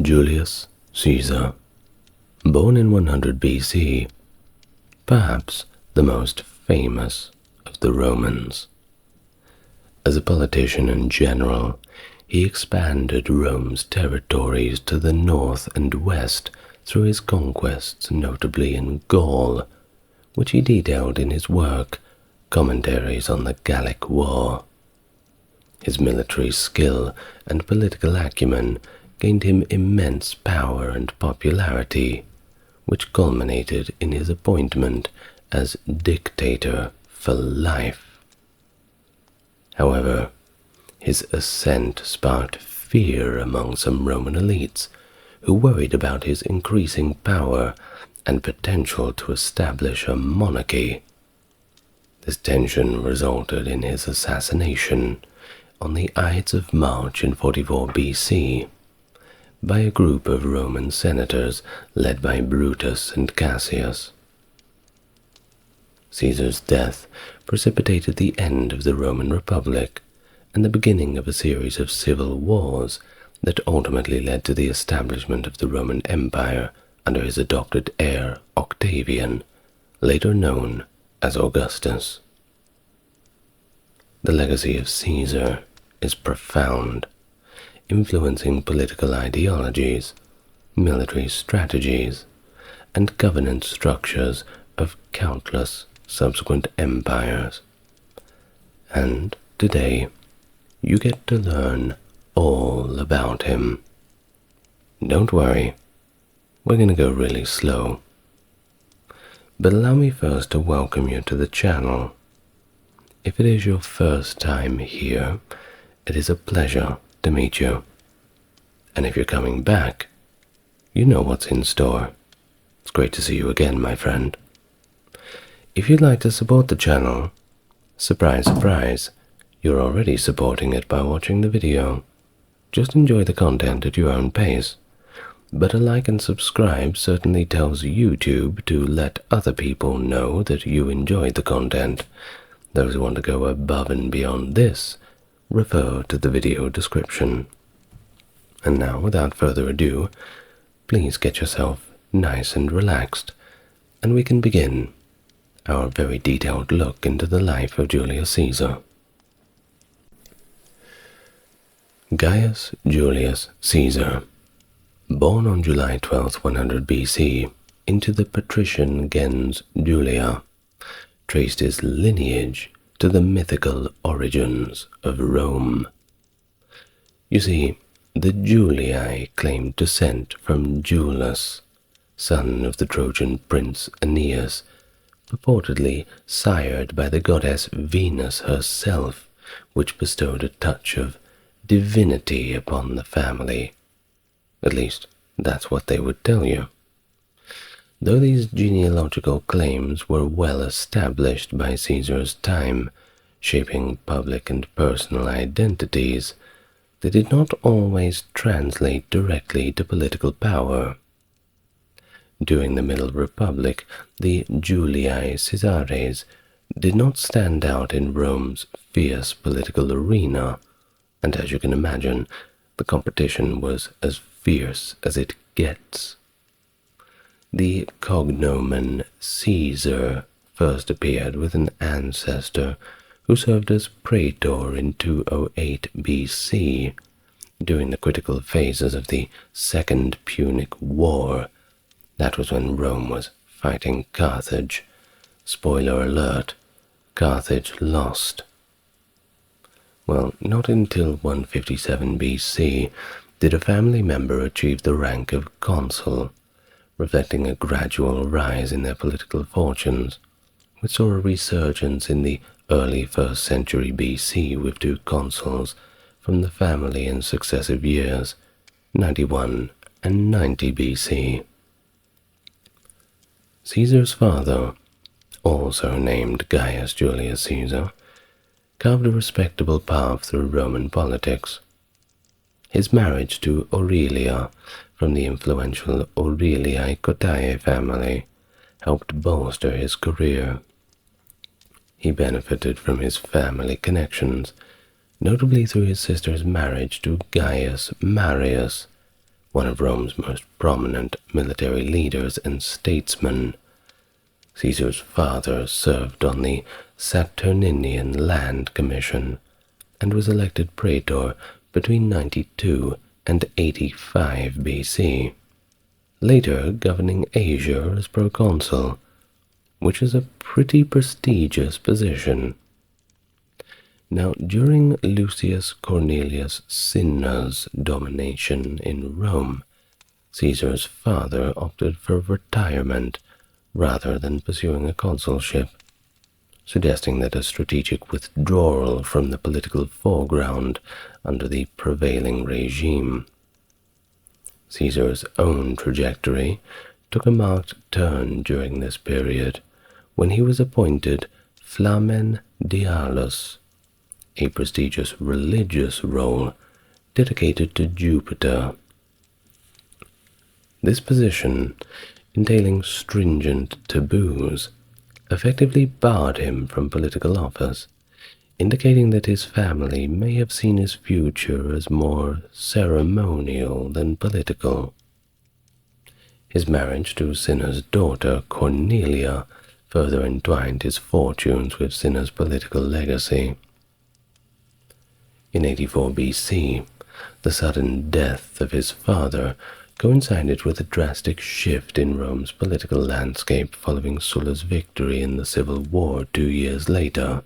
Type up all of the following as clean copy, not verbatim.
Julius Caesar, born in 100 BC, perhaps the most famous of the Romans. As a politician and general, he expanded Rome's territories to the north and west through his conquests, notably in Gaul, which he detailed in his work, Commentaries on the Gallic War. His military skill and political acumen gained him immense power and popularity, which culminated in his appointment as dictator for life. However, his ascent sparked fear among some Roman elites who worried about his increasing power and potential to establish a monarchy. This tension resulted in his assassination on the Ides of March in 44 BC by a group of Roman senators led by Brutus and Cassius. Caesar's death precipitated the end of the Roman Republic and the beginning of a series of civil wars that ultimately led to the establishment of the Roman Empire under his adopted heir Octavian, later known as Augustus. The legacy of Caesar is profound, influencing political ideologies, military strategies, and governance structures of countless subsequent empires. And today, you get to learn all about him. Don't worry, we're going to go really slow. But allow me first to welcome you to the channel. If it is your first time here, it is a pleasure to meet you. And if you're coming back, you know what's in store. It's great to see you again, my friend. If you'd like to support the channel, surprise, surprise, you're already supporting it by watching the video. Just enjoy the content at your own pace. But a like and subscribe certainly tells YouTube to let other people know that you enjoyed the content. Those who want to go above and beyond this, refer to the video description. And now, without further ado, please get yourself nice and relaxed, and we can begin our very detailed look into the life of Julius Caesar. Gaius Julius Caesar, born on July 12, 100 BC, into the patrician gens Julia, traced his lineage to the mythical origins of Rome. You see, the Julii claimed descent from Julius, son of the Trojan prince Aeneas, purportedly sired by the goddess Venus herself, which bestowed a touch of divinity upon the family. At least, that's what they would tell you. Though these genealogical claims were well established by Caesar's time, shaping public and personal identities, they did not always translate directly to political power. During the Middle Republic, the Julii Caesares did not stand out in Rome's fierce political arena, and as you can imagine, the competition was as fierce as it gets. The cognomen Caesar first appeared with an ancestor who served as praetor in 208 BC during the critical phases of the Second Punic War. That was when Rome was fighting Carthage. Spoiler alert, Carthage lost. Well, not until 157 BC did a family member achieve the rank of consul, reflecting a gradual rise in their political fortunes, which saw a resurgence in the early 1st century BC with two consuls from the family in successive years, 91 and 90 BC. Caesar's father, also named Gaius Julius Caesar, carved a respectable path through Roman politics. His marriage to Aurelia from the influential Aurelii Cottae family helped bolster his career. He benefited from his family connections, notably through his sister's marriage to Gaius Marius, one of Rome's most prominent military leaders and statesmen. Caesar's father served on the Saturninian Land Commission and was elected praetor between 92 and 85 BC, later governing Asia as proconsul, which is a pretty prestigious position. Now, during Lucius Cornelius Cinna's domination in Rome, Caesar's father opted for retirement rather than pursuing a consulship, suggesting that a strategic withdrawal from the political foreground under the prevailing regime. Caesar's own trajectory took a marked turn during this period when he was appointed Flamen Dialis, a prestigious religious role dedicated to Jupiter. This position, entailing stringent taboos, effectively barred him from political office, indicating that his family may have seen his future as more ceremonial than political. His marriage to Cinna's daughter Cornelia further entwined his fortunes with Cinna's political legacy. In 84 BC, the sudden death of his father coincided with a drastic shift in Rome's political landscape following Sulla's victory in the civil war 2 years later.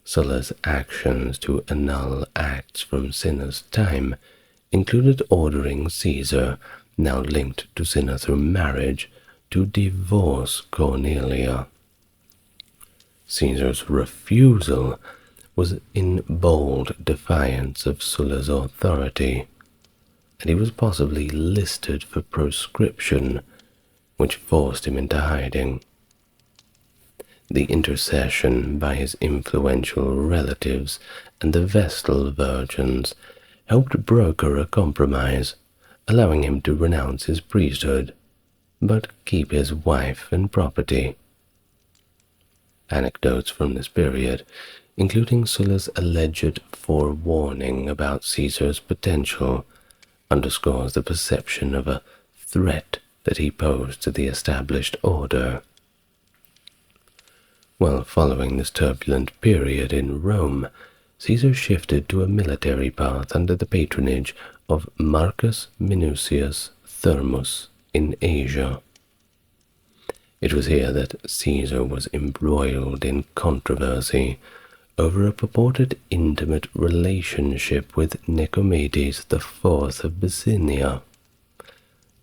Sulla's actions to annul acts from Cinna's time included ordering Caesar, now linked to Cinna through marriage, to divorce Cornelia. Caesar's refusal was in bold defiance of Sulla's authority, and he was possibly listed for proscription, which forced him into hiding. The intercession by his influential relatives and the Vestal virgins helped broker a compromise, allowing him to renounce his priesthood, but keep his wife and property. Anecdotes from this period, including Sulla's alleged forewarning about Caesar's potential, underscores the perception of a threat that he posed to the established order. While following this turbulent period in Rome, Caesar shifted to a military path under the patronage of Marcus Minucius Thermus in Asia. It was here that Caesar was embroiled in controversy over a purported intimate relationship with Nicomedes IV of Bithynia,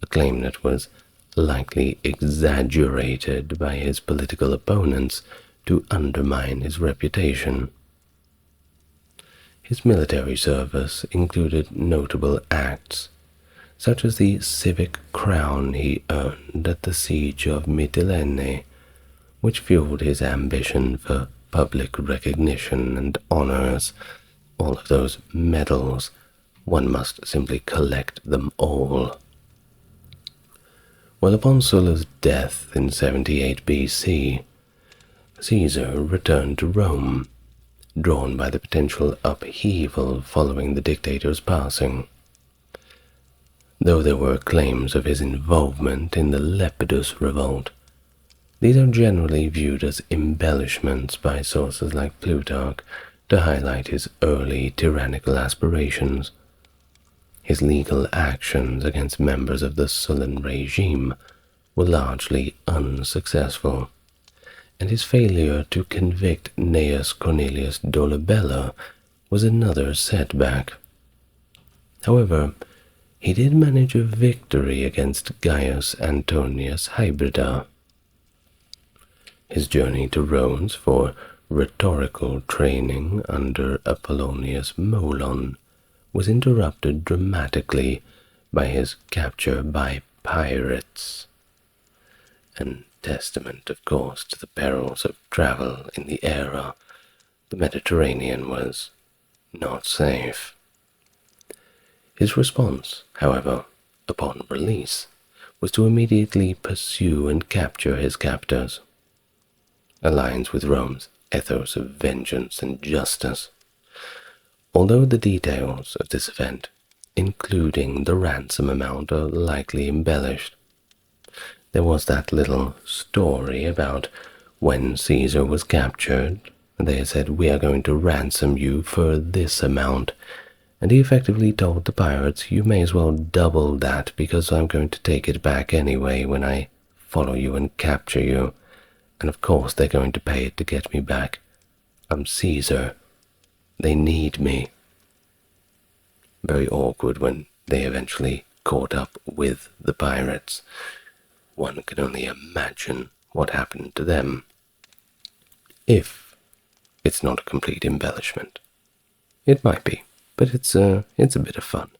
a claim that was likely exaggerated by his political opponents to undermine his reputation. His military service included notable acts, such as the civic crown he earned at the siege of Mytilene, which fueled his ambition for public recognition and honors. All of those medals, one must simply collect them all. Well, upon Sulla's death in 78 BC, Caesar returned to Rome, drawn by the potential upheaval following the dictator's passing. Though there were claims of his involvement in the Lepidus revolt, these are generally viewed as embellishments by sources like Plutarch to highlight his early tyrannical aspirations. His legal actions against members of the Sullan regime were largely unsuccessful, and his failure to convict Gnaeus Cornelius Dolabella was another setback. However, he did manage a victory against Gaius Antonius Hybrida. His journey to Rhodes for rhetorical training under Apollonius Molon was interrupted dramatically by his capture by pirates, an testament, of course, to the perils of travel in the era. The Mediterranean was not safe. His response, however, upon release, was to immediately pursue and capture his captors, aligns with Rome's ethos of vengeance and justice. Although the details of this event including the ransom amount, are likely embellished. There was that little story about when Caesar was captured. They said, "We are going to ransom you for this amount." And he effectively told the pirates, "You may as well double that, because I'm going to take it back anyway when I follow you and capture you. And of course they're going to pay it to get me back. I'm Caesar. They need me." Very awkward when they eventually caught up with the pirates. One can only imagine what happened to them, if it's not a complete embellishment. It might be, but it's a bit of fun.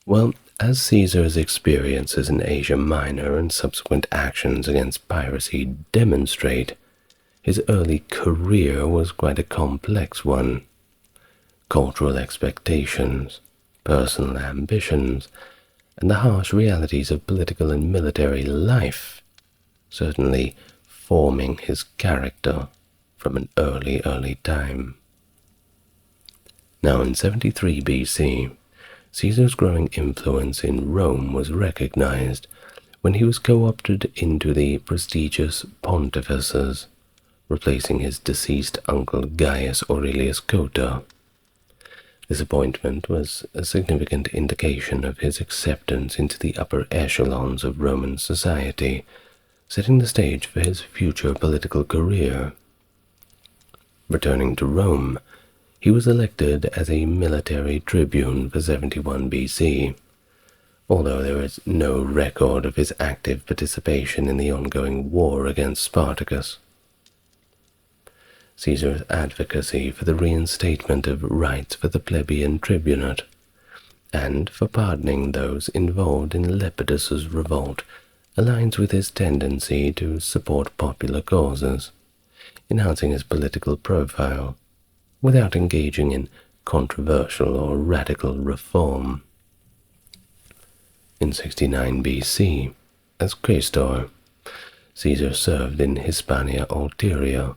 Well, as Caesar's experiences in Asia Minor and subsequent actions against piracy demonstrate, his early career was quite a complex one. Cultural expectations, personal ambitions, and the harsh realities of political and military life certainly forming his character from an early time. Now in 73 BC, Caesar's growing influence in Rome was recognized when he was co-opted into the prestigious pontifices, replacing his deceased uncle Gaius Aurelius Cotta. This appointment was a significant indication of his acceptance into the upper echelons of Roman society, setting the stage for his future political career. Returning to Rome, he was elected as a military tribune for 71 BC, although there is no record of his active participation in the ongoing war against Spartacus. Caesar's advocacy for the reinstatement of rights for the plebeian tribunate, and for pardoning those involved in Lepidus's revolt, aligns with his tendency to support popular causes, enhancing his political profile, without engaging in controversial or radical reform. In 69 BC, as quaestor, Caesar served in Hispania Ulteria,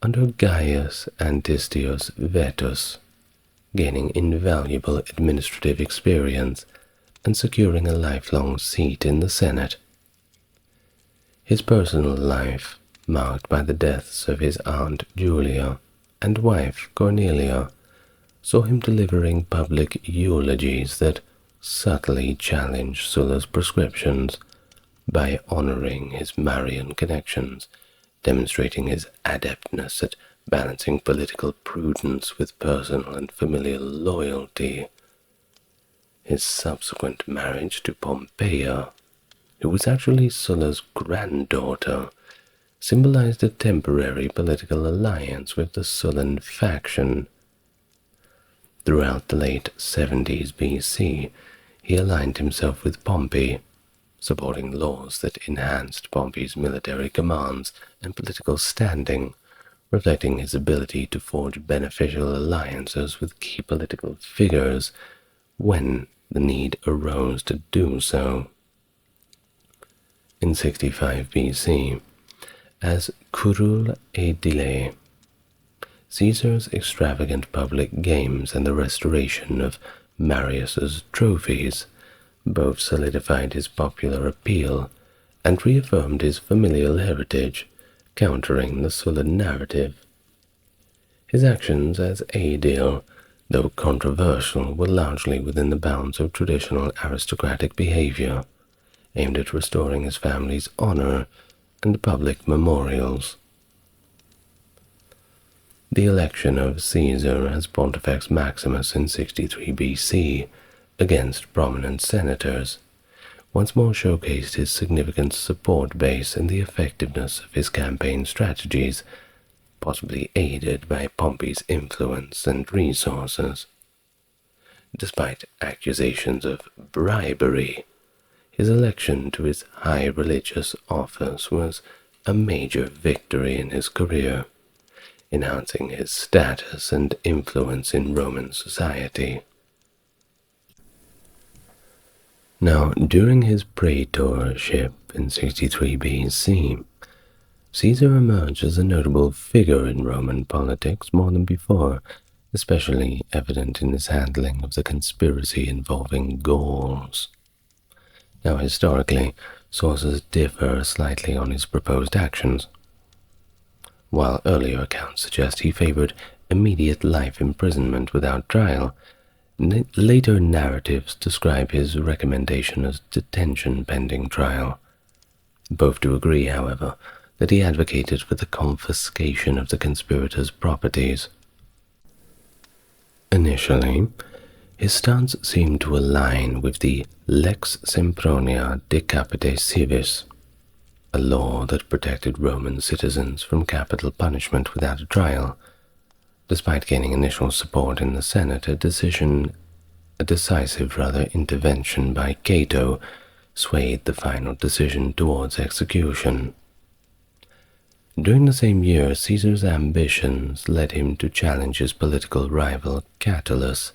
under Gaius Antistius Vetus, gaining invaluable administrative experience and securing a lifelong seat in the Senate. His personal life, marked by the deaths of his aunt Julia and wife Cornelia, saw him delivering public eulogies that subtly challenged Sulla's prescriptions by honoring his Marian connections, demonstrating his adeptness at balancing political prudence with personal and familial loyalty. His subsequent marriage to Pompeia, who was actually Sulla's granddaughter, symbolized a temporary political alliance with the Sullan faction. Throughout the late 70s BC, he aligned himself with Pompey, supporting laws that enhanced Pompey's military commands and political standing, reflecting his ability to forge beneficial alliances with key political figures when the need arose to do so. In 65 BC, as curule aedile, Caesar's extravagant public games and the restoration of Marius's trophies both solidified his popular appeal and reaffirmed his familial heritage, countering the Sullan narrative. His actions as aedile, though controversial, were largely within the bounds of traditional aristocratic behavior, aimed at restoring his family's honor and public memorials. The election of Caesar as Pontifex Maximus in 63 BC against prominent senators once more showcased his significant support base and the effectiveness of his campaign strategies, possibly aided by Pompey's influence and resources. Despite accusations of bribery, his election to his high religious office was a major victory in his career, enhancing his status and influence in Roman society. Now, during his praetorship in 63 BC, Caesar emerged as a notable figure in Roman politics more than before, especially evident in his handling of the conspiracy involving Gauls. Now, historically, sources differ slightly on his proposed actions. While earlier accounts suggest he favored immediate life imprisonment without trial, later narratives describe his recommendation as detention pending trial. Both do agree, however, that he advocated for the confiscation of the conspirators' properties. Initially, his stance seemed to align with the Lex Sempronia de Capite Civis, a law that protected Roman citizens from capital punishment without a trial. Despite gaining initial support in the Senate, a decisive intervention by Cato swayed the final decision towards execution. During the same year, Caesar's ambitions led him to challenge his political rival Catulus,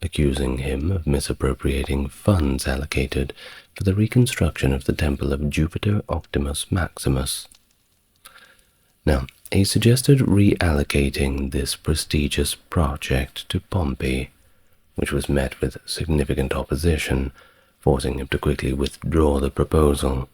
accusing him of misappropriating funds allocated for the reconstruction of the temple of Jupiter Optimus Maximus. Now, he suggested reallocating this prestigious project to Pompey, which was met with significant opposition, forcing him to quickly withdraw the proposal.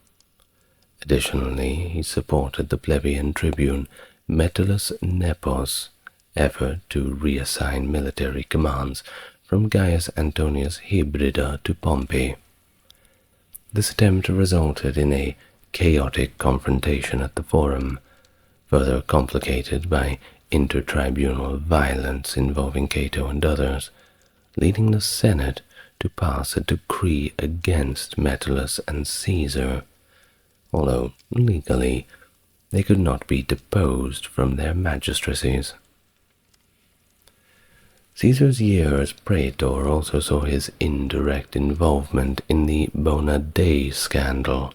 Additionally, he supported the plebeian tribune Metellus Nepos' effort to reassign military commands from Gaius Antonius Hybrida to Pompey. This attempt resulted in a chaotic confrontation at the Forum, further complicated by intertribunal violence involving Cato and others, leading the Senate to pass a decree against Metellus and Caesar, although legally they could not be deposed from their magistracies. Caesar's year as praetor also saw his indirect involvement in the Bona Dei scandal,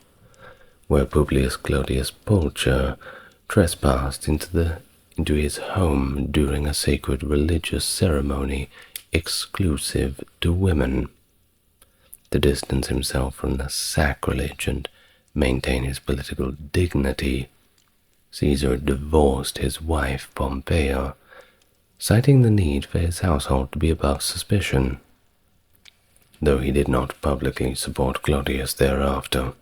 where Publius Clodius Pulcher trespassed into his home during a sacred religious ceremony exclusive to women. To distance himself from the sacrilege and maintain his political dignity, Caesar divorced his wife Pompeia, citing the need for his household to be above suspicion, though he did not publicly support Clodius thereafter.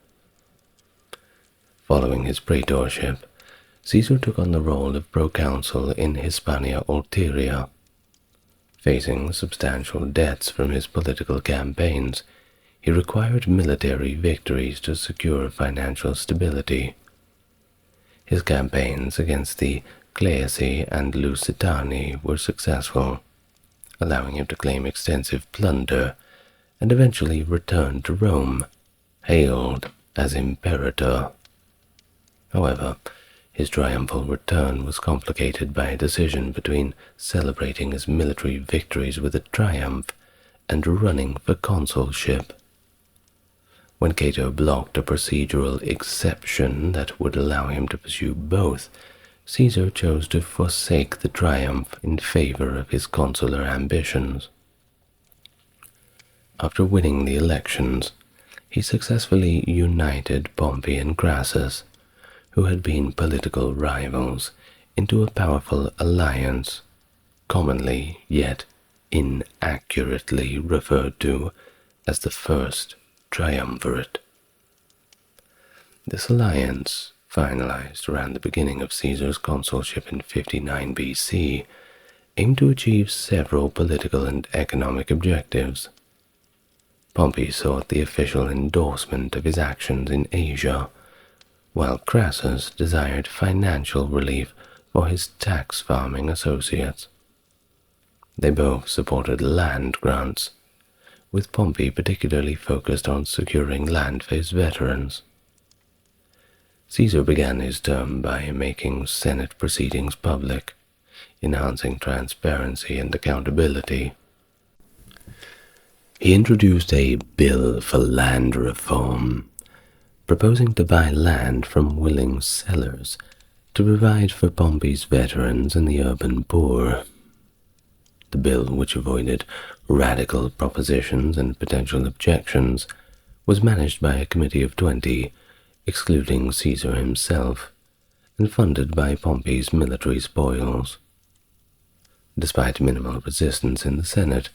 Following his praetorship, Caesar took on the role of proconsul in Hispania Ulteria. Facing substantial debts from his political campaigns, he required military victories to secure financial stability. His campaigns against the Clerici and Lusitani were successful, allowing him to claim extensive plunder and eventually return to Rome, hailed as imperator. However, his triumphal return was complicated by a decision between celebrating his military victories with a triumph and running for consulship. When Cato blocked a procedural exception that would allow him to pursue both, Caesar chose to forsake the triumph in favor of his consular ambitions. After winning the elections, he successfully united Pompey and Crassus, who had been political rivals, into a powerful alliance, commonly yet inaccurately referred to as the First Triumvirate. This alliance, finalized around the beginning of Caesar's consulship in 59 BC, aimed to achieve several political and economic objectives. Pompey sought the official endorsement of his actions in Asia, while Crassus desired financial relief for his tax farming associates. They both supported land grants, with Pompey particularly focused on securing land for his veterans. Caesar began his term by making Senate proceedings public, enhancing transparency and accountability. He introduced a bill for land reform, proposing to buy land from willing sellers to provide for Pompey's veterans and the urban poor. The bill, which avoided radical propositions and potential objections, was managed by a committee of 20, excluding Caesar himself, and funded by Pompey's military spoils. Despite minimal resistance in the Senate,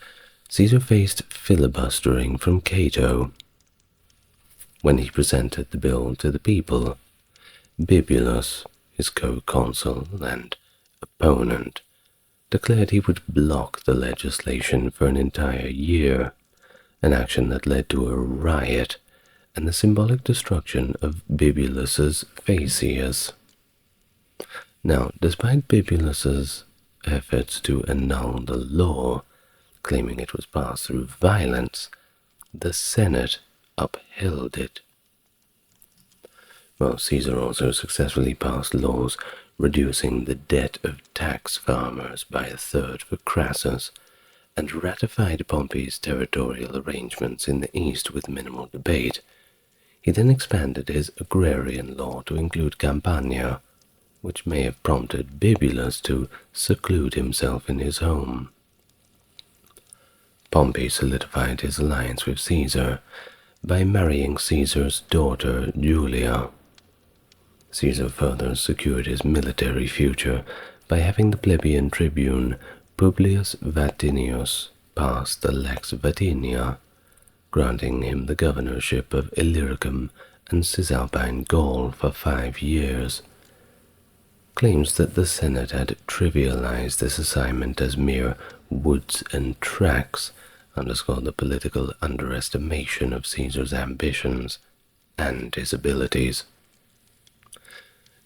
Caesar faced filibustering from Cato. When he presented the bill to the people, Bibulus, his co-consul and opponent, declared he would block the legislation for an entire year, an action that led to a riot and the symbolic destruction of Bibulus's fasces. Now, despite Bibulus's efforts to annul the law, claiming it was passed through violence, the Senate upheld it. Well, Caesar also successfully passed laws reducing the debt of tax farmers by a third for Crassus, and ratified Pompey's territorial arrangements in the east with minimal debate. He then expanded his agrarian law to include Campania, which may have prompted Bibulus to seclude himself in his home. Pompey solidified his alliance with Caesar by marrying Caesar's daughter Julia. Caesar further secured his military future by having the plebeian tribune Publius Vatinius pass the Lex Vatinia, granting him the governorship of Illyricum and Cisalpine Gaul for 5 years. Claims that the Senate had trivialized this assignment as mere woods and tracks underscore the political underestimation of Caesar's ambitions and his abilities.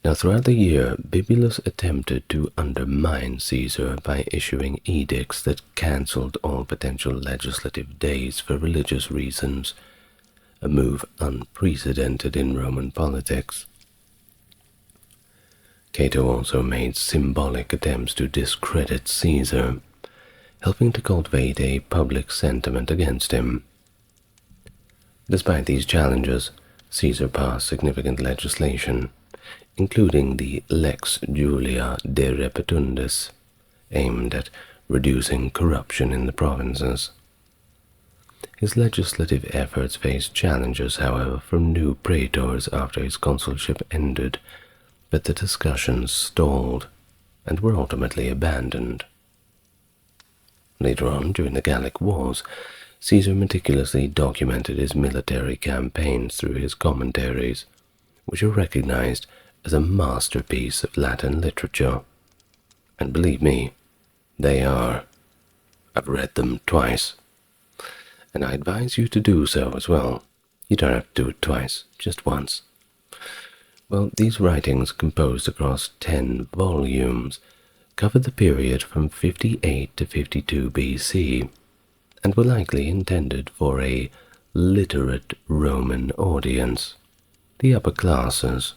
Now, throughout the year, Bibulus attempted to undermine Caesar by issuing edicts that cancelled all potential legislative days for religious reasons, a move unprecedented in Roman politics. Cato also made symbolic attempts to discredit Caesar, helping to cultivate a public sentiment against him. Despite these challenges, Caesar passed significant legislation, including the Lex Julia de Repetundis, aimed at reducing corruption in the provinces. His legislative efforts faced challenges, however, from new praetors after his consulship ended, but the discussions stalled and were ultimately abandoned. Later on, during the Gallic Wars, Caesar meticulously documented his military campaigns through his commentaries, which are recognized as a masterpiece of Latin literature. And believe me, they are. I've read them twice, and I advise you to do so as well. You don't have to do it twice, just once. Well, these writings, composed across 10 volumes, covered the period from 58 to 52 BC, and were likely intended for a literate Roman audience, the upper classes.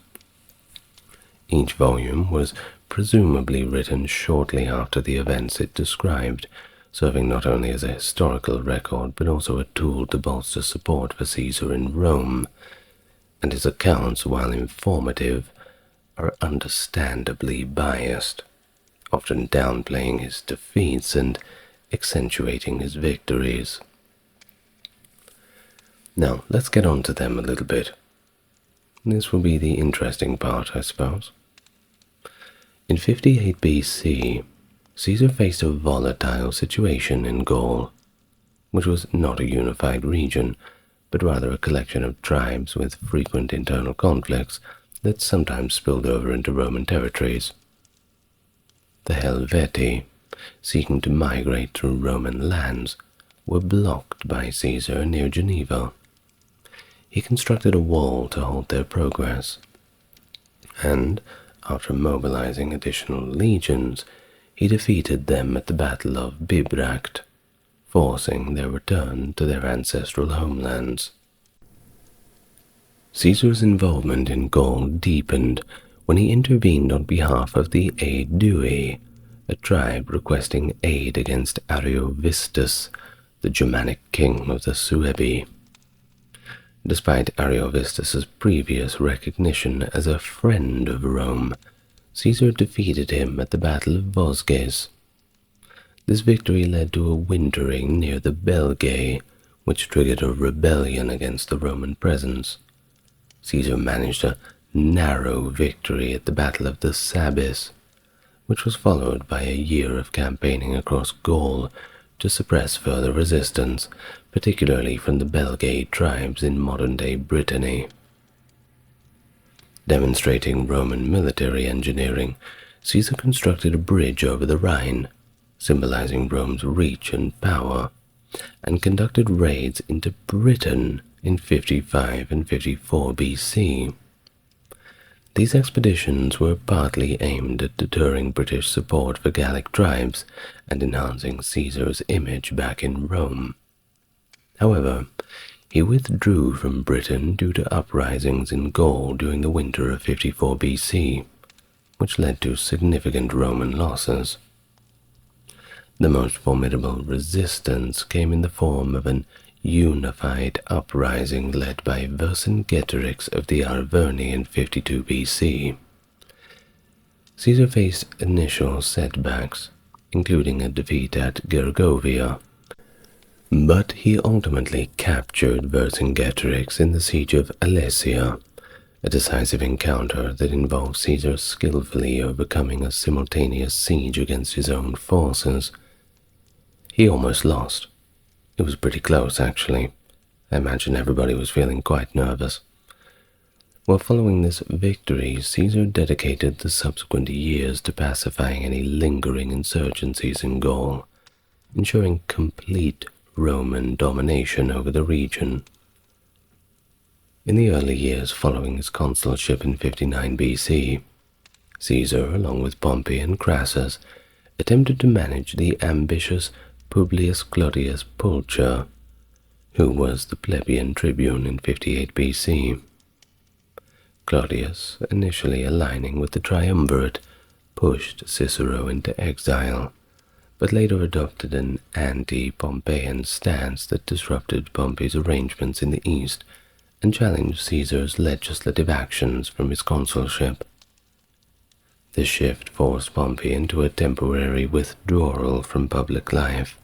Each volume was presumably written shortly after the events it described, serving not only as a historical record but also a tool to bolster support for Caesar in Rome, and his accounts, while informative, are understandably biased, often downplaying his defeats and accentuating his victories. Now, let's get on to them a little bit. This will be the interesting part, I suppose. In 58 BC, Caesar faced a volatile situation in Gaul, which was not a unified region, but rather a collection of tribes with frequent internal conflicts that sometimes spilled over into Roman territories. The Helvetii, seeking to migrate through Roman lands, were blocked by Caesar near Geneva. He constructed a wall to halt their progress, and, after mobilizing additional legions, he defeated them at the Battle of Bibracte, forcing their return to their ancestral homelands. Caesar's involvement in Gaul deepened when he intervened on behalf of the Aedui, a tribe requesting aid against Ariovistus, the Germanic king of the Suebi. Despite Ariovistus's previous recognition as a friend of Rome, Caesar defeated him at the Battle of Vosges. This victory led to a wintering near the Belgae, which triggered a rebellion against the Roman presence. Caesar managed a narrow victory at the Battle of the Sabis, which was followed by a year of campaigning across Gaul to suppress further resistance, particularly from the Belgae tribes in modern-day Brittany. Demonstrating Roman military engineering, Caesar constructed a bridge over the Rhine, symbolizing Rome's reach and power, and conducted raids into Britain in 55 and 54 BC. These expeditions were partly aimed at deterring British support for Gallic tribes and enhancing Caesar's image back in Rome. However, he withdrew from Britain due to uprisings in Gaul during the winter of 54 BC, which led to significant Roman losses. The most formidable resistance came in the form of an unified uprising led by Vercingetorix of the Arverni in 52 BC. Caesar faced initial setbacks, including a defeat at Gergovia, but he ultimately captured Vercingetorix in the siege of Alesia, a decisive encounter that involved Caesar skillfully overcoming a simultaneous siege against his own forces. He almost lost. It was pretty close, actually. I imagine everybody was feeling quite nervous. While following this victory, Caesar dedicated the subsequent years to pacifying any lingering insurgencies in Gaul, ensuring complete Roman domination over the region. In the early years following his consulship in 59 BC, Caesar, along with Pompey and Crassus, attempted to manage the ambitious Publius Claudius Pulcher, who was the plebeian tribune in 58 BC. Claudius, initially aligning with the Triumvirate, pushed Cicero into exile, but later adopted an anti-Pompeian stance that disrupted Pompey's arrangements in the east and challenged Caesar's legislative actions from his consulship. This shift forced Pompey into a temporary withdrawal from public life.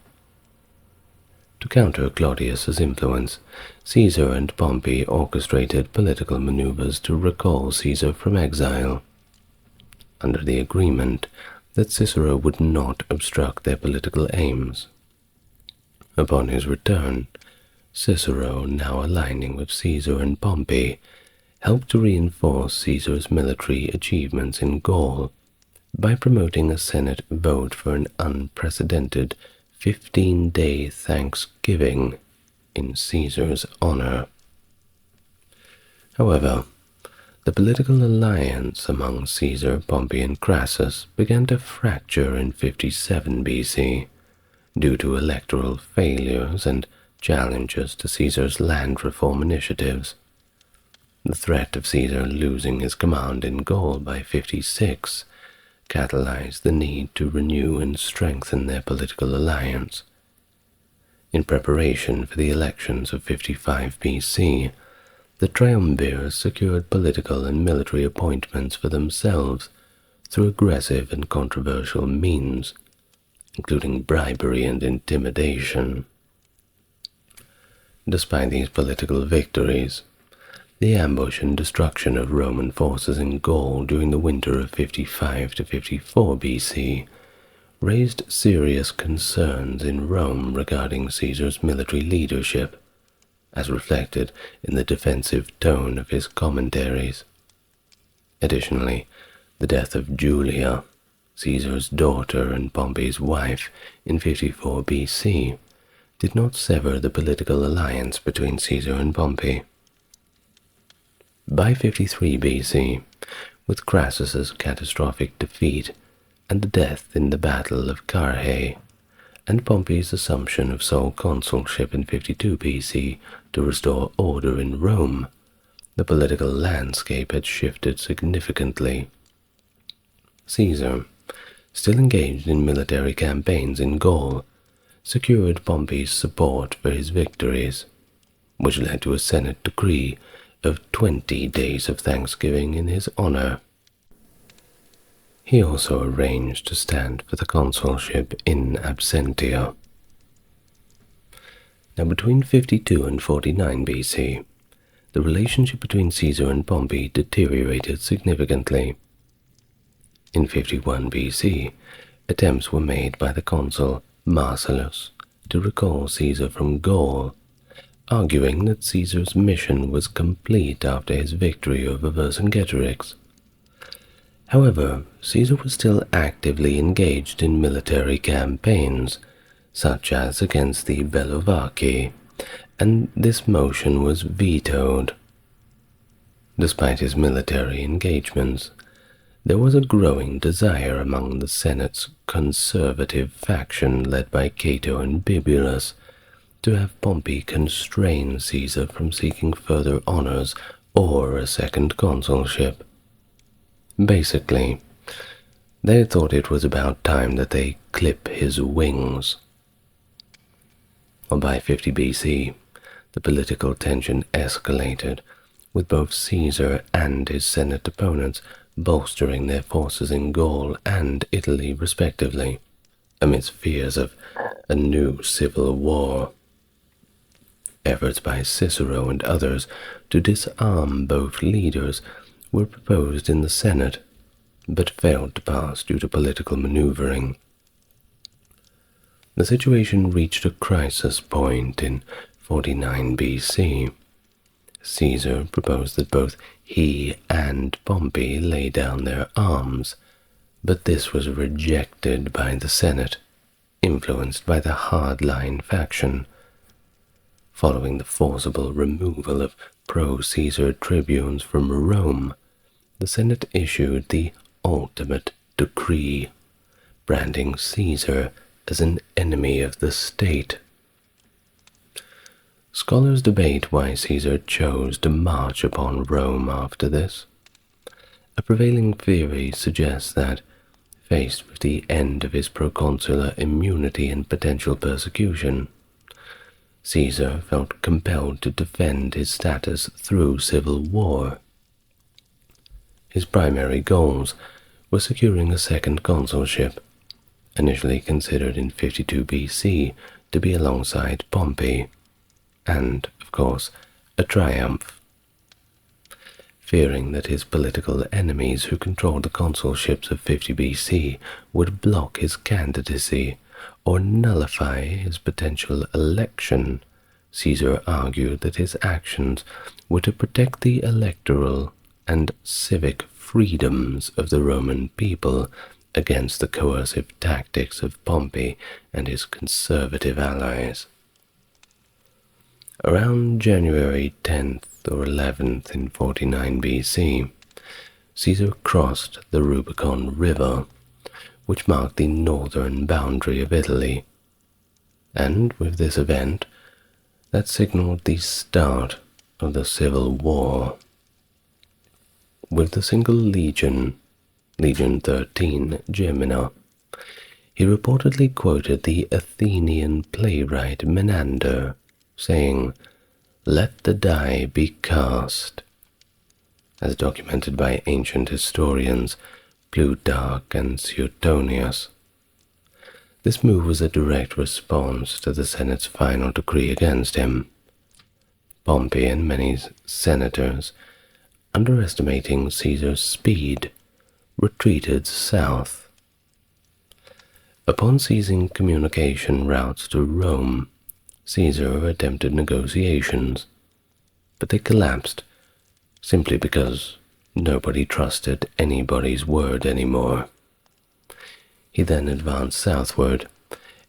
To counter Claudius's influence, Caesar and Pompey orchestrated political maneuvers to recall Caesar from exile, under the agreement that Cicero would not obstruct their political aims. Upon his return, Cicero, now aligning with Caesar and Pompey, helped to reinforce Caesar's military achievements in Gaul by promoting a Senate vote for an unprecedented 15-day Thanksgiving in Caesar's honor. However, the political alliance among Caesar, Pompey, and Crassus began to fracture in 57 BC due to electoral failures and challenges to Caesar's land reform initiatives. The threat of Caesar losing his command in Gaul by 56 catalyzed the need to renew and strengthen their political alliance. In preparation for the elections of 55 BC, the Triumvirs secured political and military appointments for themselves through aggressive and controversial means, including bribery and intimidation. Despite these political victories, the ambush and destruction of Roman forces in Gaul during the winter of 55 to 54 BC raised serious concerns in Rome regarding Caesar's military leadership, as reflected in the defensive tone of his commentaries. Additionally, the death of Julia, Caesar's daughter and Pompey's wife, in 54 BC, did not sever the political alliance between Caesar and Pompey. By 53 BC, with Crassus's catastrophic defeat and the death in the Battle of Carrhae, and Pompey's assumption of sole consulship in 52 BC to restore order in Rome, the political landscape had shifted significantly. Caesar, still engaged in military campaigns in Gaul, secured Pompey's support for his victories, which led to a Senate decree of 20 days of Thanksgiving in his honor. He also arranged to stand for the consulship in absentia. Now, between 52 and 49 BC, the relationship between Caesar and Pompey deteriorated significantly. In 51 BC, attempts were made by the consul Marcellus to recall Caesar from Gaul, arguing that Caesar's mission was complete after his victory over Vercingetorix. However, Caesar was still actively engaged in military campaigns, such as against the Bellovaci, and this motion was vetoed. Despite his military engagements, there was a growing desire among the Senate's conservative faction led by Cato and Bibulus to have Pompey constrain Caesar from seeking further honors or a second consulship. Basically, they thought it was about time that they clip his wings. By 50 BC, the political tension escalated, with both Caesar and his Senate opponents bolstering their forces in Gaul and Italy respectively, amidst fears of a new civil war. Efforts by Cicero and others to disarm both leaders were proposed in the Senate, but failed to pass due to political maneuvering. The situation reached a crisis point in 49 BC. Caesar proposed that both he and Pompey lay down their arms, but this was rejected by the Senate, influenced by the hardline faction. Following the forcible removal of pro-Caesar tribunes from Rome, the Senate issued the ultimate decree, branding Caesar as an enemy of the state. Scholars debate why Caesar chose to march upon Rome after this. A prevailing theory suggests that, faced with the end of his proconsular immunity and potential persecution, Caesar felt compelled to defend his status through civil war. His primary goals were securing a second consulship, initially considered in 52 BC to be alongside Pompey, and, of course, a triumph. Fearing that his political enemies who controlled the consulships of 50 BC would block his candidacy or nullify his potential election, Caesar argued that his actions were to protect the electoral and civic freedoms of the Roman people against the coercive tactics of Pompey and his conservative allies. Around January 10th or 11th in 49 BC, Caesar crossed the Rubicon River, which marked the northern boundary of Italy, and with this event, that signaled the start of the Civil War. With the single legion, Legion 13 Gemina, he reportedly quoted the Athenian playwright Menander, saying, "Let the die be cast," as documented by ancient historians Plutarch and Suetonius. This move was a direct response to the Senate's final decree against him. Pompey and many senators, underestimating Caesar's speed, retreated south. Upon seizing communication routes to Rome, Caesar attempted negotiations, but they collapsed simply because nobody trusted anybody's word anymore. He then advanced southward,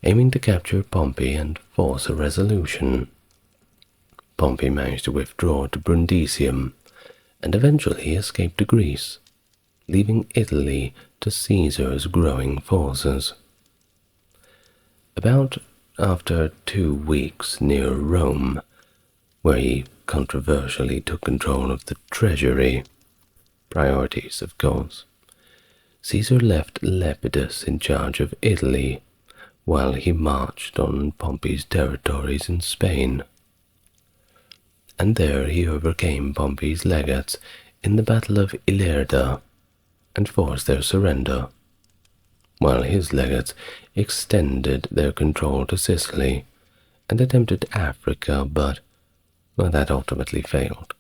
aiming to capture Pompey and force a resolution. Pompey managed to withdraw to Brundisium and eventually escaped to Greece, leaving Italy to Caesar's growing forces. About after 2 weeks near Rome, where he controversially took control of the treasury, priorities of course, Caesar left Lepidus in charge of Italy while he marched on Pompey's territories in Spain. And there he overcame Pompey's legates in the Battle of Ilerda and forced their surrender, while his legates extended their control to Sicily and attempted Africa, but that ultimately failed.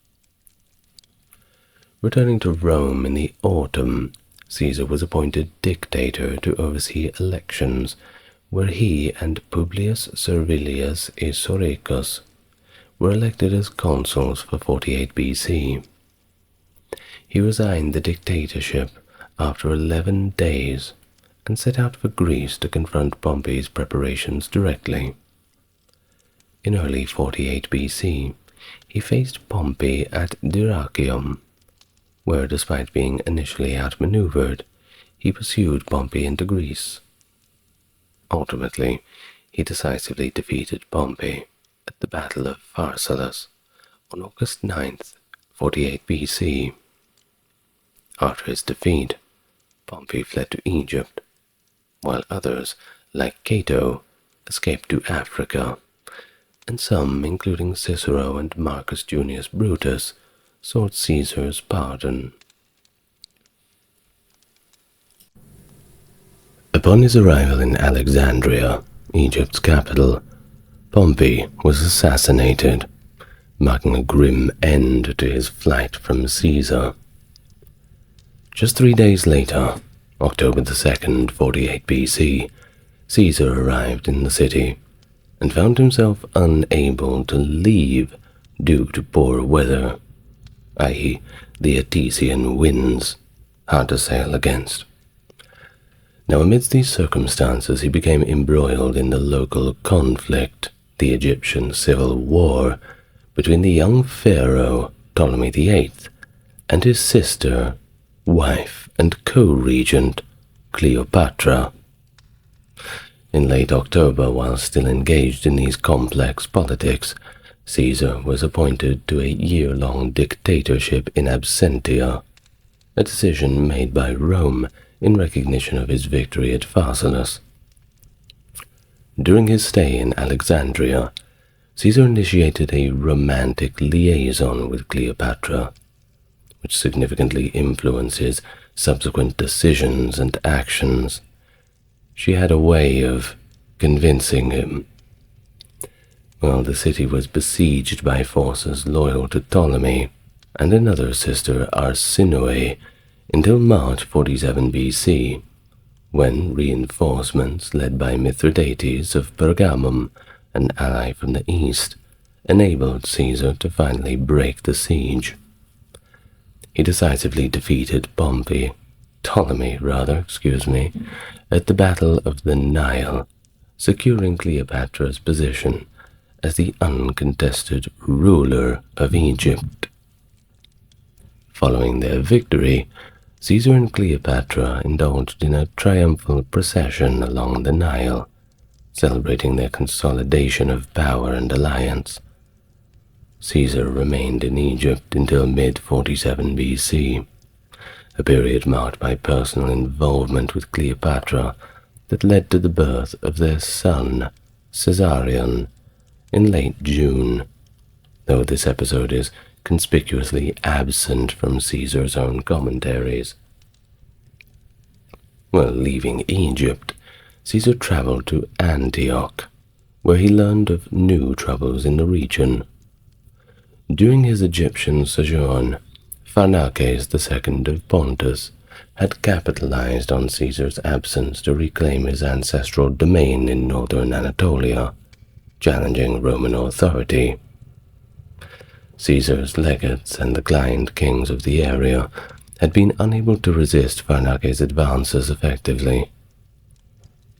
Returning to Rome in the autumn, Caesar was appointed dictator to oversee elections, where he and Publius Servilius Esoricus were elected as consuls for 48 BC. He resigned the dictatorship after 11 days and set out for Greece to confront Pompey's preparations directly. In early 48 BC, he faced Pompey at Dyrrhachium, where, despite being initially outmaneuvered, he pursued Pompey into Greece. Ultimately, he decisively defeated Pompey at the Battle of Pharsalus on August 9th, 48 BC. After his defeat, Pompey fled to Egypt, while others, like Cato, escaped to Africa, and some, including Cicero and Marcus Junius Brutus, sought Caesar's pardon. Upon his arrival in Alexandria, Egypt's capital, Pompey was assassinated, marking a grim end to his flight from Caesar. Just 3 days later, October the 2nd, 48 BC, Caesar arrived in the city and found himself unable to leave due to poor weather, i.e. the Etesian winds, hard to sail against. Now, amidst these circumstances, he became embroiled in the local conflict, the Egyptian civil war, between the young pharaoh Ptolemy the Eighth and his sister, wife, and co-regent Cleopatra. In late October, while still engaged in these complex politics, Caesar was appointed to a year-long dictatorship in absentia, a decision made by Rome in recognition of his victory at Pharsalus. During his stay in Alexandria, Caesar initiated a romantic liaison with Cleopatra, which significantly influenced his subsequent decisions and actions. She had a way of convincing him. While the city was besieged by forces loyal to Ptolemy and another sister, Arsinoe, until March 47 BC, when reinforcements led by Mithridates of Pergamum, an ally from the east, enabled Caesar to finally break the siege. He decisively defeated Ptolemy, at the Battle of the Nile, securing Cleopatra's position as the uncontested ruler of Egypt. Following their victory, Caesar and Cleopatra indulged in a triumphal procession along the Nile, celebrating their consolidation of power and alliance. Caesar remained in Egypt until mid-47 BC, a period marked by personal involvement with Cleopatra that led to the birth of their son, Caesarion, in late June, though this episode is conspicuously absent from Caesar's own commentaries. While leaving Egypt, Caesar traveled to Antioch, where he learned of new troubles in the region. During his Egyptian sojourn, Pharnaces II of Pontus had capitalized on Caesar's absence to reclaim his ancestral domain in northern Anatolia, challenging Roman authority. Caesar's legates and the client kings of the area had been unable to resist Pharnaces' advances effectively.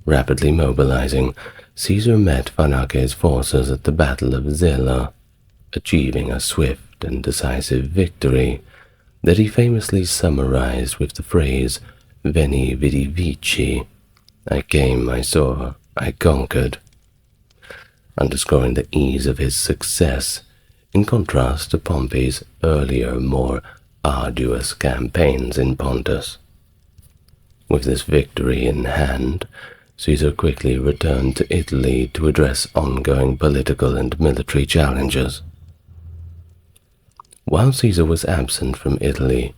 Rapidly mobilizing, Caesar met Pharnaces' forces at the Battle of Zela, achieving a swift and decisive victory that he famously summarized with the phrase "Veni vidi vici," I came, I saw, I conquered, underscoring the ease of his success in contrast to Pompey's earlier, more arduous campaigns in Pontus. With this victory in hand, Caesar quickly returned to Italy to address ongoing political and military challenges. While Caesar was absent from Italy,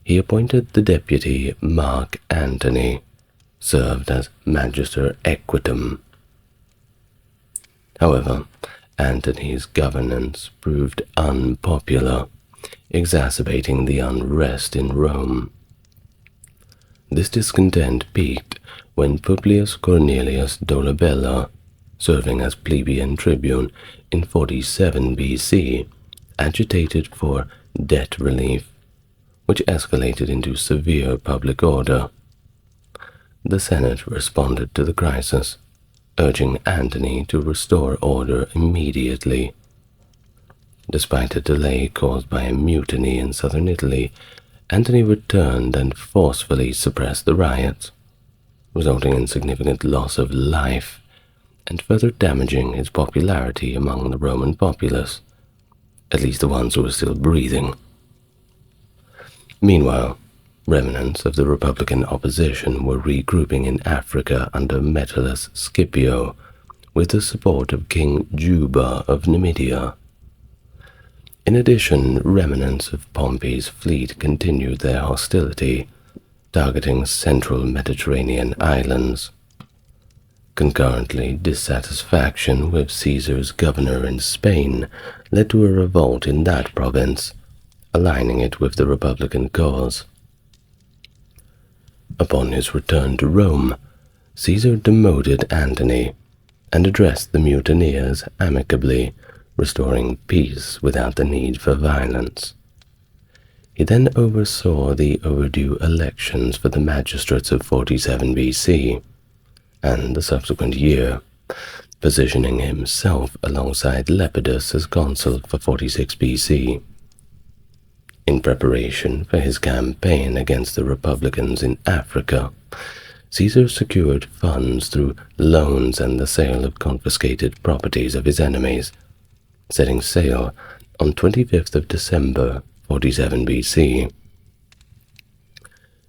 he appointed the deputy Mark Antony, served as Magister Equitum. However, Antony's governance proved unpopular, exacerbating the unrest in Rome. This discontent peaked when Publius Cornelius Dolabella, serving as plebeian tribune in 47 BC, agitated for debt relief, which escalated into severe public order. The Senate responded to the crisis, urging Antony to restore order immediately. Despite a delay caused by a mutiny in southern Italy, Antony returned and forcefully suppressed the riots, resulting in significant loss of life and further damaging his popularity among the Roman populace, at least the ones who were still breathing. Meanwhile, remnants of the Republican opposition were regrouping in Africa under Metellus Scipio, with the support of King Juba of Numidia. In addition, remnants of Pompey's fleet continued their hostility, targeting central Mediterranean islands. Concurrently, dissatisfaction with Caesar's governor in Spain led to a revolt in that province, aligning it with the Republican cause. Upon his return to Rome, Caesar demoted Antony and addressed the mutineers amicably, restoring peace without the need for violence. He then oversaw the overdue elections for the magistrates of 47 BC and the subsequent year, positioning himself alongside Lepidus as consul for 46 BC. In preparation for his campaign against the Republicans in Africa, Caesar secured funds through loans and the sale of confiscated properties of his enemies, setting sail on 25th of December, 47 BC.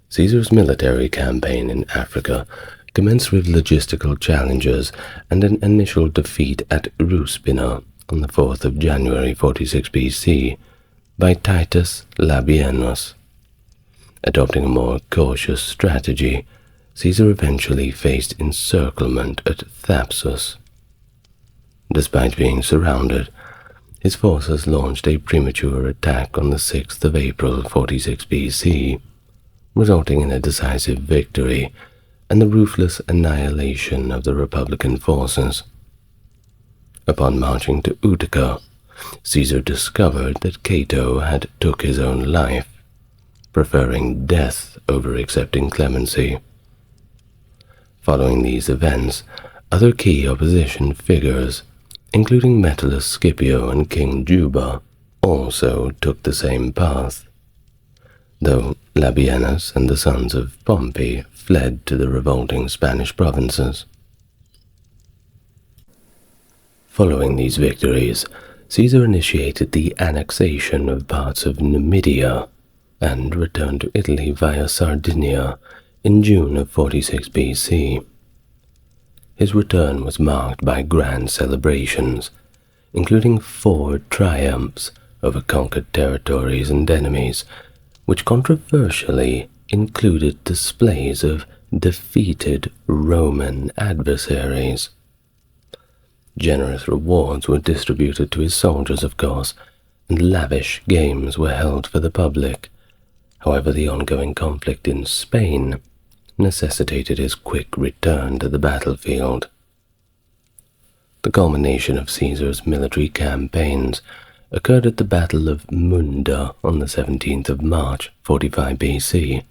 Caesar's military campaign in Africa commenced with logistical challenges and an initial defeat at Ruspina on the 4th of January, 46 BC, by Titus Labienus. Adopting a more cautious strategy, Caesar eventually faced encirclement at Thapsus. Despite being surrounded, his forces launched a premature attack on the 6th of April, 46 BC, resulting in a decisive victory and the ruthless annihilation of the Republican forces. Upon marching to Utica, Caesar discovered that Cato had took his own life, preferring death over accepting clemency. Following these events, other key opposition figures, including Metellus Scipio and King Juba, also took the same path, though Labienus and the sons of Pompey fled to the revolting Spanish provinces. Following these victories, Caesar initiated the annexation of parts of Numidia and returned to Italy via Sardinia in June of 46 BC. His return was marked by grand celebrations, including 4 triumphs over conquered territories and enemies, which controversially included displays of defeated Roman adversaries. Generous rewards were distributed to his soldiers, of course, and lavish games were held for the public. However, the ongoing conflict in Spain necessitated his quick return to the battlefield. The culmination of Caesar's military campaigns occurred at the Battle of Munda on the 17th of March, 45 BC,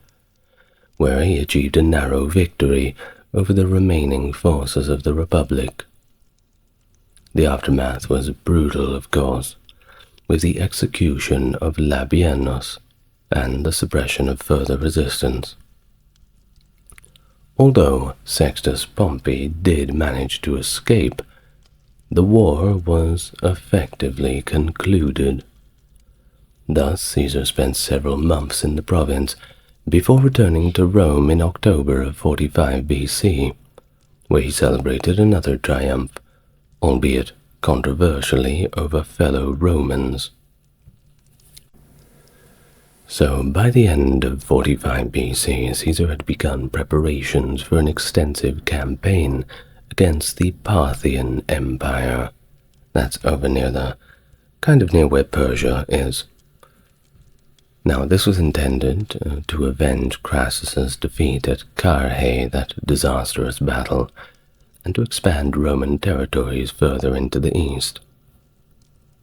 where he achieved a narrow victory over the remaining forces of the Republic. The aftermath was brutal, of course, with the execution of Labienus and the suppression of further resistance. Although Sextus Pompey did manage to escape, the war was effectively concluded. Thus, Caesar spent several months in the province before returning to Rome in October of 45 BC, where he celebrated another triumph, albeit controversially over fellow Romans. So, by the end of 45 BC, Caesar had begun preparations for an extensive campaign against the Parthian Empire. That's over near near where Persia is. Now, this was intended to avenge Crassus's defeat at Carrhae, that disastrous battle, and to expand Roman territories further into the east.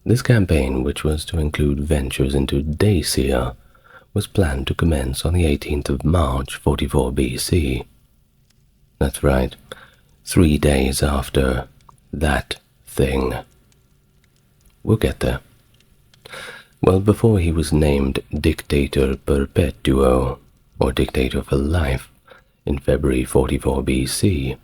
This campaign, which was to include ventures into Dacia, was planned to commence on the 18th of March, 44 BC. That's right, 3 days after that thing. We'll get there. Well, before he was named Dictator Perpetuo, or Dictator for Life, in February 44 BC,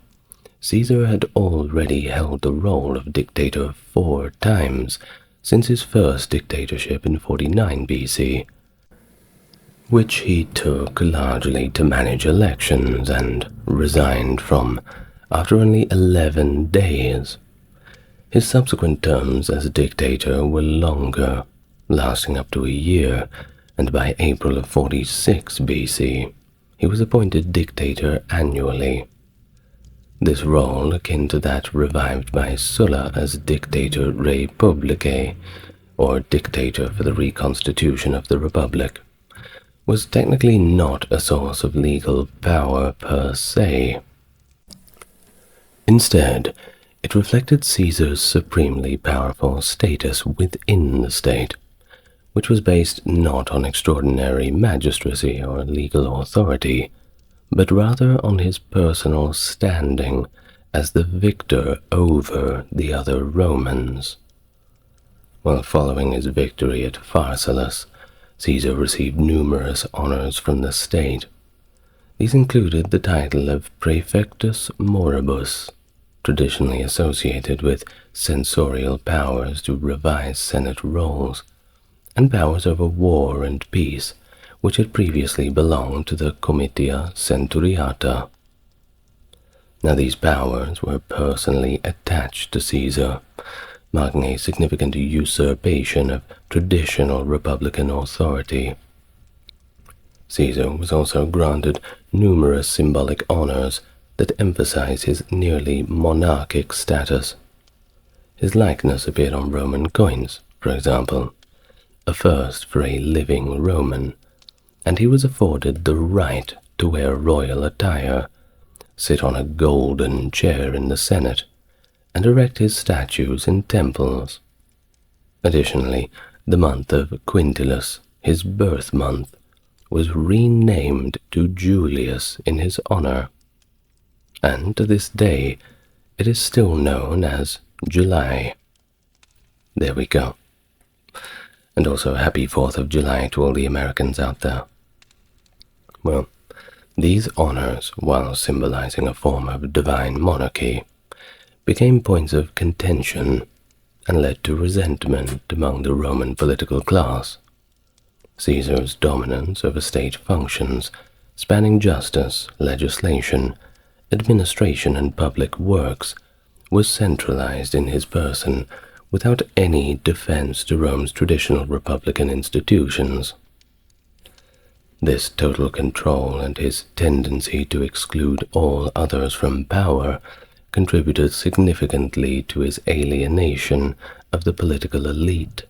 Caesar had already held the role of dictator 4 times since his first dictatorship in 49 BC, which he took largely to manage elections and resigned from after only 11 days. His subsequent terms as dictator were longer, lasting up to a year, and by April of 46 BC, he was appointed dictator annually. This role, akin to that revived by Sulla as Dictator Republicae, or dictator for the reconstitution of the Republic, was technically not a source of legal power per se. Instead, it reflected Caesar's supremely powerful status within the state, which was based not on extraordinary magistracy or legal authority, but rather on his personal standing as the victor over the other Romans. While following his victory at Pharsalus, Caesar received numerous honors from the state. These included the title of Praefectus Moribus, traditionally associated with censorial powers to revise Senate rolls, and powers over war and peace, which had previously belonged to the Comitia Centuriata. Now, these powers were personally attached to Caesar, marking a significant usurpation of traditional republican authority. Caesar was also granted numerous symbolic honors that emphasize his nearly monarchic status. His likeness appeared on Roman coins, for example, a first for a living Roman, and he was afforded the right to wear royal attire, sit on a golden chair in the Senate, and erect his statues in temples. Additionally, the month of Quintilis, his birth month, was renamed to Julius in his honor, and to this day it is still known as July. There we go. And also happy 4th of July to all the Americans out there. Well, these honors, while symbolizing a form of divine monarchy, became points of contention and led to resentment among the Roman political class. Caesar's dominance over state functions, spanning justice, legislation, administration, and public works, was centralized in his person without any defense to Rome's traditional republican institutions. This total control and his tendency to exclude all others from power contributed significantly to his alienation of the political elite,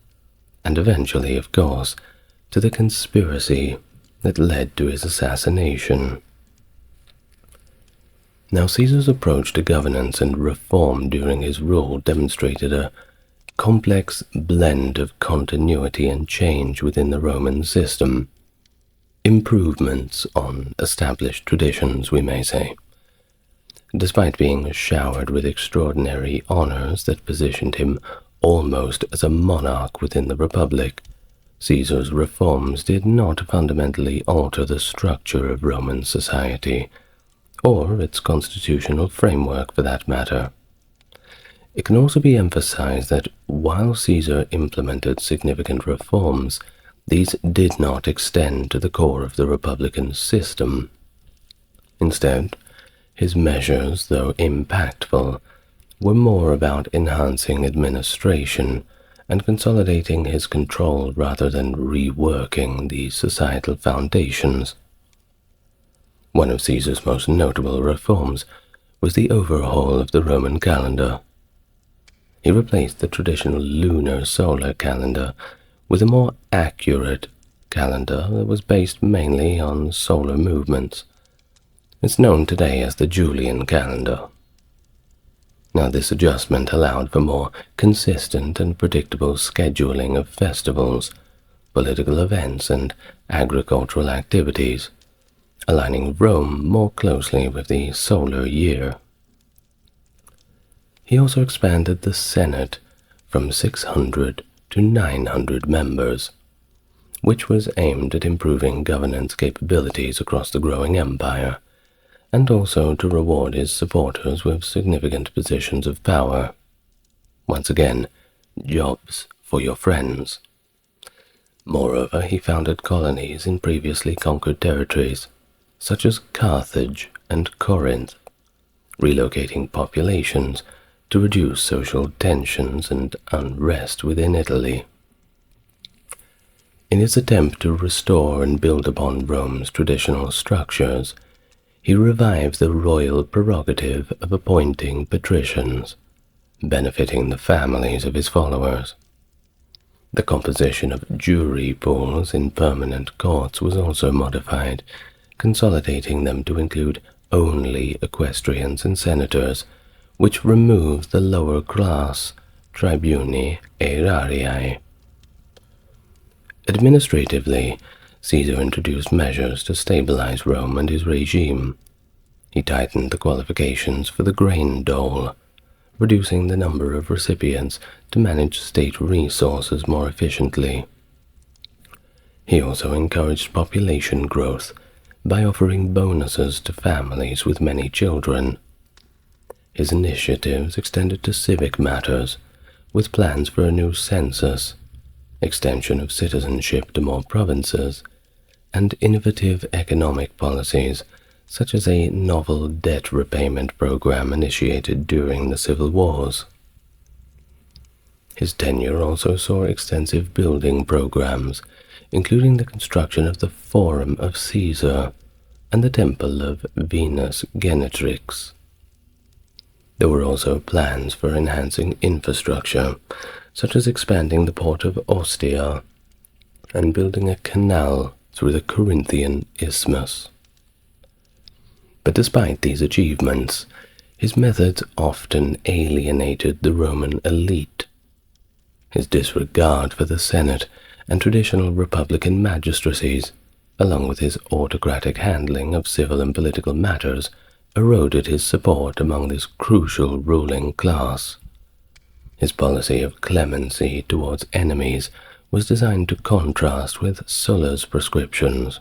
and eventually, of course, to the conspiracy that led to his assassination. Now, Caesar's approach to governance and reform during his rule demonstrated a complex blend of continuity and change within the Roman system, improvements on established traditions, we may say. Despite being showered with extraordinary honors that positioned him almost as a monarch within the Republic, Caesar's reforms did not fundamentally alter the structure of Roman society, or its constitutional framework for that matter. It can also be emphasized that while Caesar implemented significant reforms, these did not extend to the core of the republican system. Instead, his measures, though impactful, were more about enhancing administration and consolidating his control rather than reworking the societal foundations. One of Caesar's most notable reforms was the overhaul of the Roman calendar. He replaced the traditional lunar solar calendar with a more accurate calendar that was based mainly on solar movements. It's known today as the Julian calendar. Now, this adjustment allowed for more consistent and predictable scheduling of festivals, political events, and agricultural activities, aligning Rome more closely with the solar year. He also expanded the Senate from 600 to 900 members, which was aimed at improving governance capabilities across the growing empire, and also to reward his supporters with significant positions of power. Once again, jobs for your friends. Moreover, he founded colonies in previously conquered territories, such as Carthage and Corinth, relocating populations to reduce social tensions and unrest within Italy. In his attempt to restore and build upon Rome's traditional structures, he revived the royal prerogative of appointing patricians, benefiting the families of his followers. The composition of jury pools in permanent courts was also modified, consolidating them to include only equestrians and senators, which removed the lower class tribuni aerarii. Administratively, Caesar introduced measures to stabilize Rome and his regime. He tightened the qualifications for the grain dole, reducing the number of recipients to manage state resources more efficiently. He also encouraged population growth by offering bonuses to families with many children. His initiatives extended to civic matters, with plans for a new census, extension of citizenship to more provinces, and innovative economic policies such as a novel debt repayment program initiated during the civil wars. His tenure also saw extensive building programs, including the construction of the Forum of Caesar and the Temple of Venus Genetrix. There were also plans for enhancing infrastructure, such as expanding the port of Ostia and building a canal through the Corinthian Isthmus. But despite these achievements, his methods often alienated the Roman elite. His disregard for the Senate and traditional republican magistracies, along with his autocratic handling of civil and political matters, eroded his support among this crucial ruling class. His policy of clemency towards enemies was designed to contrast with Sulla's prescriptions,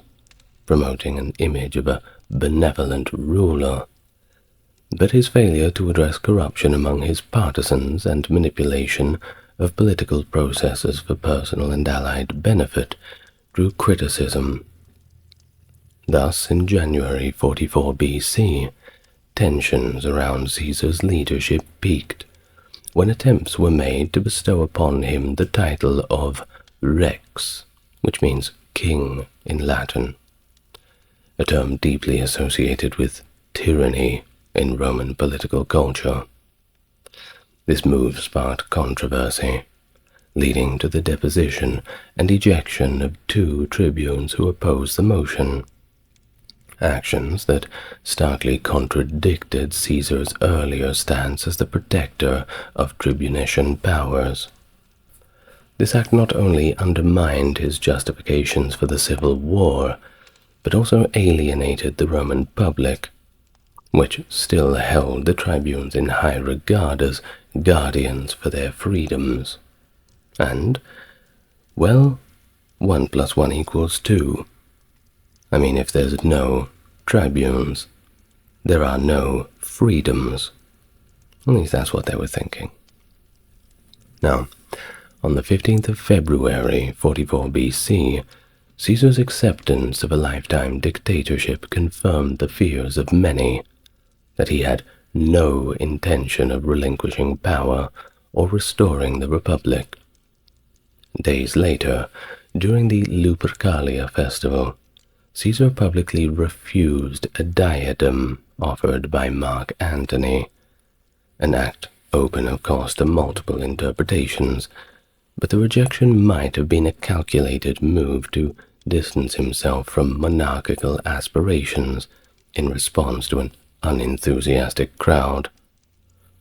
promoting an image of a benevolent ruler. But his failure to address corruption among his partisans and manipulation of political processes for personal and allied benefit drew criticism. Thus, in January 44 BC, tensions around Caesar's leadership peaked, when attempts were made to bestow upon him the title of Rex, which means king in Latin, a term deeply associated with tyranny in Roman political culture. This move sparked controversy, leading to the deposition and ejection of 2 tribunes who opposed the motion, actions that starkly contradicted Caesar's earlier stance as the protector of tribunician powers. This act not only undermined his justifications for the civil war, but also alienated the Roman public, which still held the tribunes in high regard as guardians for their freedoms. And, well, 1 + 1 = 2. I mean, if there's no tribunes, there are no freedoms. At least that's what they were thinking. Now, on the 15th of February, 44 BC, Caesar's acceptance of a lifetime dictatorship confirmed the fears of many that he had no intention of relinquishing power or restoring the Republic. Days later, during the Lupercalia festival, Caesar publicly refused a diadem offered by Mark Antony, an act open, of course, to multiple interpretations, but the rejection might have been a calculated move to distance himself from monarchical aspirations in response to an unenthusiastic crowd,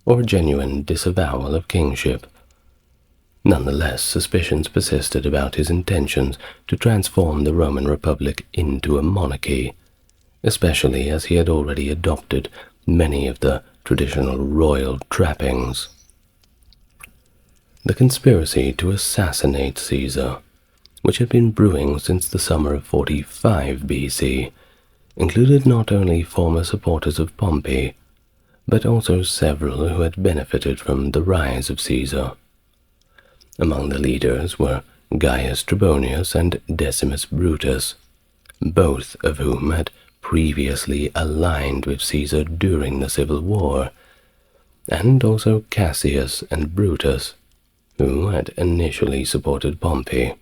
or a genuine disavowal of kingship. Nonetheless, suspicions persisted about his intentions to transform the Roman Republic into a monarchy, especially as he had already adopted many of the traditional royal trappings. The conspiracy to assassinate Caesar, which had been brewing since the summer of 45 BC, included not only former supporters of Pompey, but also several who had benefited from the rise of Caesar. Among the leaders were Gaius Trebonius and Decimus Brutus, both of whom had previously aligned with Caesar during the Civil War, and also Cassius and Brutus, who had initially supported Pompey.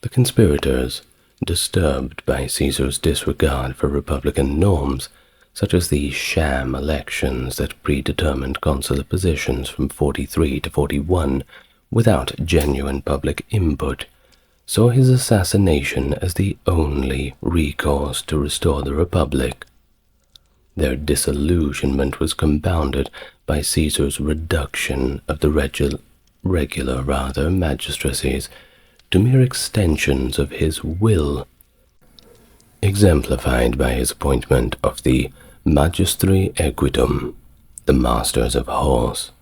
The conspirators, disturbed by Caesar's disregard for republican norms, such as the sham elections that predetermined consular positions from 43 to 41 without genuine public input, saw his assassination as the only recourse to restore the Republic. Their disillusionment was compounded by Caesar's reduction of the regular magistracies to mere extensions of his will, exemplified by his appointment of the Magistri Equitum, the Masters of Horse,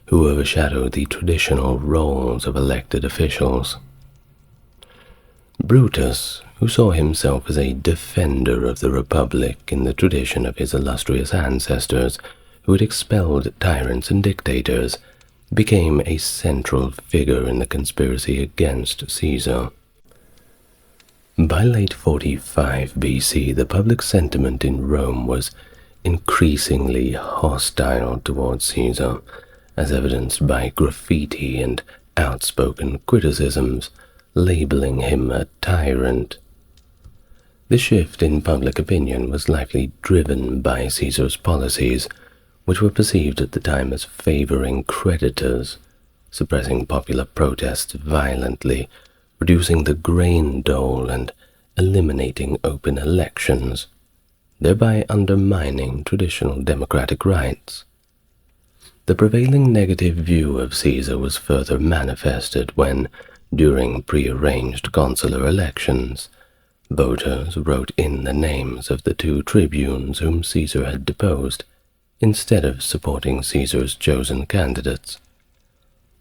who overshadowed the traditional roles of elected officials. Brutus, who saw himself as a defender of the Republic in the tradition of his illustrious ancestors who had expelled tyrants and dictators, became a central figure in the conspiracy against Caesar. By late 45 BC, the public sentiment in Rome was increasingly hostile towards Caesar, as evidenced by graffiti and outspoken criticisms labeling him a tyrant. The shift in public opinion was likely driven by Caesar's policies, which were perceived at the time as favoring creditors, suppressing popular protests violently, reducing the grain dole, and eliminating open elections, thereby undermining traditional democratic rights. The prevailing negative view of Caesar was further manifested when, during prearranged consular elections, voters wrote in the names of the two tribunes whom Caesar had deposed, instead of supporting Caesar's chosen candidates.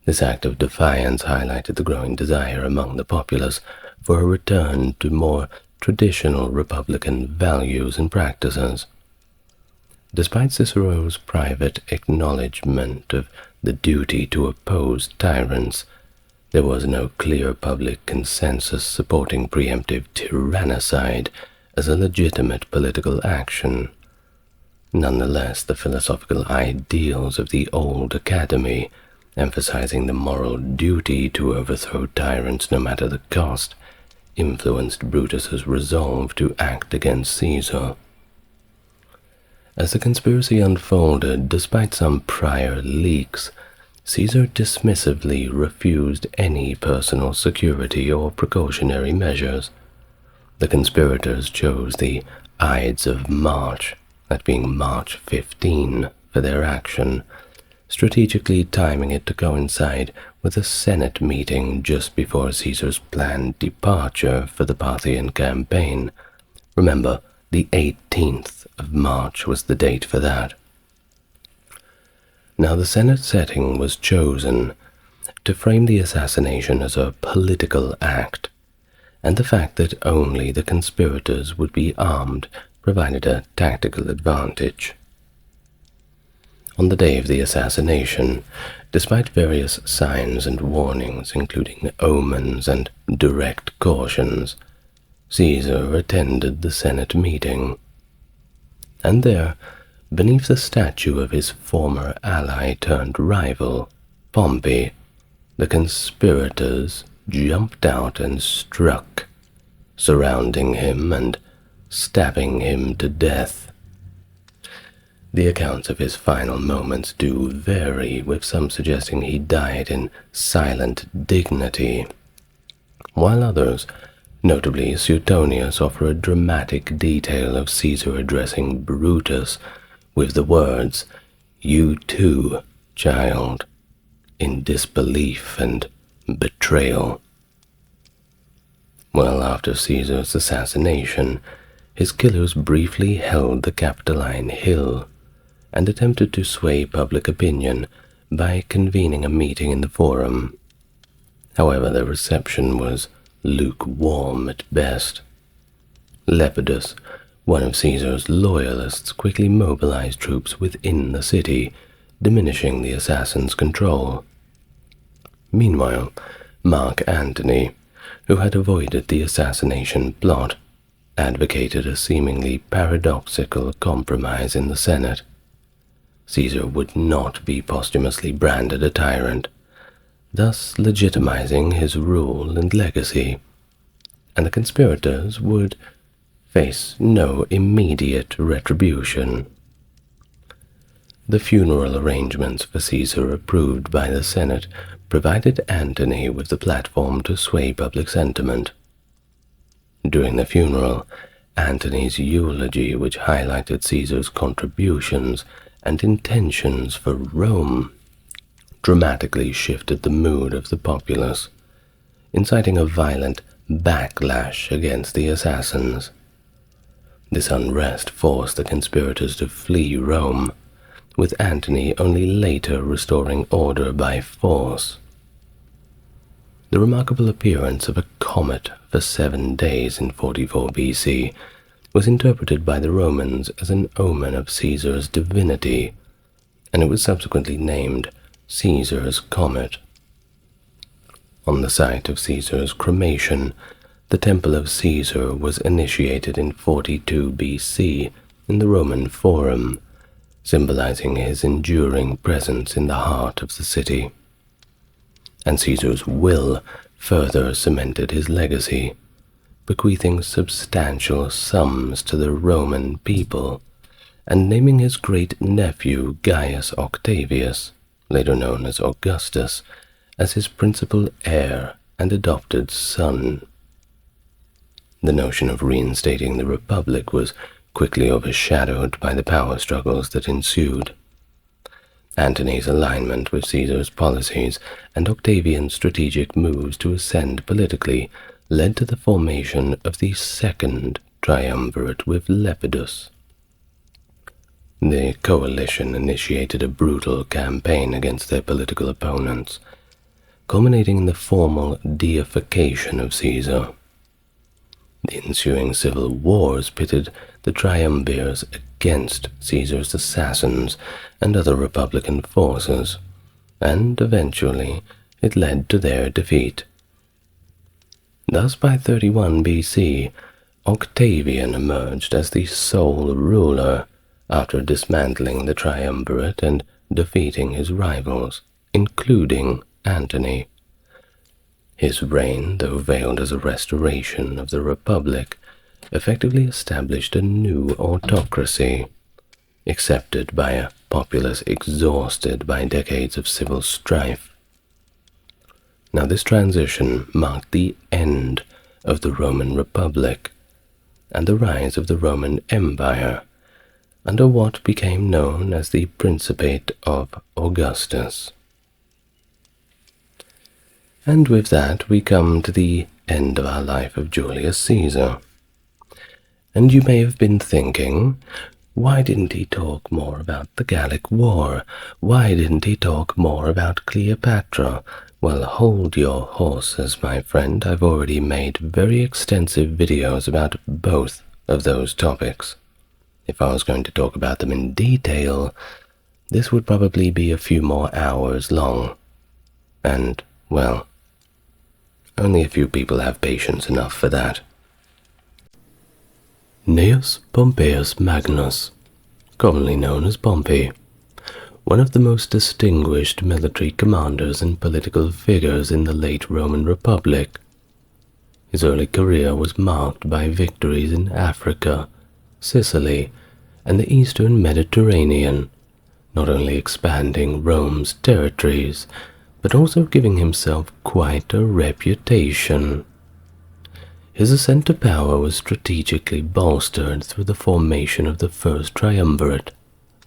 This act of defiance highlighted the growing desire among the populace for a return to more traditional republican values and practices. Despite Cicero's private acknowledgement of the duty to oppose tyrants, there was no clear public consensus supporting preemptive tyrannicide as a legitimate political action. Nonetheless, the philosophical ideals of the old academy, emphasizing the moral duty to overthrow tyrants no matter the cost, influenced Brutus's resolve to act against Caesar. As the conspiracy unfolded, despite some prior leaks, Caesar dismissively refused any personal security or precautionary measures. The conspirators chose the Ides of March, that being March 15, for their action, strategically timing it to coincide with a Senate meeting just before Caesar's planned departure for the Parthian campaign. Remember, the 18th of March was the date for that. Now the Senate setting was chosen to frame the assassination as a political act, and the fact that only the conspirators would be armed provided a tactical advantage. On the day of the assassination, despite various signs and warnings, including omens and direct cautions, Caesar attended the Senate meeting. And there, beneath the statue of his former ally turned rival, Pompey, the conspirators jumped out and struck, surrounding him and stabbing him to death. The accounts of his final moments do vary, with some suggesting he died in silent dignity, while others, notably Suetonius, offer a dramatic detail of Caesar addressing Brutus with the words, "You too, child," in disbelief and betrayal. Well, after Caesar's assassination, his killers briefly held the Capitoline Hill and attempted to sway public opinion by convening a meeting in the Forum. However, the reception was lukewarm at best. Lepidus, one of Caesar's loyalists, quickly mobilized troops within the city, diminishing the assassins' control. Meanwhile, Mark Antony, who had avoided the assassination plot, advocated a seemingly paradoxical compromise in the Senate. Caesar would not be posthumously branded a tyrant, thus legitimizing his rule and legacy, and the conspirators would face no immediate retribution. The funeral arrangements for Caesar approved by the Senate provided Antony with the platform to sway public sentiment. During the funeral, Antony's eulogy, which highlighted Caesar's contributions and intentions for Rome, dramatically shifted the mood of the populace, inciting a violent backlash against the assassins. This unrest forced the conspirators to flee Rome, with Antony only later restoring order by force. The remarkable appearance of a comet for 7 days in 44 BC was interpreted by the Romans as an omen of Caesar's divinity, and it was subsequently named Caesar's Comet. On the site of Caesar's cremation, the Temple of Caesar was initiated in 42 BC in the Roman Forum, symbolizing his enduring presence in the heart of the city. And Caesar's will further cemented his legacy, bequeathing substantial sums to the Roman people, and naming his great-nephew Gaius Octavius, later known as Augustus, as his principal heir and adopted son. The notion of reinstating the Republic was quickly overshadowed by the power struggles that ensued. Antony's alignment with Caesar's policies and Octavian's strategic moves to ascend politically led to the formation of the Second Triumvirate with Lepidus. The coalition initiated a brutal campaign against their political opponents, culminating in the formal deification of Caesar. The ensuing civil wars pitted the triumvirs against Caesar's assassins and other republican forces, and eventually it led to their defeat. Thus, by 31 BC, Octavian emerged as the sole ruler after dismantling the triumvirate and defeating his rivals, including Antony. His reign, though veiled as a restoration of the Republic, effectively established a new autocracy, accepted by a populace exhausted by decades of civil strife. Now, this transition marked the end of the Roman Republic and the rise of the Roman Empire under what became known as the Principate of Augustus. And with that, we come to the end of our life of Julius Caesar. And you may have been thinking, why didn't he talk more about the Gallic War? Why didn't he talk more about Cleopatra? Well, hold your horses, my friend. I've already made very extensive videos about both of those topics. If I was going to talk about them in detail, this would probably be a few more hours long. And, well, only a few people have patience enough for that. Gnaeus Pompeius Magnus, commonly known as Pompey, one of the most distinguished military commanders and political figures in the late Roman Republic. His early career was marked by victories in Africa, Sicily, and the eastern Mediterranean, not only expanding Rome's territories, but also giving himself quite a reputation His ascent to power was strategically bolstered through the formation of the First Triumvirate,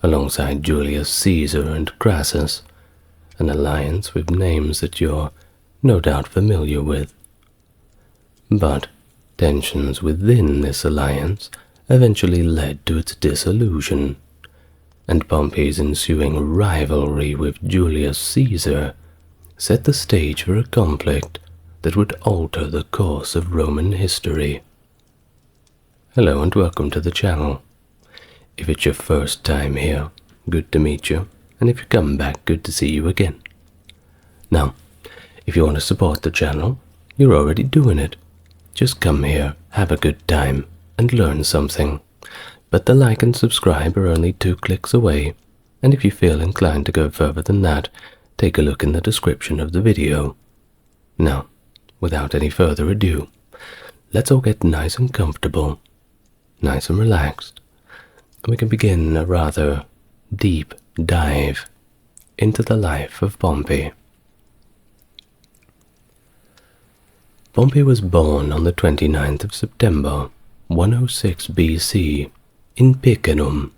alongside Julius Caesar and Crassus, an alliance with names that you're no doubt familiar with. But tensions within this alliance eventually led to its dissolution, and Pompey's ensuing rivalry with Julius Caesar set the stage for a conflict that would alter the course of Roman history. Hello and welcome to the channel. If it's your first time here, good to meet you, and if you come back, good to see you again. Now, if you want to support the channel, you're already doing it. Just come here, have a good time, and learn something. But the like and subscribe are only 2 clicks away, and if you feel inclined to go further than that, take a look in the description of the video. Now, without any further ado, let's all get nice and comfortable, nice and relaxed, and we can begin a rather deep dive into the life of Pompey. Pompey was born on the 29th of September, 106 BC, in Picenum,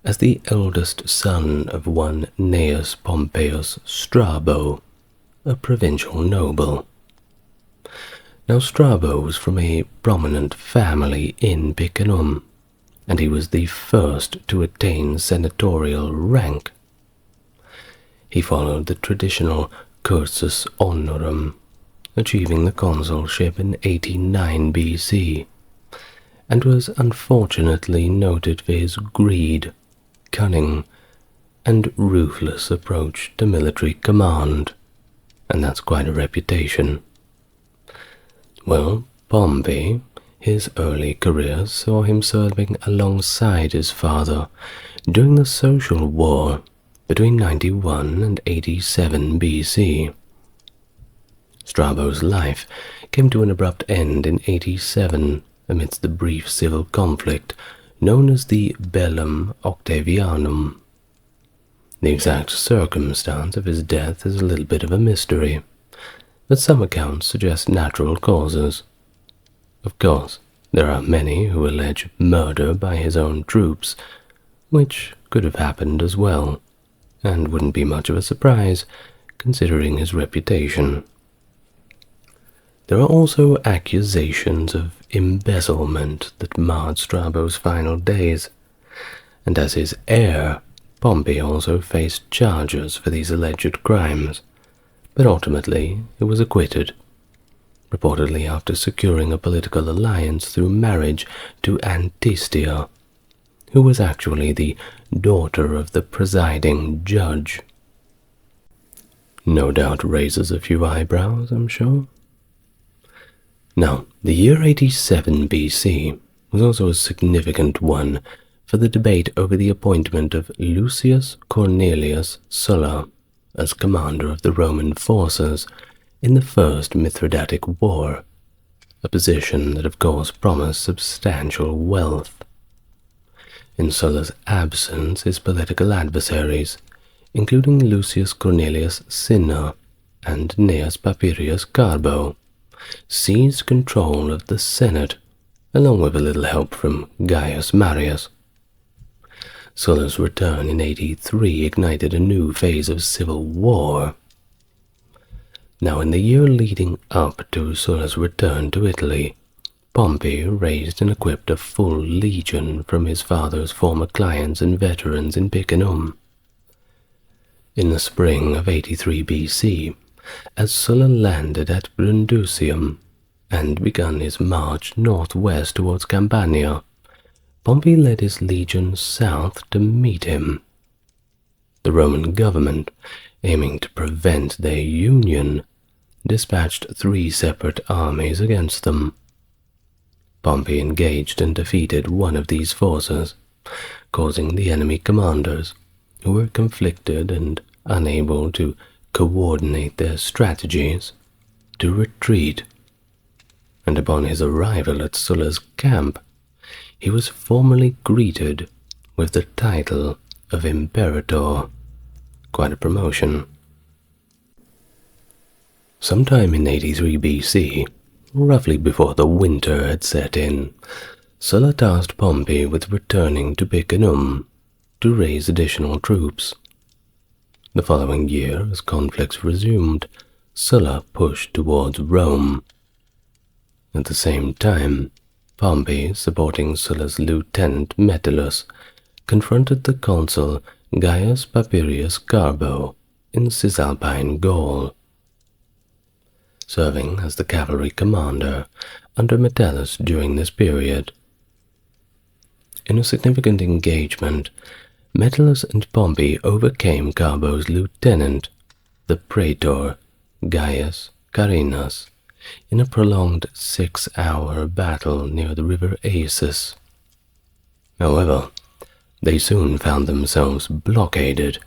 as the eldest son of one Gnaeus Pompeius Strabo, a provincial noble. Now Strabo was from a prominent family in Picenum, and he was the first to attain senatorial rank. He followed the traditional cursus honorum, achieving the consulship in 89 BC, and was unfortunately noted for his greed, cunning, and ruthless approach to military command, and that's quite a reputation. Well, Pompey, his early career saw him serving alongside his father during the Social War between 91 and 87 BC. Strabo's life came to an abrupt end in 87 amidst the brief civil conflict known as the Bellum Octavianum. The exact circumstance of his death is a little bit of a mystery, but some accounts suggest natural causes. Of course, there are many who allege murder by his own troops, which could have happened as well, and wouldn't be much of a surprise considering his reputation. There are also accusations of embezzlement that marred Strabo's final days, and as his heir, Pompey also faced charges for these alleged crimes, but ultimately he was acquitted, reportedly after securing a political alliance through marriage to Antistia, who was actually the daughter of the presiding judge. No doubt raises a few eyebrows, I'm sure. Now, the year 87 BC was also a significant one for the debate over the appointment of Lucius Cornelius Sulla as commander of the Roman forces in the First Mithridatic War, a position that of course promised substantial wealth. In Sulla's absence, his political adversaries, including Lucius Cornelius Cinna and Gnaeus Papirius Carbo, seized control of the Senate, along with a little help from Gaius Marius. Sulla's return in 83 ignited a new phase of civil war. Now, in the year leading up to Sulla's return to Italy, Pompey raised and equipped a full legion from his father's former clients and veterans in Picenum. In the spring of 83 BC, as Sulla landed at Brundusium and began his march northwest towards Campania, Pompey led his legion south to meet him. The Roman government, aiming to prevent their union, dispatched 3 separate armies against them. Pompey engaged and defeated one of these forces, causing the enemy commanders, who were conflicted and unable to coordinate their strategies, to retreat. And upon his arrival at Sulla's camp, he was formally greeted with the title of Imperator. Quite a promotion. Sometime in 83 BC, Roughly before the winter had set in, Sulla tasked Pompey with returning to Picenum to raise additional troops. The following year, as conflicts resumed, Sulla pushed towards Rome. At the same time, Pompey, supporting Sulla's lieutenant Metellus, confronted the consul Gaius Papirius Carbo in Cisalpine Gaul. Serving as the cavalry commander under Metellus during this period. In a significant engagement, Metellus and Pompey overcame Carbo's lieutenant, the praetor Gaius Carinus, in a prolonged 6-hour battle near the river Aesis. However, they soon found themselves blockaded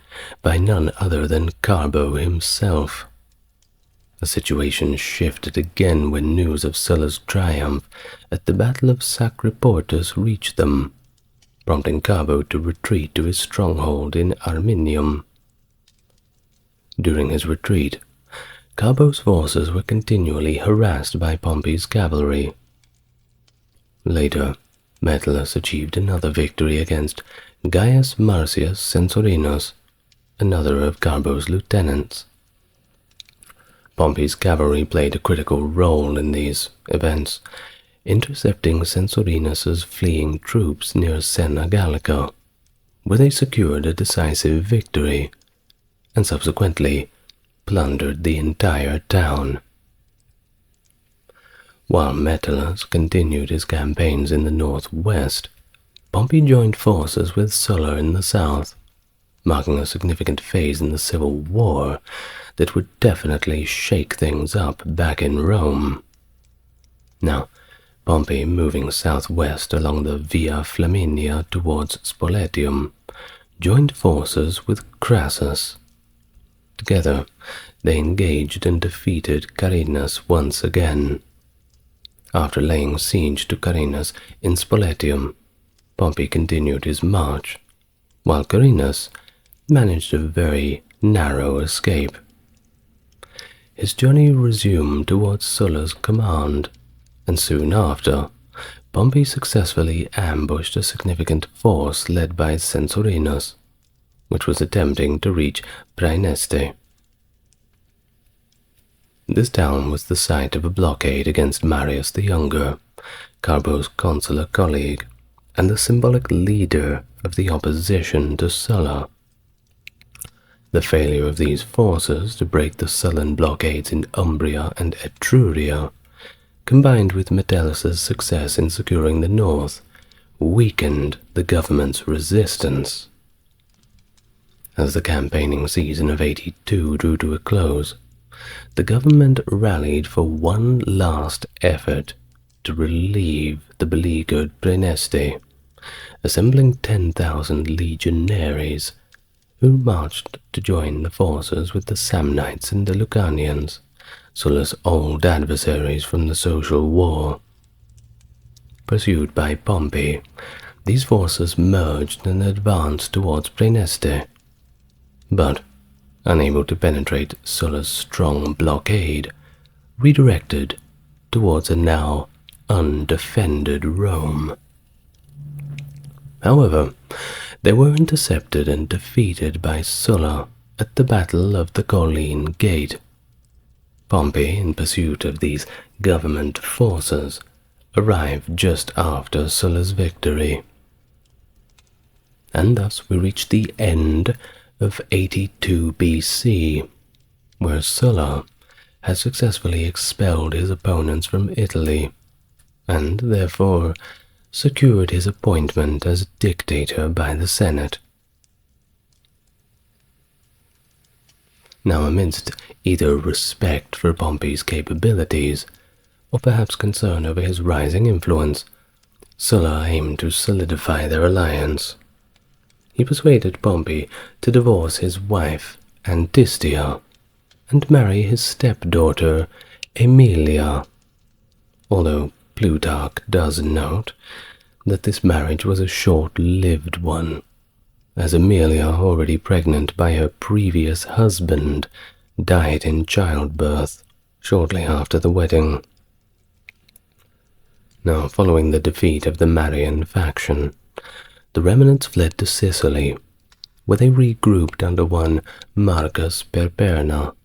by none other than Carbo himself. The situation shifted again when news of Sulla's triumph at the Battle of Sacriportus reached them, prompting Carbo to retreat to his stronghold in Arminium. During his retreat, Carbo's forces were continually harassed by Pompey's cavalry. Later, Metellus achieved another victory against Gaius Marcius Censorinus, another of Carbo's lieutenants. Pompey's cavalry played a critical role in these events, intercepting Censorinus's fleeing troops near Senna Gallica, where they secured a decisive victory, and subsequently plundered the entire town. While Metellus continued his campaigns in the northwest, Pompey joined forces with Sulla in the south, marking a significant phase in the civil war that would definitely shake things up back in Rome. Now, Pompey, moving southwest along the Via Flaminia towards Spoletium, joined forces with Crassus. Together, they engaged and defeated Carinus once again. After laying siege to Carinus in Spoletium, Pompey continued his march, while Carinus managed a very narrow escape. His journey resumed towards Sulla's command, and soon after, Pompey successfully ambushed a significant force led by Censorinus, which was attempting to reach Praeneste. This town was the site of a blockade against Marius the Younger, Carbo's consular colleague, and the symbolic leader of the opposition to Sulla. The failure of these forces to break the Sullan blockades in Umbria and Etruria, combined with Metellus's success in securing the north, weakened the government's resistance. As the campaigning season of 82 drew to a close, the government rallied for one last effort to relieve the beleaguered Praeneste, assembling 10,000 legionaries who marched to join the forces with the Samnites and the Lucanians, Sulla's old adversaries from the social war. Pursued by Pompey, these forces merged and advanced towards Praeneste, but, unable to penetrate Sulla's strong blockade, redirected towards a now undefended Rome. However, they were intercepted and defeated by Sulla at the Battle of the Colline Gate. Pompey, in pursuit of these government forces, arrived just after Sulla's victory. And thus we reach the end of 82 BC, where Sulla has successfully expelled his opponents from Italy, and therefore secured his appointment as dictator by the Senate. Now, amidst either respect for Pompey's capabilities, or perhaps concern over his rising influence, Sulla aimed to solidify their alliance. He persuaded Pompey to divorce his wife, Antistia, and marry his stepdaughter, Aemilia, although Plutarch does note that this marriage was a short-lived one, as Aemilia, already pregnant by her previous husband, died in childbirth shortly after the wedding. Now, following the defeat of the Marian faction, the remnants fled to Sicily, where they regrouped under one Marcus Perperna,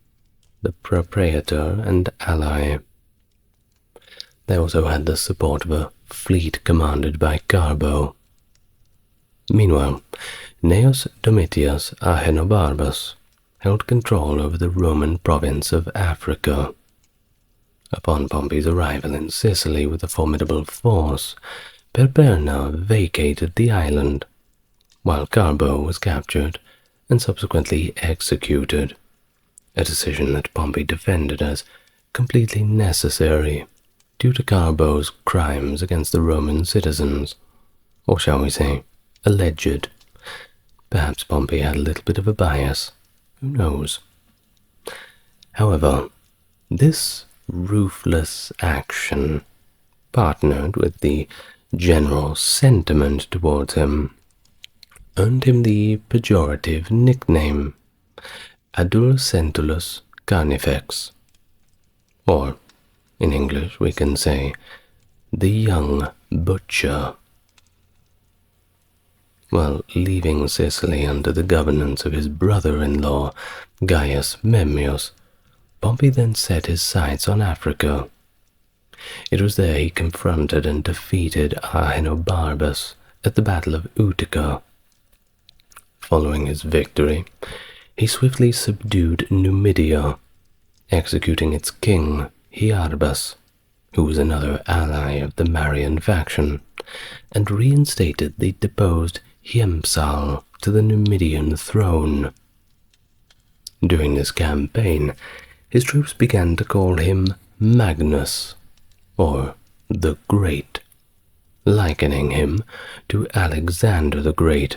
the proprietor and ally. They also had the support of a fleet commanded by Carbo. Meanwhile, Gnaeus Domitius Ahenobarbus held control over the Roman province of Africa. Upon Pompey's arrival in Sicily with a formidable force, Perperna vacated the island, while Carbo was captured and subsequently executed, a decision that Pompey defended as completely necessary due to Carbo's crimes against the Roman citizens, or shall we say, alleged. Perhaps Pompey had a little bit of a bias, who knows. However, this ruthless action, partnered with the general sentiment towards him, earned him the pejorative nickname Adulcentulus Carnifex, or, in English we can say, the young butcher. While leaving Sicily under the governance of his brother-in-law, Gaius Memmius, Pompey then set his sights on Africa. It was there he confronted and defeated Ahenobarbus at the Battle of Utica. Following his victory, he swiftly subdued Numidia, executing its king, Hiarbas, who was another ally of the Marian faction, and reinstated the deposed Hiempsal to the Numidian throne. During this campaign, his troops began to call him Magnus, or the Great, likening him to Alexander the Great,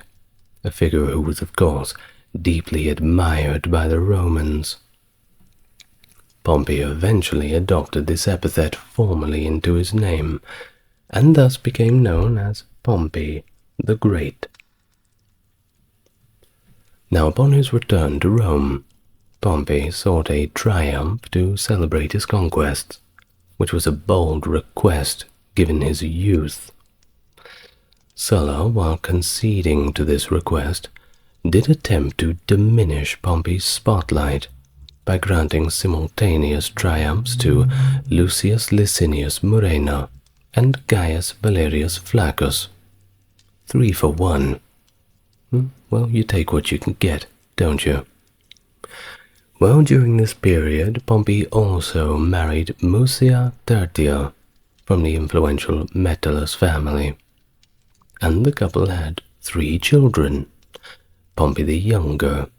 a figure who was, of course, deeply admired by the Romans. Pompey eventually adopted this epithet formally into his name, and thus became known as Pompey the Great. Now, upon his return to Rome, Pompey sought a triumph to celebrate his conquests, which was a bold request given his youth. Sulla, while conceding to this request, did attempt to diminish Pompey's spotlight by granting simultaneous triumphs to Lucius Licinius Murena and Gaius Valerius Flaccus. 3 for 1. Well, you take what you can get, don't you? Well, during this period, Pompey also married Mucia Tertia from the influential Metellus family, and the couple had 3 children. Pompey the Younger,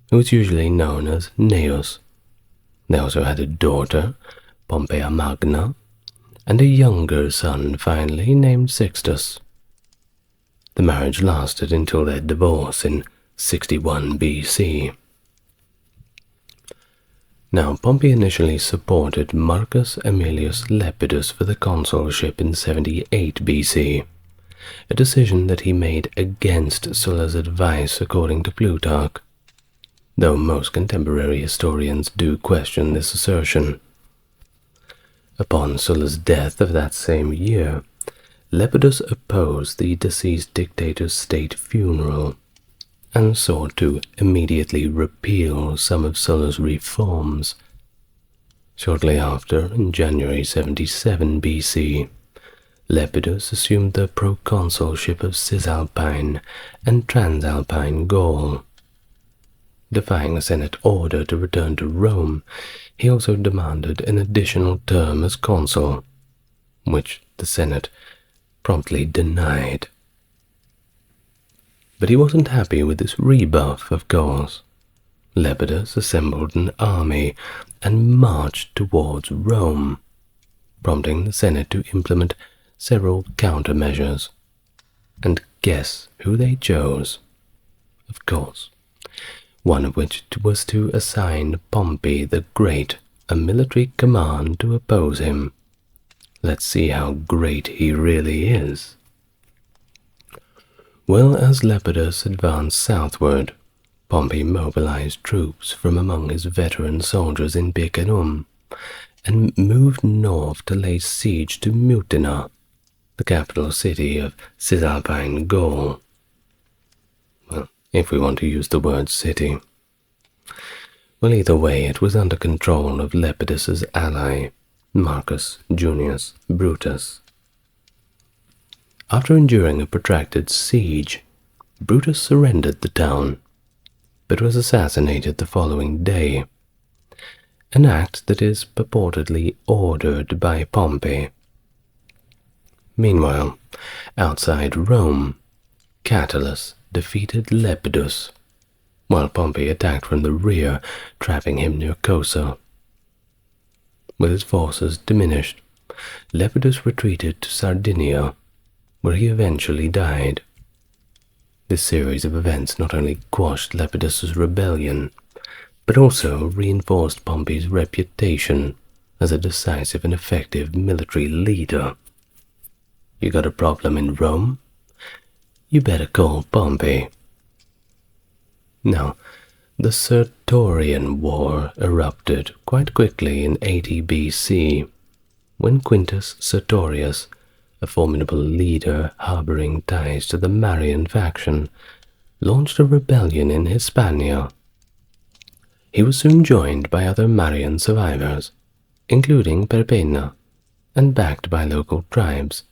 who was usually known as Gnaeus. They also had a daughter, Pompeia Magna, and a younger son, finally, named Sixtus. The marriage lasted until their divorce in 61 BC. Now, Pompey initially supported Marcus Aemilius Lepidus for the consulship in 78 BC, a decision that he made against Sulla's advice according to Plutarch, though most contemporary historians do question this assertion. Upon Sulla's death of that same year, Lepidus opposed the deceased dictator's state funeral and sought to immediately repeal some of Sulla's reforms. Shortly after, in January 77 BC, Lepidus assumed the proconsulship of Cisalpine and Transalpine Gaul. Defying a Senate order to return to Rome, he also demanded an additional term as consul, which the Senate promptly denied. But he wasn't happy with this rebuff, of course. Lepidus assembled an army and marched towards Rome, prompting the Senate to implement several countermeasures. And guess who they chose? Of course, one of which was to assign Pompey the Great a military command to oppose him. Let's see how great he really is. Well, as Lepidus advanced southward, Pompey mobilized troops from among his veteran soldiers in Picenum and moved north to lay siege to Mutina, the capital city of Cisalpine Gaul. Well, if we want to use the word city. Well, either way, it was under control of Lepidus's ally, Marcus Junius Brutus. After enduring a protracted siege, Brutus surrendered the town, but was assassinated the following day, an act that is purportedly ordered by Pompey. Meanwhile, outside Rome, Catulus defeated Lepidus, while Pompey attacked from the rear, trapping him near Cosa. With his forces diminished, Lepidus retreated to Sardinia, where he eventually died. This series of events not only quashed Lepidus's rebellion, but also reinforced Pompey's reputation as a decisive and effective military leader. You got a problem in Rome? You better call Pompey. Now, the Sertorian War erupted quite quickly in 80 BC, when Quintus Sertorius, a formidable leader harboring ties to the Marian faction, launched a rebellion in Hispania. He was soon joined by other Marian survivors, including Perpenna, and backed by local tribes.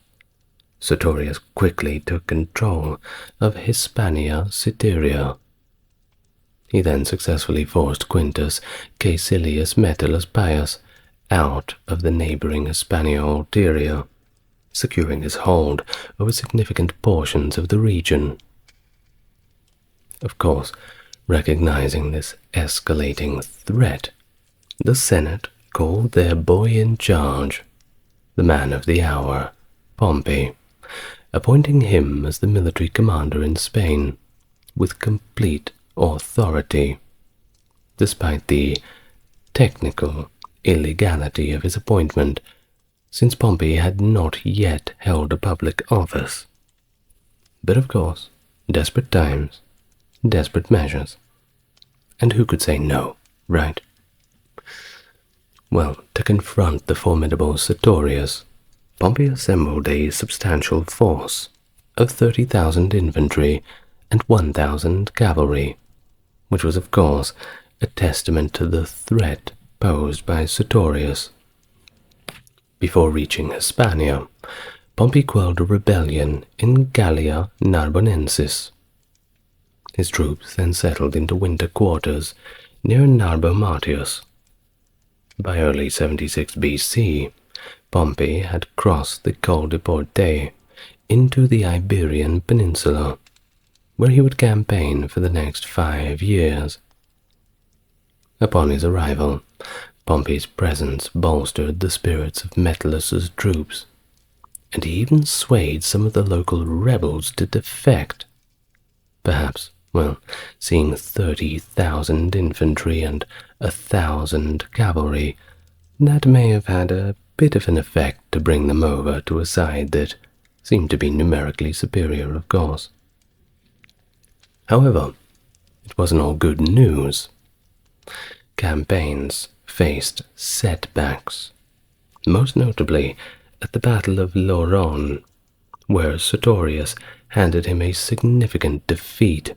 Sertorius quickly took control of Hispania Citerior. He then successfully forced Quintus Caecilius Metellus Pius out of the neighboring Hispania Ulterior, securing his hold over significant portions of the region. Of course, recognizing this escalating threat, the Senate called their boy in charge, the man of the hour, Pompey, appointing him as the military commander in Spain, with complete authority, despite the technical illegality of his appointment, since Pompey had not yet held a public office. But of course, desperate times, desperate measures. And who could say no, right? Well, to confront the formidable Sertorius, Pompey assembled a substantial force of 30,000 infantry and 1,000 cavalry, which was of course a testament to the threat posed by Sertorius. Before reaching Hispania, Pompey quelled a rebellion in Gallia Narbonensis. His troops then settled into winter quarters near Narbo Martius. By early 76 BC, Pompey had crossed the Col de Porte into the Iberian Peninsula, where he would campaign for the next 5 years. Upon his arrival, Pompey's presence bolstered the spirits of Metellus' troops, and he even swayed some of the local rebels to defect. Perhaps, seeing 30,000 infantry and 1,000 cavalry, that may have had a bit of an effect to bring them over to a side that seemed to be numerically superior, of course. However, it wasn't all good news. Campaigns faced setbacks, most notably at the Battle of Lauron, where Sertorius handed him a significant defeat.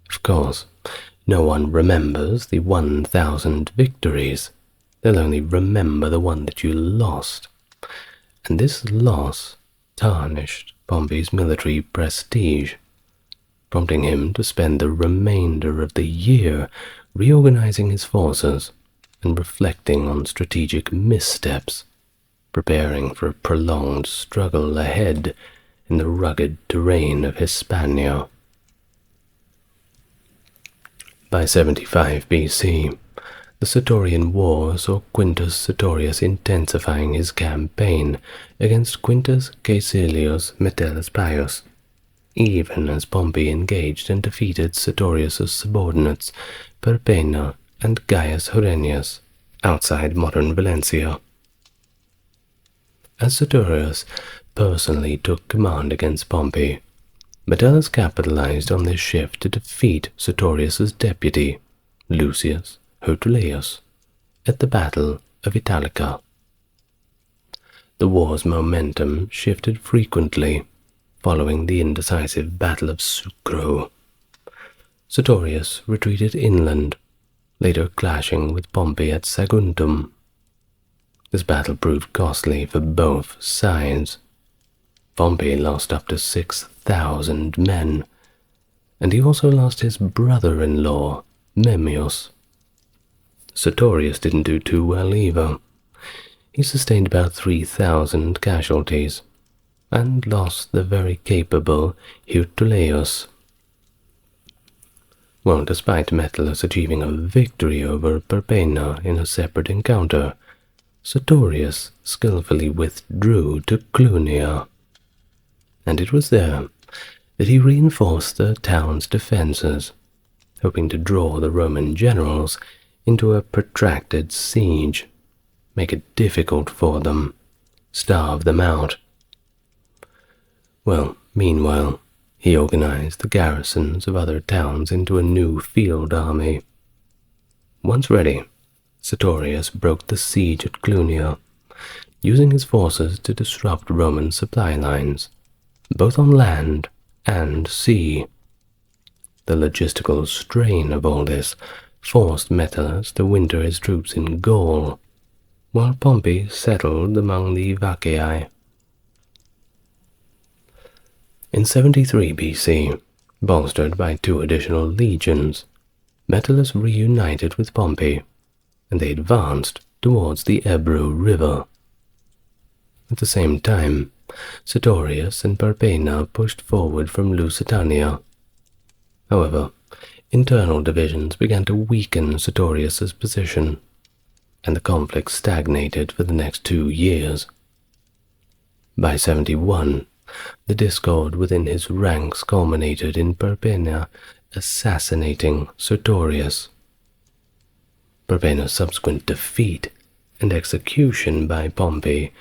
Of course, no one remembers the 1,000 victories. They'll only remember the one that you lost. And this loss tarnished Pompey's military prestige, prompting him to spend the remainder of the year reorganizing his forces and reflecting on strategic missteps, preparing for a prolonged struggle ahead in the rugged terrain of Hispania. By 75 BC, the Sertorian War saw Quintus Sertorius intensifying his campaign against Quintus Caecilius Metellus Pius, even as Pompey engaged and defeated Sertorius' subordinates Perpenna and Gaius Herennius outside modern Valencia. As Sertorius personally took command against Pompey, Metellus capitalized on this shift to defeat Sertorius' deputy, Lucius Herculeus, at the Battle of Italica. the war's momentum shifted frequently following the indecisive Battle of Sucro. Sertorius retreated inland, later clashing with Pompey at Saguntum. This battle proved costly for both sides. Pompey lost up to 6,000 men, and he also lost his brother-in-law, Memmius. Sertorius didn't do too well either. He sustained about 3,000 casualties, and lost the very capable Heutaleus. Well, despite Metellus achieving a victory over Perpenna in a separate encounter, Sertorius skillfully withdrew to Clunia, and it was there that he reinforced the town's defenses, hoping to draw the Roman generals into a protracted siege, make it difficult for them, starve them out. Well, meanwhile, he organized the garrisons of other towns into a new field army. Once ready, Sertorius broke the siege at Clunia, using his forces to disrupt Roman supply lines, both on land and sea. The logistical strain of all this forced Metellus to winter his troops in Gaul, while Pompey settled among the Vacaei. In 73 BC, bolstered by 2 additional legions, Metellus reunited with Pompey, and they advanced towards the Ebro River. At the same time, Sertorius and Perpenna pushed forward from Lusitania. However, internal divisions began to weaken Sertorius's position, and the conflict stagnated for the next 2 years. By 71, the discord within his ranks culminated in Perpenna assassinating Sertorius. Perpenna's subsequent defeat and execution by Pompey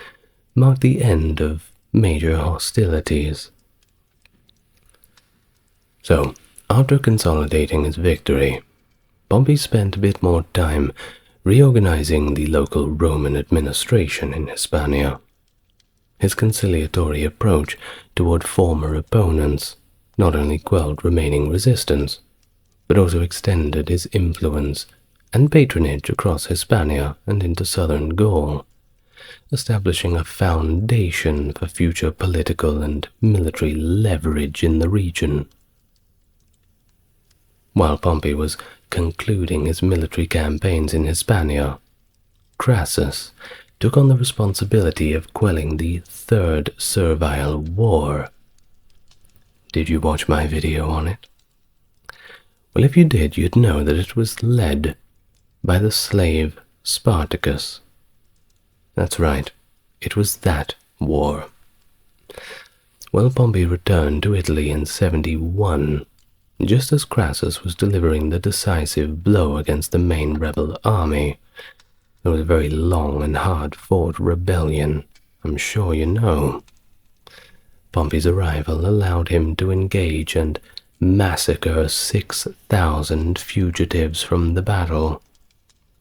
marked the end of major hostilities. So, after consolidating his victory, Pompey spent a bit more time reorganizing the local Roman administration in Hispania. His conciliatory approach toward former opponents not only quelled remaining resistance, but also extended his influence and patronage across Hispania and into southern Gaul, establishing a foundation for future political and military leverage in the region. While Pompey was concluding his military campaigns in Hispania, Crassus took on the responsibility of quelling the Third Servile War. Did you watch my video on it? Well, if you did, you'd know that it was led by the slave Spartacus. That's right, it was that war. Well, Pompey returned to Italy in 71, just as Crassus was delivering the decisive blow against the main rebel army. It was a very long and hard-fought rebellion, I'm sure you know. Pompey's arrival allowed him to engage and massacre 6,000 fugitives from the battle,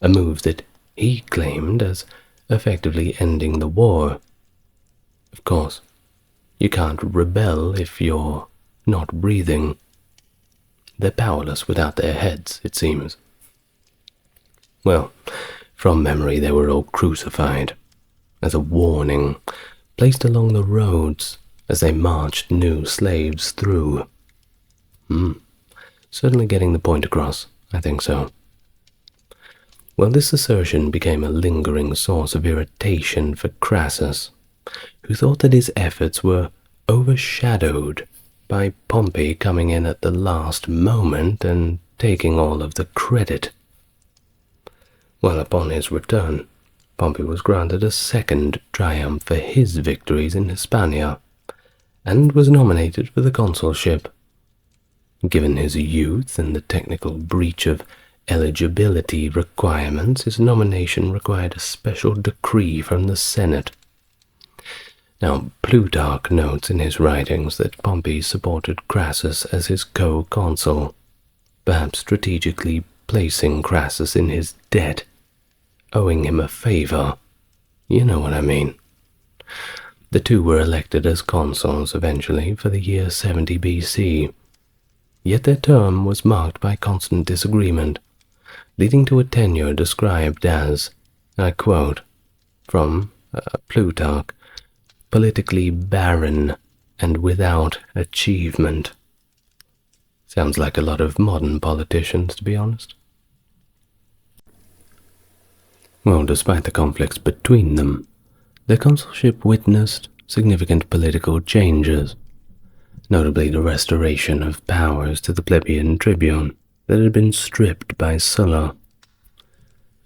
a move that he claimed as effectively ending the war. Of course, you can't rebel if you're not breathing. They're powerless without their heads, it seems. Well, from memory they were all crucified, as a warning, placed along the roads as they marched new slaves through. Certainly getting the point across, I think so. Well, this assertion became a lingering source of irritation for Crassus, who thought that his efforts were overshadowed by Pompey coming in at the last moment and taking all of the credit. Well, upon his return, Pompey was granted a second triumph for his victories in Hispania, and was nominated for the consulship. Given his youth and the technical breach of eligibility requirements, his nomination required a special decree from the Senate. Now, Plutarch notes in his writings that Pompey supported Crassus as his co-consul, perhaps strategically placing Crassus in his debt, owing him a favor. You know what I mean. The two were elected as consuls eventually for the year 70 BC, yet their term was marked by constant disagreement, leading to a tenure described as, I quote, from Plutarch, politically barren and without achievement. Sounds like a lot of modern politicians, to be honest. Well, despite the conflicts between them, the consulship witnessed significant political changes, notably the restoration of powers to the plebeian tribune that had been stripped by Sulla.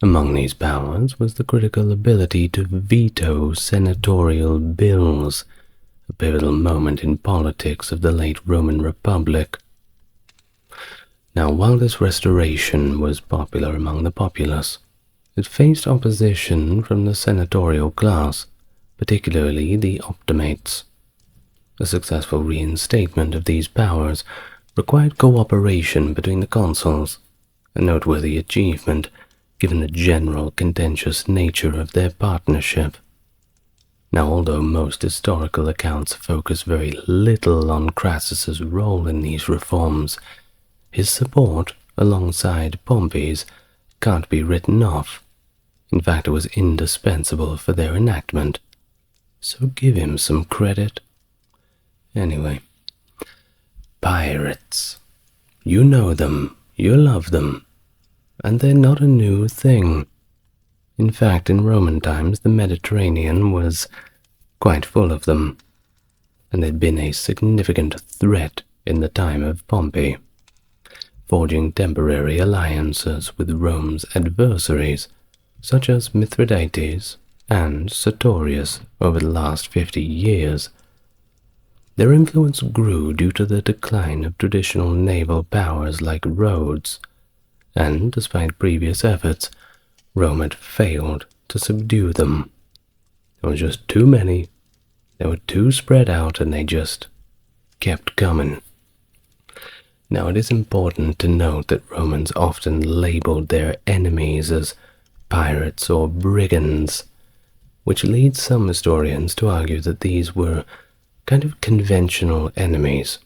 Among these powers was the critical ability to veto senatorial bills, a pivotal moment in politics of the late Roman Republic. Now, while this restoration was popular among the populace, it faced opposition from the senatorial class, particularly the optimates. A successful reinstatement of these powers required cooperation between the consuls, a noteworthy achievement given the general contentious nature of their partnership. Now, although most historical accounts focus very little on Crassus's role in these reforms, his support, alongside Pompey's, can't be written off. In fact, it was indispensable for their enactment, so give him some credit. Anyway, pirates. You know them, you love them, and they're not a new thing. In fact, in Roman times, the Mediterranean was quite full of them, and they'd been a significant threat in the time of Pompey, forging temporary alliances with Rome's adversaries, such as Mithridates and Sertorius over the last 50 years. Their influence grew due to the decline of traditional naval powers like Rhodes, and despite previous efforts, Rome had failed to subdue them. There were just too many, they were too spread out, and they just kept coming. Now, it is important to note that Romans often labeled their enemies as pirates or brigands, which leads some historians to argue that these were kind of conventional enemies,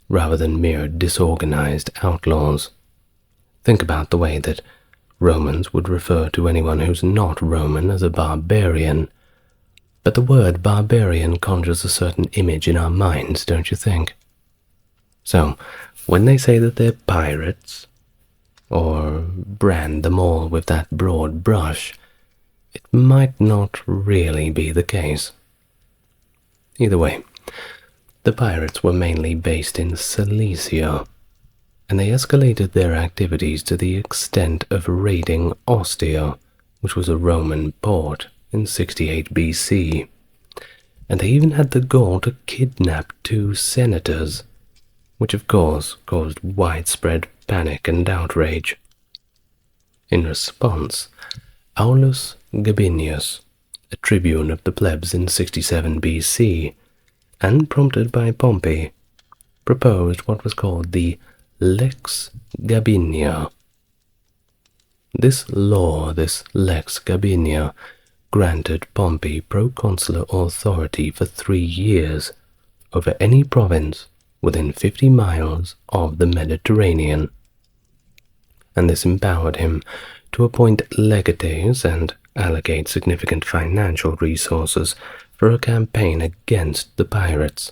rather than mere disorganized outlaws. Think about the way that Romans would refer to anyone who's not Roman as a barbarian, but the word barbarian conjures a certain image in our minds, don't you think? So, when they say that they're pirates, or brand them all with that broad brush, it might not really be the case. Either way, the pirates were mainly based in Cilicia, and they escalated their activities to the extent of raiding Ostia, which was a Roman port, in 68 BC, and they even had the gall to kidnap 2 senators, which of course caused widespread panic and outrage. In response, Aulus Gabinius, a tribune of the plebs in 67 BC, and prompted by Pompey, proposed what was called the Lex Gabinia. This law, this Lex Gabinia, granted Pompey proconsular authority for 3 years over any province within 50 miles of the Mediterranean, and this empowered him to appoint legates and allocate significant financial resources for a campaign against the pirates.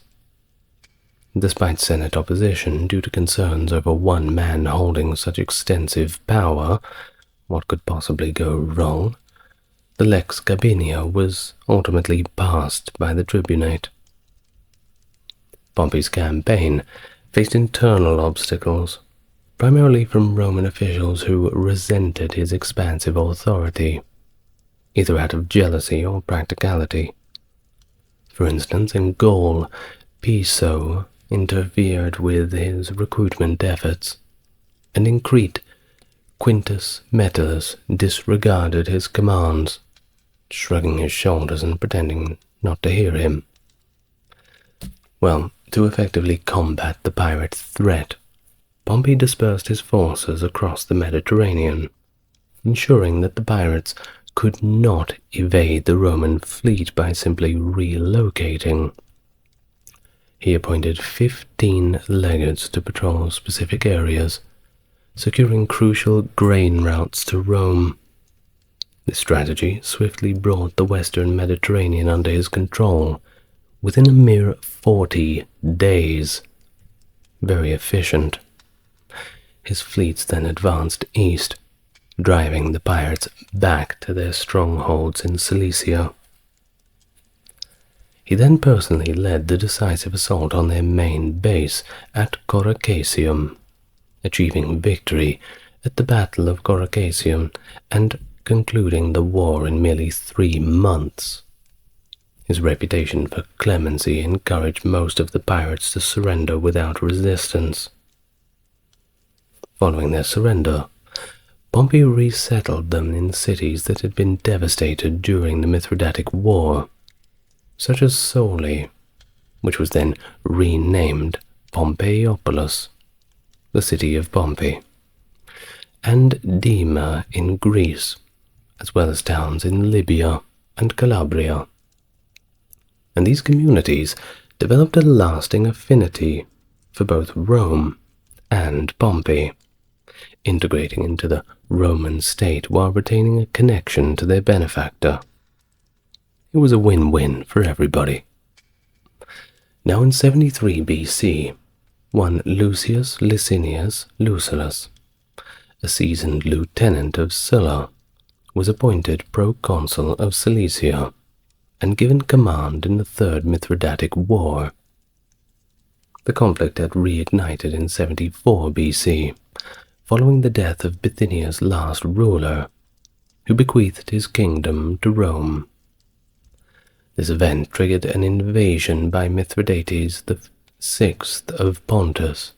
Despite Senate opposition due to concerns over one man holding such extensive power, what could possibly go wrong? The Lex Gabinia was ultimately passed by the tribunate. Pompey's campaign faced internal obstacles, primarily from Roman officials who resented his expansive authority, either out of jealousy or practicality. For instance, in Gaul, Piso interfered with his recruitment efforts, and in Crete, Quintus Metellus disregarded his commands, shrugging his shoulders and pretending not to hear him. Well, to effectively combat the pirate threat, Pompey dispersed his forces across the Mediterranean, ensuring that the pirates could not evade the Roman fleet by simply relocating. He appointed 15 legates to patrol specific areas, securing crucial grain routes to Rome. This strategy swiftly brought the western Mediterranean under his control within a mere 40 days. Very efficient. His fleets then advanced east, driving the pirates back to their strongholds in Cilicia. He then personally led the decisive assault on their main base at Coricaesium, achieving victory at the Battle of Coricaesium and concluding the war in merely 3 months. His reputation for clemency encouraged most of the pirates to surrender without resistance. Following their surrender, Pompey resettled them in cities that had been devastated during the Mithridatic War, such as Soli, which was then renamed Pompeiopolis, the city of Pompey, and Dyma in Greece, as well as towns in Libya and Calabria. And these communities developed a lasting affinity for both Rome and Pompey, integrating into the Roman state while retaining a connection to their benefactor. It was a win-win for everybody. Now in 73 BC, one Lucius Licinius Lucullus, a seasoned lieutenant of Sulla, was appointed proconsul of Cilicia and given command in the Third Mithridatic War. The conflict had reignited in 74 BC, following the death of Bithynia's last ruler, who bequeathed his kingdom to Rome. This event triggered an invasion by Mithridates VI of Pontus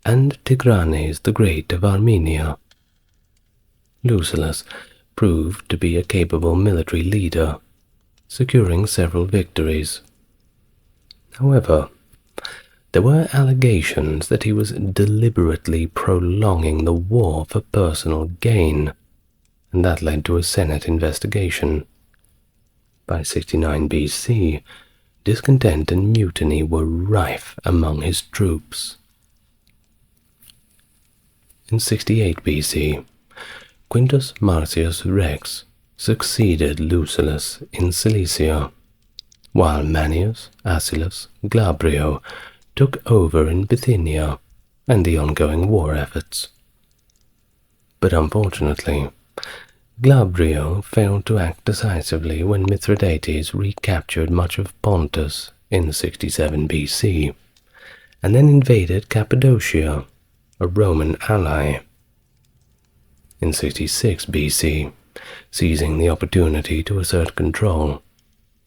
and Tigranes the Great of Armenia. Lucullus proved to be a capable military leader, securing several victories. However, there were allegations that he was deliberately prolonging the war for personal gain, and that led to a Senate investigation. By 69 BC, discontent and mutiny were rife among his troops. In 68 BC, Quintus Marcius Rex succeeded Lucullus in Cilicia, while Manius Acilius Glabrio took over in Bithynia and the ongoing war efforts. But unfortunately, Glabrio failed to act decisively when Mithridates recaptured much of Pontus in 67 BC, and then invaded Cappadocia, a Roman ally. In 66 BC, seizing the opportunity to assert control,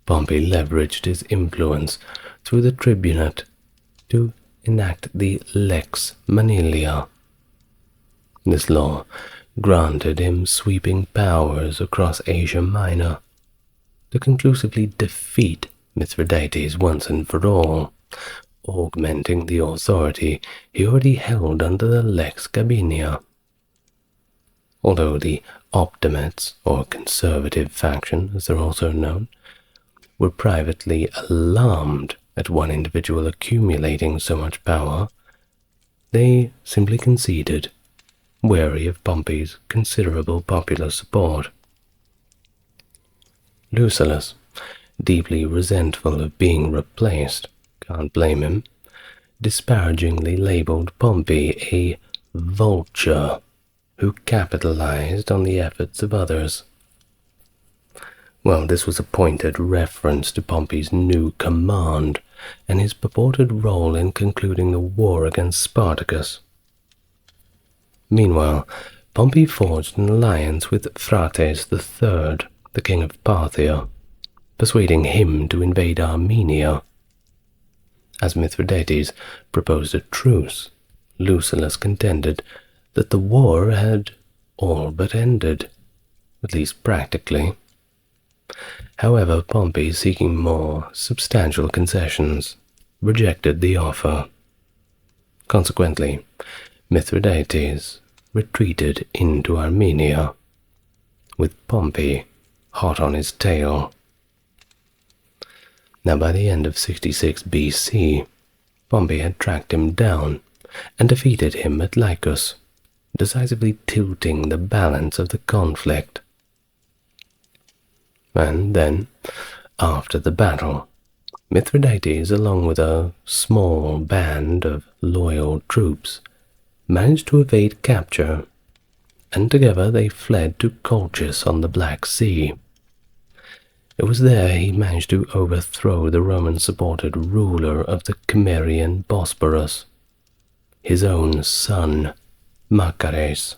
Pompey leveraged his influence through the tribunate to enact the Lex Manilia. This law granted him sweeping powers across Asia Minor to conclusively defeat Mithridates once and for all, augmenting the authority he already held under the Lex Gabinia. Although the Optimates, or conservative faction as they're also known, were privately alarmed at one individual accumulating so much power, they simply conceded, wary of Pompey's considerable popular support. Lucullus, deeply resentful of being replaced, can't blame him, disparagingly labeled Pompey a vulture who capitalized on the efforts of others. Well, this was a pointed reference to Pompey's new command and his purported role in concluding the war against Spartacus. Meanwhile, Pompey forged an alliance with Phraates III, the king of Parthia, persuading him to invade Armenia. As Mithridates proposed a truce, Lucullus contended that the war had all but ended, at least practically. However, Pompey, seeking more substantial concessions, rejected the offer. Consequently, Mithridates retreated into Armenia, with Pompey hot on his tail. Now by the end of 66 BC, Pompey had tracked him down and defeated him at Lycus, decisively tilting the balance of the conflict. And then, after the battle, Mithridates, along with a small band of loyal troops, managed to evade capture, and together they fled to Colchis on the Black Sea. It was there he managed to overthrow the Roman-supported ruler of the Cimmerian Bosporus, his own son, Machares,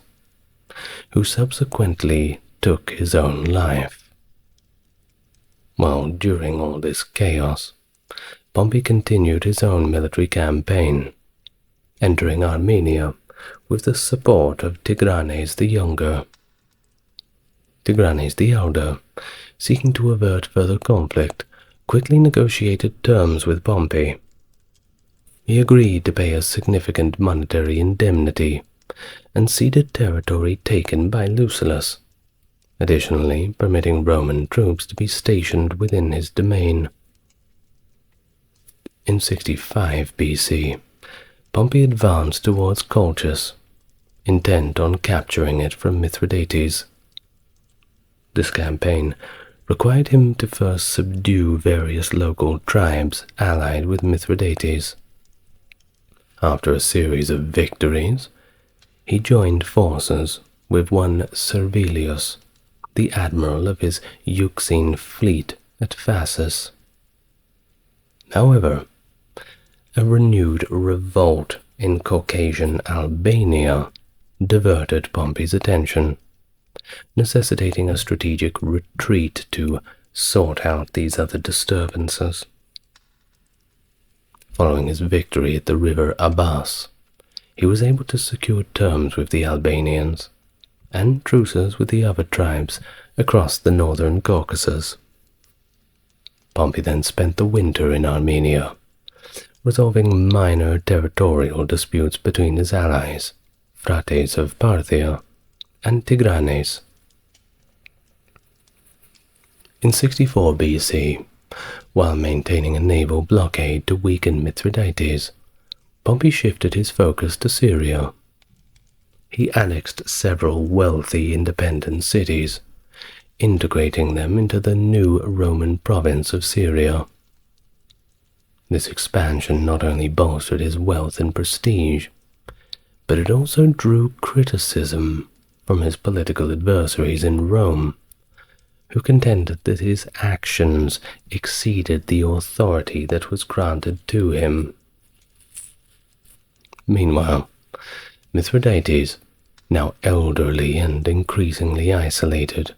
who subsequently took his own life. While during all this chaos, Pompey continued his own military campaign, entering Armenia with the support of Tigranes the Younger. Tigranes the Elder, seeking to avert further conflict, quickly negotiated terms with Pompey. He agreed to pay a significant monetary indemnity and ceded territory taken by Lucullus, additionally permitting Roman troops to be stationed within his domain. In 65 BC, Pompey advanced towards Colchis, intent on capturing it from Mithridates. This campaign required him to first subdue various local tribes allied with Mithridates. After a series of victories, he joined forces with one Servilius, the admiral of his Euxine fleet at Phasis. However, a renewed revolt in Caucasian Albania diverted Pompey's attention, necessitating a strategic retreat to sort out these other disturbances. Following his victory at the river Abbas, he was able to secure terms with the Albanians and truces with the other tribes across the northern Caucasus. Pompey then spent the winter in Armenia, resolving minor territorial disputes between his allies, Phraates of Parthia and Tigranes. In 64 BC, while maintaining a naval blockade to weaken Mithridates, Pompey shifted his focus to Syria. He annexed several wealthy independent cities, integrating them into the new Roman province of Syria. This expansion not only bolstered his wealth and prestige, but it also drew criticism from his political adversaries in Rome, who contended that his actions exceeded the authority that was granted to him. Meanwhile, Mithridates, now elderly and increasingly isolated,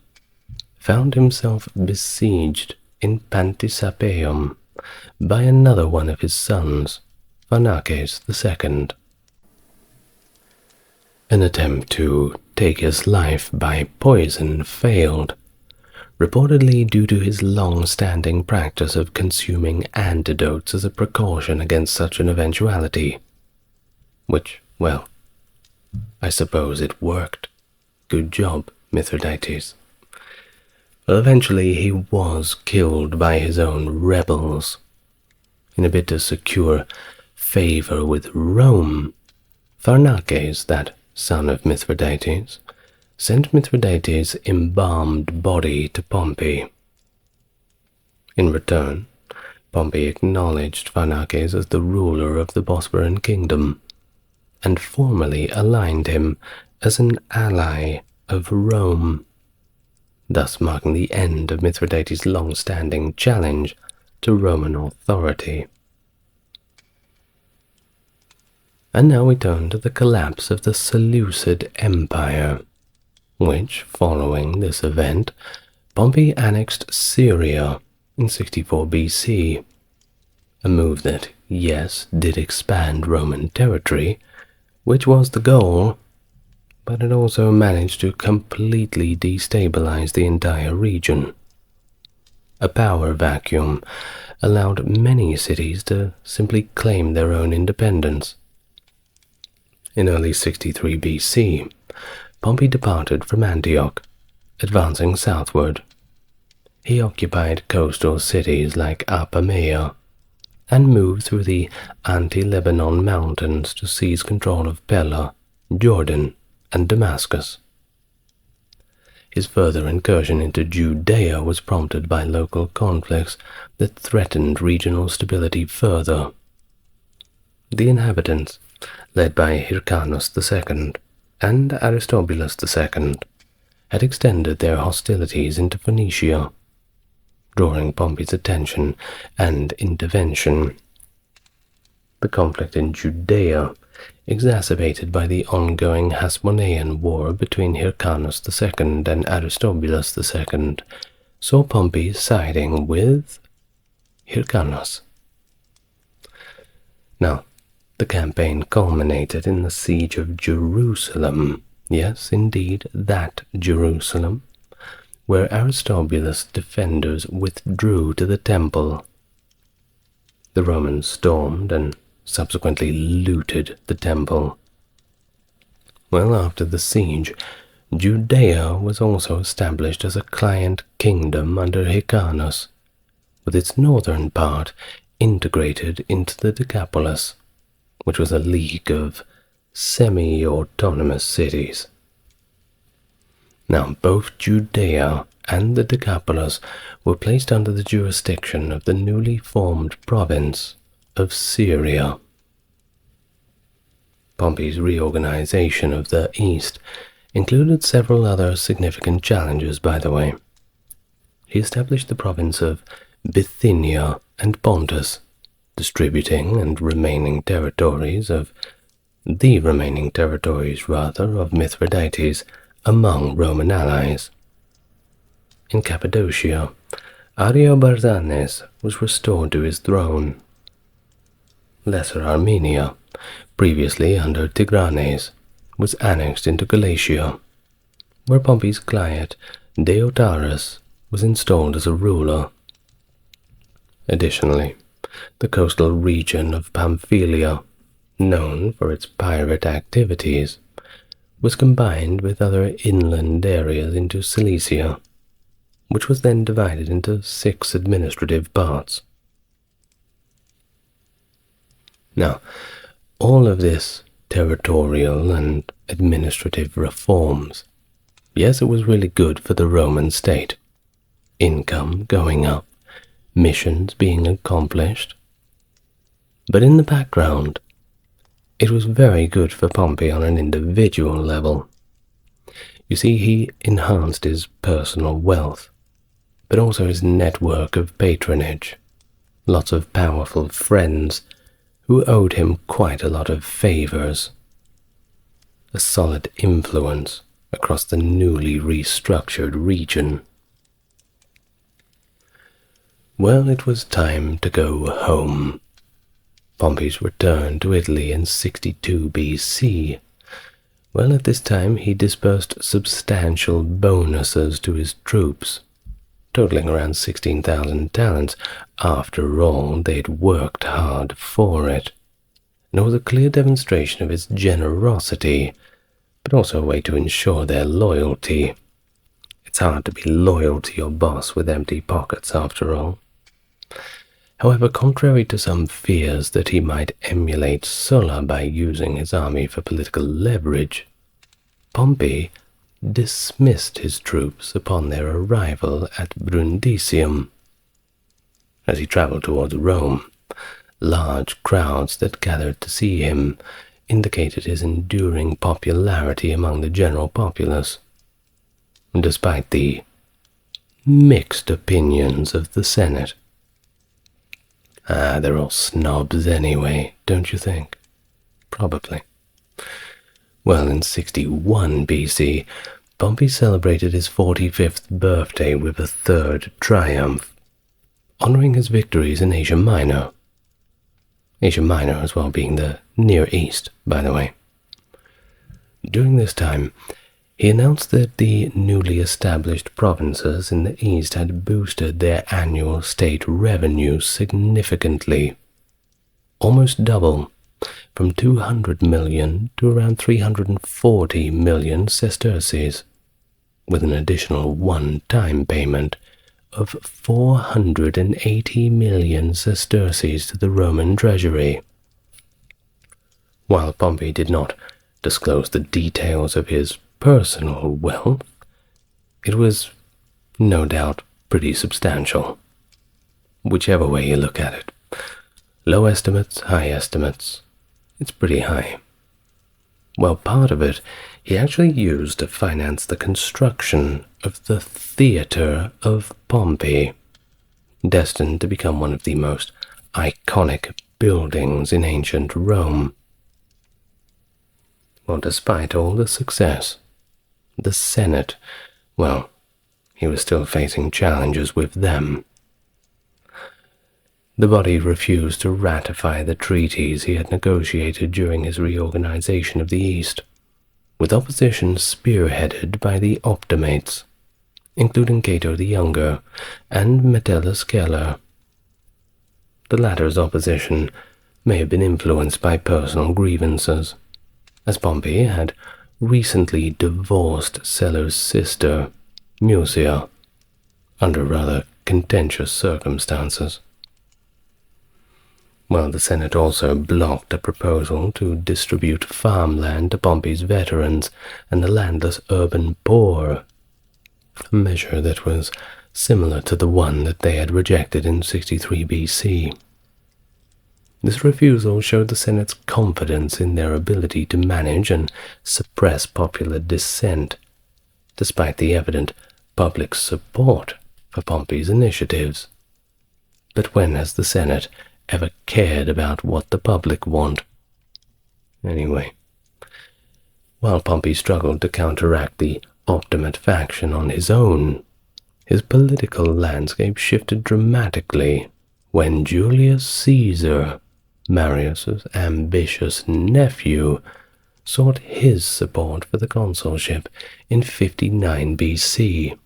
found himself besieged in Pantisapaeum by another one of his sons, Pharnaces II. An attempt to take his life by poison failed, reportedly due to his long-standing practice of consuming antidotes as a precaution against such an eventuality. Which, well, I suppose it worked. Good job, Mithridates. But eventually he was killed by his own rebels. In a bid to secure favor with Rome, Pharnaces, that son of Mithridates, sent Mithridates' embalmed body to Pompey. In return, Pompey acknowledged Pharnaces as the ruler of the Bosporan kingdom, and formally aligned him as an ally of Rome, thus marking the end of Mithridates' long-standing challenge to Roman authority. And now we turn to the collapse of the Seleucid Empire, which, following this event, Pompey annexed Syria in 64 BC, a move that, yes, did expand Roman territory, which was the goal, but it also managed to completely destabilize the entire region. A power vacuum allowed many cities to simply claim their own independence. In early 63 BC, Pompey departed from Antioch, advancing southward, he occupied coastal cities like Apamea and moved through the anti-Lebanon mountains to seize control of Pella, Jordan, and Damascus. His further incursion into Judea was prompted by local conflicts that threatened regional stability further. The inhabitants, led by Hyrcanus II and Aristobulus II, had extended their hostilities into Phoenicia, drawing Pompey's attention and intervention. The conflict in Judea, exacerbated by the ongoing Hasmonean War between Hyrcanus II and Aristobulus II, saw Pompey siding with Hyrcanus. Now, the campaign culminated in the siege of Jerusalem. Yes, indeed, that Jerusalem, where Aristobulus' defenders withdrew to the temple. The Romans stormed and subsequently looted the temple. Well, after the siege, Judea was also established as a client kingdom under Hyrcanus, with its northern part integrated into the Decapolis, which was a league of semi-autonomous cities. Now, both Judea and the Decapolis were placed under the jurisdiction of the newly formed province of Syria. Pompey's reorganization of the East included several other significant challenges, by the way. He established the province of Bithynia and Pontus, distributing the remaining territories of Mithridates among Roman allies. In Cappadocia, Ariobarzanes was restored to his throne. Lesser Armenia, previously under Tigranes, was annexed into Galatia, where Pompey's client Deiotarus was installed as a ruler. Additionally, the coastal region of Pamphylia, known for its pirate activities, was combined with other inland areas into Cilicia, which was then divided into 6 administrative parts. Now, all of this territorial and administrative reforms, yes, it was really good for the Roman state. Income going up, missions being accomplished. But in the background, it was very good for Pompey on an individual level. You see, he enhanced his personal wealth, but also his network of patronage. Lots of powerful friends who owed him quite a lot of favors. A solid influence across the newly restructured region. Well, it was time to go home. Pompey's return to Italy in 62 BC. Well, at this time he disbursed substantial bonuses to his troops, totaling around 16,000 talents. After all, they'd worked hard for it. And it was a clear demonstration of his generosity, but also a way to ensure their loyalty. It's hard to be loyal to your boss with empty pockets, after all. However, contrary to some fears that he might emulate Sulla by using his army for political leverage, Pompey dismissed his troops upon their arrival at Brundisium. As he traveled towards Rome, large crowds that gathered to see him indicated his enduring popularity among the general populace, despite the mixed opinions of the Senate. They're all snobs anyway, don't you think? Probably. Well, in 61 BC, Pompey celebrated his 45th birthday with a third triumph, honoring his victories in Asia Minor. Asia Minor as well being the Near East, by the way. During this time, he announced that the newly established provinces in the East had boosted their annual state revenue significantly, almost double, from 200 million to around 340 million sesterces, with an additional one-time payment of 480 million sesterces to the Roman treasury. While Pompey did not disclose the details of his personal wealth, it was no doubt pretty substantial. Whichever way you look at it. Low estimates, high estimates. It's pretty high. Well, part of it he actually used to finance the construction of the Theatre of Pompey, destined to become one of the most iconic buildings in ancient Rome. Well, despite all the success, the Senate, well, he was still facing challenges with them. The body refused to ratify the treaties he had negotiated during his reorganization of the East, with opposition spearheaded by the Optimates, including Cato the Younger and Metellus Celer. The latter's opposition may have been influenced by personal grievances, as Pompey had recently divorced Celer's sister, Mucia, under rather contentious circumstances. While the Senate also blocked a proposal to distribute farmland to Pompey's veterans and the landless urban poor, a measure that was similar to the one that they had rejected in 63 BC. This refusal showed the Senate's confidence in their ability to manage and suppress popular dissent, despite the evident public support for Pompey's initiatives. But when has the Senate ever cared about what the public want? Anyway, while Pompey struggled to counteract the Optimate faction on his own, his political landscape shifted dramatically when Julius Caesar, Marius's ambitious nephew, sought his support for the consulship in 59 BC.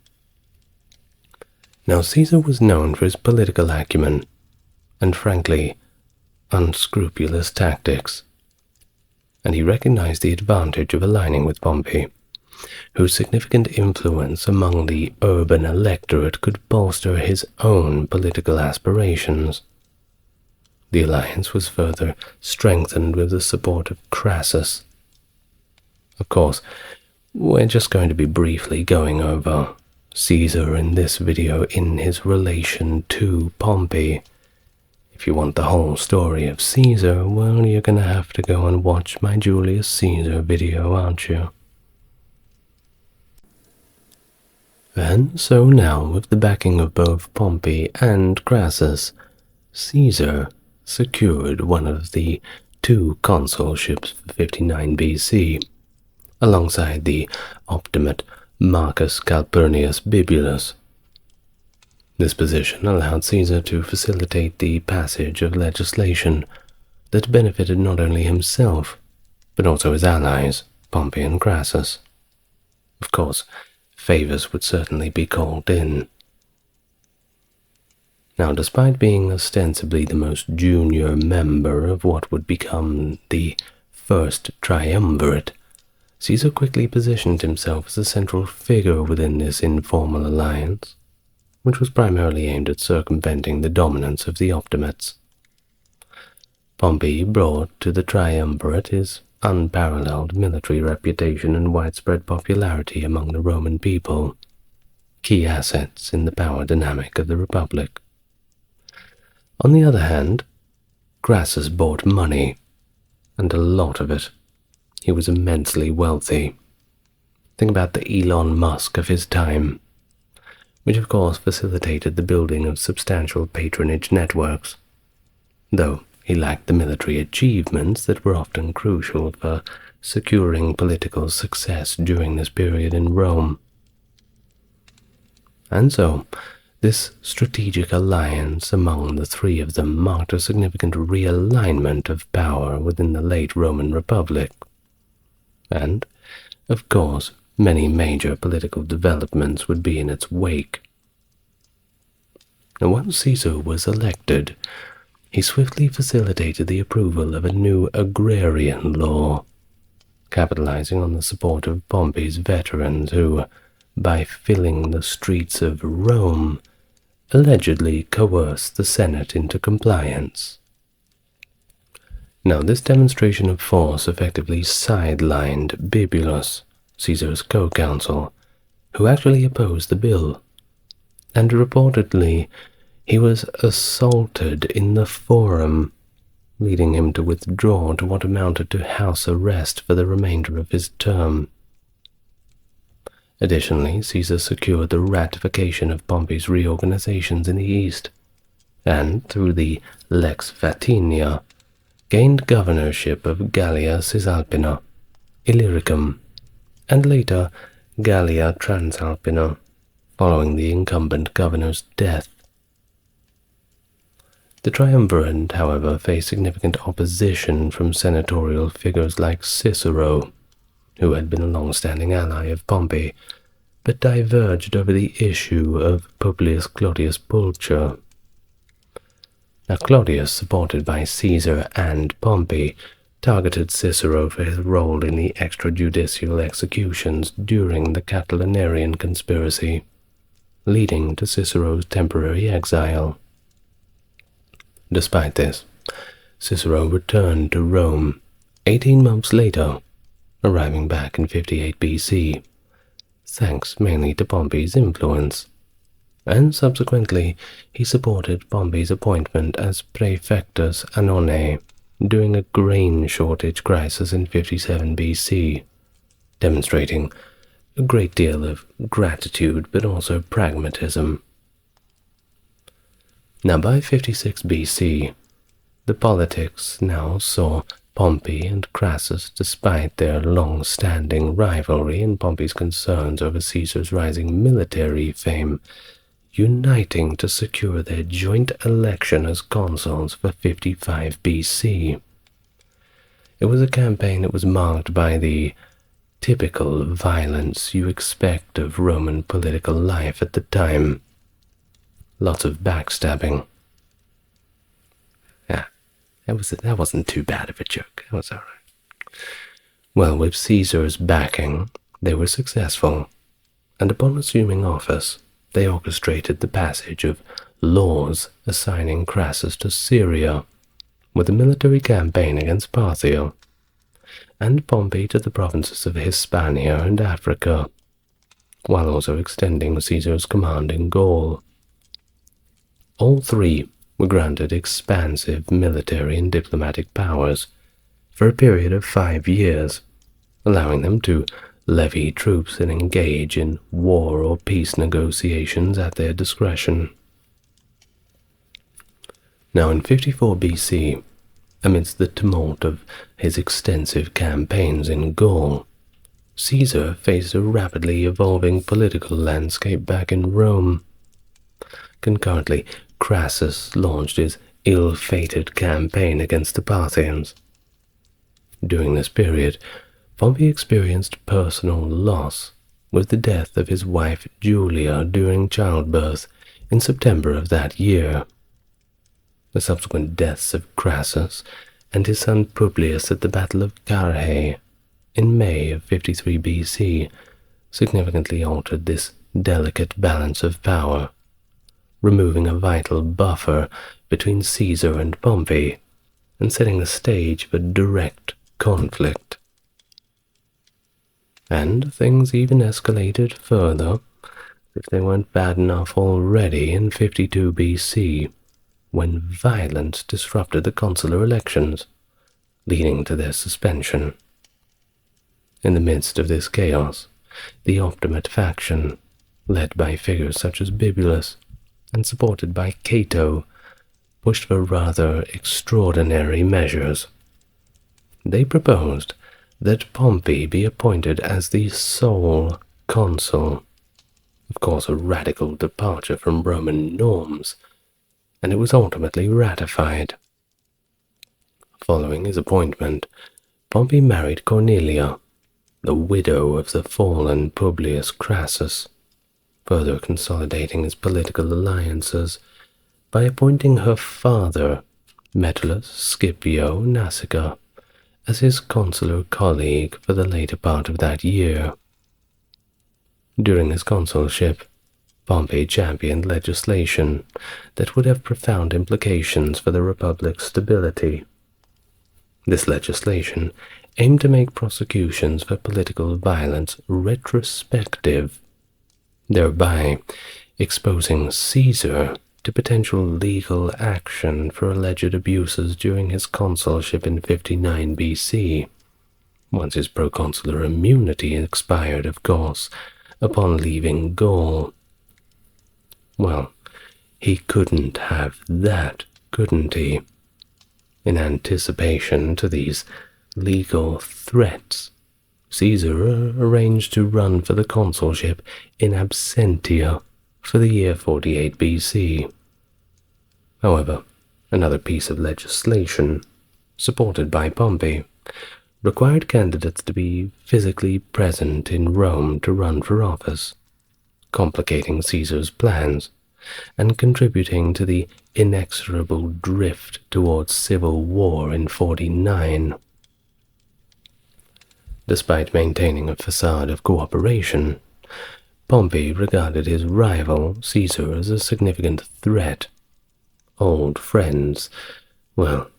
Now, Caesar was known for his political acumen and, frankly, unscrupulous tactics, and he recognized the advantage of aligning with Pompey, whose significant influence among the urban electorate could bolster his own political aspirations. The alliance was further strengthened with the support of Crassus. Of course, we're just going to be briefly going over Caesar in this video in his relation to Pompey. If you want the whole story of Caesar, well, you're going to have to go and watch my Julius Caesar video, aren't you? And so now, with the backing of both Pompey and Crassus, Caesar secured one of the two consulships for 59 BC, alongside the Optimate Marcus Calpurnius Bibulus. This position allowed Caesar to facilitate the passage of legislation that benefited not only himself, but also his allies, Pompey and Crassus. Of course, favors would certainly be called in. Now, despite being ostensibly the most junior member of what would become the First Triumvirate, Caesar quickly positioned himself as a central figure within this informal alliance, which was primarily aimed at circumventing the dominance of the Optimates. Pompey brought to the Triumvirate his unparalleled military reputation and widespread popularity among the Roman people, key assets in the power dynamic of the Republic. On the other hand, Crassus brought money, and a lot of it. He was immensely wealthy. Think about the Elon Musk of his time, which of course facilitated the building of substantial patronage networks, though he lacked the military achievements that were often crucial for securing political success during this period in Rome. And so, this strategic alliance among the three of them marked a significant realignment of power within the late Roman Republic, and, of course, many major political developments would be in its wake. Now, once Caesar was elected, he swiftly facilitated the approval of a new agrarian law, capitalizing on the support of Pompey's veterans who, by filling the streets of Rome, allegedly coerced the Senate into compliance. Now, this demonstration of force effectively sidelined Bibulus, Caesar's co-counsel, who actually opposed the bill, and reportedly he was assaulted in the Forum, leading him to withdraw to what amounted to house arrest for the remainder of his term. Additionally, Caesar secured the ratification of Pompey's reorganizations in the east, and, through the Lex Fatinia, gained governorship of Gallia Cisalpina, Illyricum, and later Gallia Transalpina, following the incumbent governor's death. The Triumvirate, however, faced significant opposition from senatorial figures like Cicero, who had been a long-standing ally of Pompey, but diverged over the issue of Publius Claudius Pulcher. Now, Claudius, supported by Caesar and Pompey, targeted Cicero for his role in the extrajudicial executions during the Catilinarian conspiracy, leading to Cicero's temporary exile. Despite this, Cicero returned to Rome 18 months later, arriving back in 58 BC, thanks mainly to Pompey's influence, and subsequently he supported Pompey's appointment as praefectus Annonae during a grain shortage crisis in 57 BC, demonstrating a great deal of gratitude but also pragmatism. Now, by 56 BC, the politics now saw Pompey and Crassus, despite their long-standing rivalry and Pompey's concerns over Caesar's rising military fame, uniting to secure their joint election as consuls for 55 BC. It was a campaign that was marked by the typical violence you expect of Roman political life at the time. Lots of backstabbing. That wasn't too bad of a joke. That was all right. Well, with Caesar's backing, they were successful, and upon assuming office, they orchestrated the passage of laws assigning Crassus to Syria, with a military campaign against Parthia, and Pompey to the provinces of Hispania and Africa, while also extending Caesar's command in Gaul. All three were granted expansive military and diplomatic powers for a period of 5 years, allowing them to levy troops and engage in war or peace negotiations at their discretion. Now, in 54 BC, amidst the tumult of his extensive campaigns in Gaul, Caesar faced a rapidly evolving political landscape back in Rome. Concurrently, Crassus launched his ill-fated campaign against the Parthians. During this period, Pompey experienced personal loss with the death of his wife Julia during childbirth in September of that year. The subsequent deaths of Crassus and his son Publius at the Battle of Carrhae in May of 53 BC significantly altered this delicate balance of power, removing a vital buffer between Caesar and Pompey and setting the stage for direct conflict. And things even escalated further, if they weren't bad enough already, in 52 BC, when violence disrupted the consular elections, leading to their suspension. In the midst of this chaos, the Optimate faction, led by figures such as Bibulus and supported by Cato, pushed for rather extraordinary measures. They proposed that Pompey be appointed as the sole consul, of course a radical departure from Roman norms, and it was ultimately ratified. Following his appointment, Pompey married Cornelia, the widow of the fallen Publius Crassus, further consolidating his political alliances by appointing her father, Metellus Scipio Nasica, as his consular colleague for the later part of that year. During his consulship, Pompey championed legislation that would have profound implications for the Republic's stability. This legislation aimed to make prosecutions for political violence retrospective, thereby exposing Caesar to potential legal action for alleged abuses during his consulship in 59 BC, once his proconsular immunity expired, of course, upon leaving Gaul. Well, he couldn't have that, couldn't he? In anticipation to these legal threats, Caesar arranged to run for the consulship in absentia for the year 48 BC. However, another piece of legislation, supported by Pompey, required candidates to be physically present in Rome to run for office, complicating Caesar's plans and contributing to the inexorable drift towards civil war in 49. Despite maintaining a facade of cooperation, Pompey regarded his rival, Caesar, as a significant threat. Old friends, well,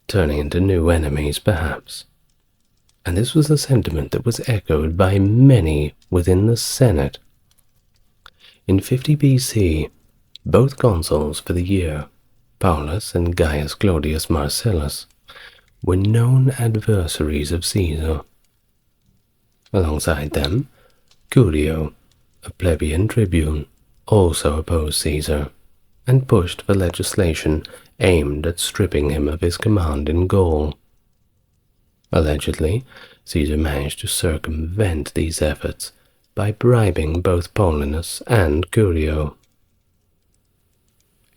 turning into new enemies, perhaps. And this was a sentiment that was echoed by many within the Senate. In 50 BC, both consuls for the year, Paulus and Gaius Claudius Marcellus, were known adversaries of Caesar. Alongside them, Curio, a plebeian tribune, also opposed Caesar and pushed for legislation aimed at stripping him of his command in Gaul. Allegedly, Caesar managed to circumvent these efforts by bribing both Paulinus and Curio.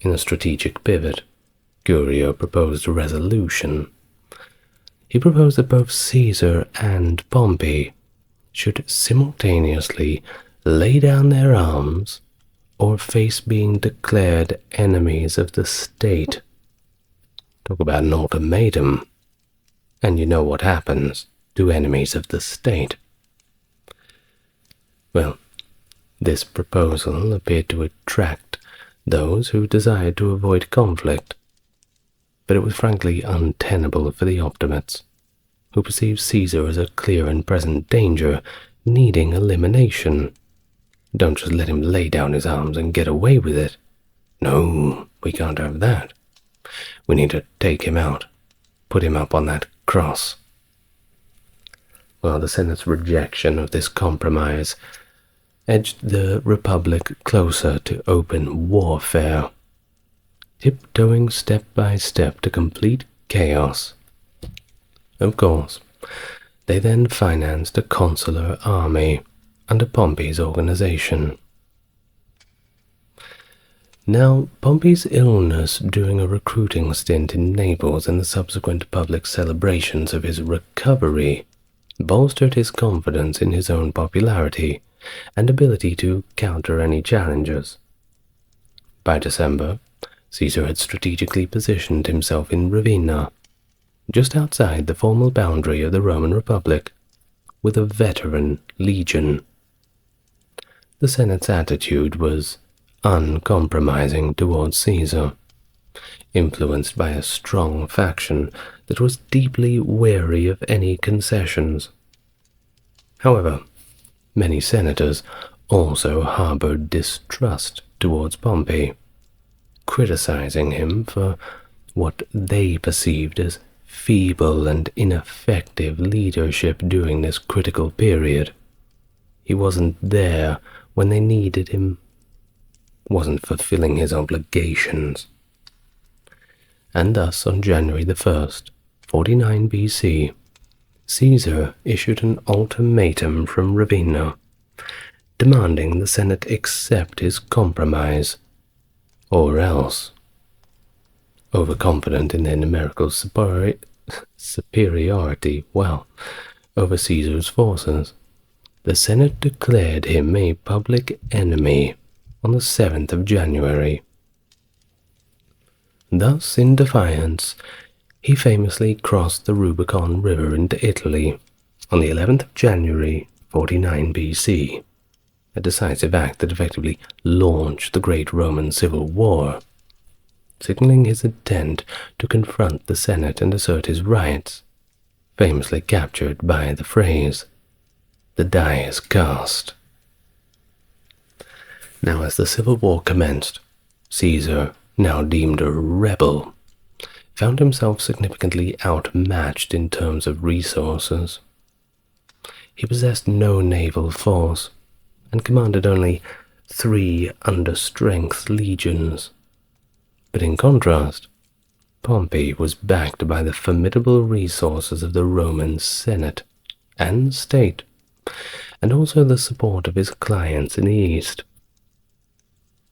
In a strategic pivot, Curio proposed a resolution. He proposed that both Caesar and Pompey should simultaneously lay down their arms or face being declared enemies of the state. Talk about an ultimatum. And you know what happens to enemies of the state. Well, this proposal appeared to attract those who desired to avoid conflict, but it was frankly untenable for the optimates, who perceived Caesar as a clear and present danger needing elimination. Don't just let him lay down his arms and get away with it. No, we can't have that. We need to take him out, put him up on that cross. Well, the Senate's rejection of this compromise edged the Republic closer to open warfare, tiptoeing step by step to complete chaos. Of course, they then financed a consular army under Pompey's organization. Now, Pompey's illness during a recruiting stint in Naples and the subsequent public celebrations of his recovery bolstered his confidence in his own popularity and ability to counter any challenges. By December, Caesar had strategically positioned himself in Ravenna, just outside the formal boundary of the Roman Republic, with a veteran legion. The Senate's attitude was uncompromising towards Caesar, influenced by a strong faction that was deeply wary of any concessions. However, many senators also harbored distrust towards Pompey, criticizing him for what they perceived as feeble and ineffective leadership during this critical period. He wasn't there when they needed him, wasn't fulfilling his obligations. And thus, on January the 1st, 49 BC, Caesar issued an ultimatum from Ravenna, demanding the Senate accept his compromise, or else. Overconfident in their numerical superiority, over Caesar's forces, the Senate declared him a public enemy on the 7th of January. Thus, in defiance, he famously crossed the Rubicon River into Italy on the 11th of January, 49 BC, a decisive act that effectively launched the great Roman civil war, signaling his intent to confront the Senate and assert his rights, famously captured by the phrase, "The die is cast." Now, as the civil war commenced, Caesar, now deemed a rebel, found himself significantly outmatched in terms of resources. He possessed no naval force and commanded only 3 under-strength legions. But in contrast, Pompey was backed by the formidable resources of the Roman Senate and state, and also the support of his clients in the East.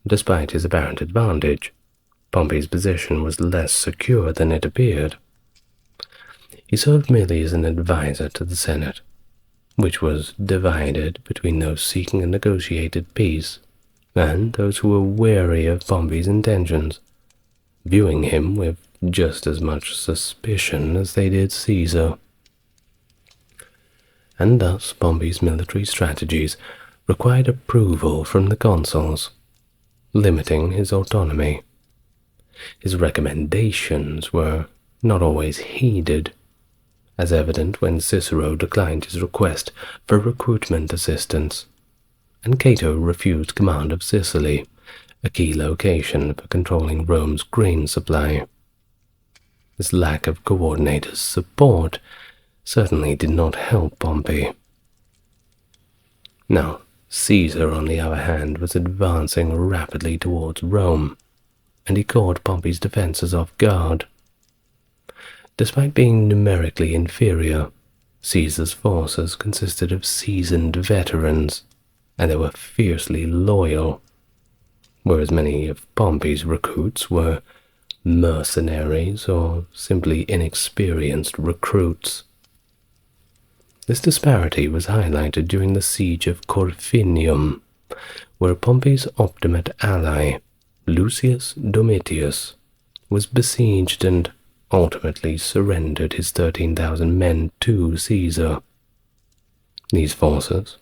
Despite his apparent advantage, Pompey's position was less secure than it appeared. He served merely as an advisor to the Senate, which was divided between those seeking a negotiated peace and those who were wary of Pompey's intentions, viewing him with just as much suspicion as they did Caesar. And thus Pompey's military strategies required approval from the consuls, limiting his autonomy. His recommendations were not always heeded, as evident when Cicero declined his request for recruitment assistance, and Cato refused command of Sicily, a key location for controlling Rome's grain supply. This lack of coordinated support certainly did not help Pompey. Now, Caesar, on the other hand, was advancing rapidly towards Rome, and he caught Pompey's defenses off guard. Despite being numerically inferior, Caesar's forces consisted of seasoned veterans, and they were fiercely loyal, whereas many of Pompey's recruits were mercenaries or simply inexperienced recruits. This disparity was highlighted during the siege of Corfinium, where Pompey's obstinate ally, Lucius Domitius, was besieged and ultimately surrendered his 13,000 men to Caesar. These forces,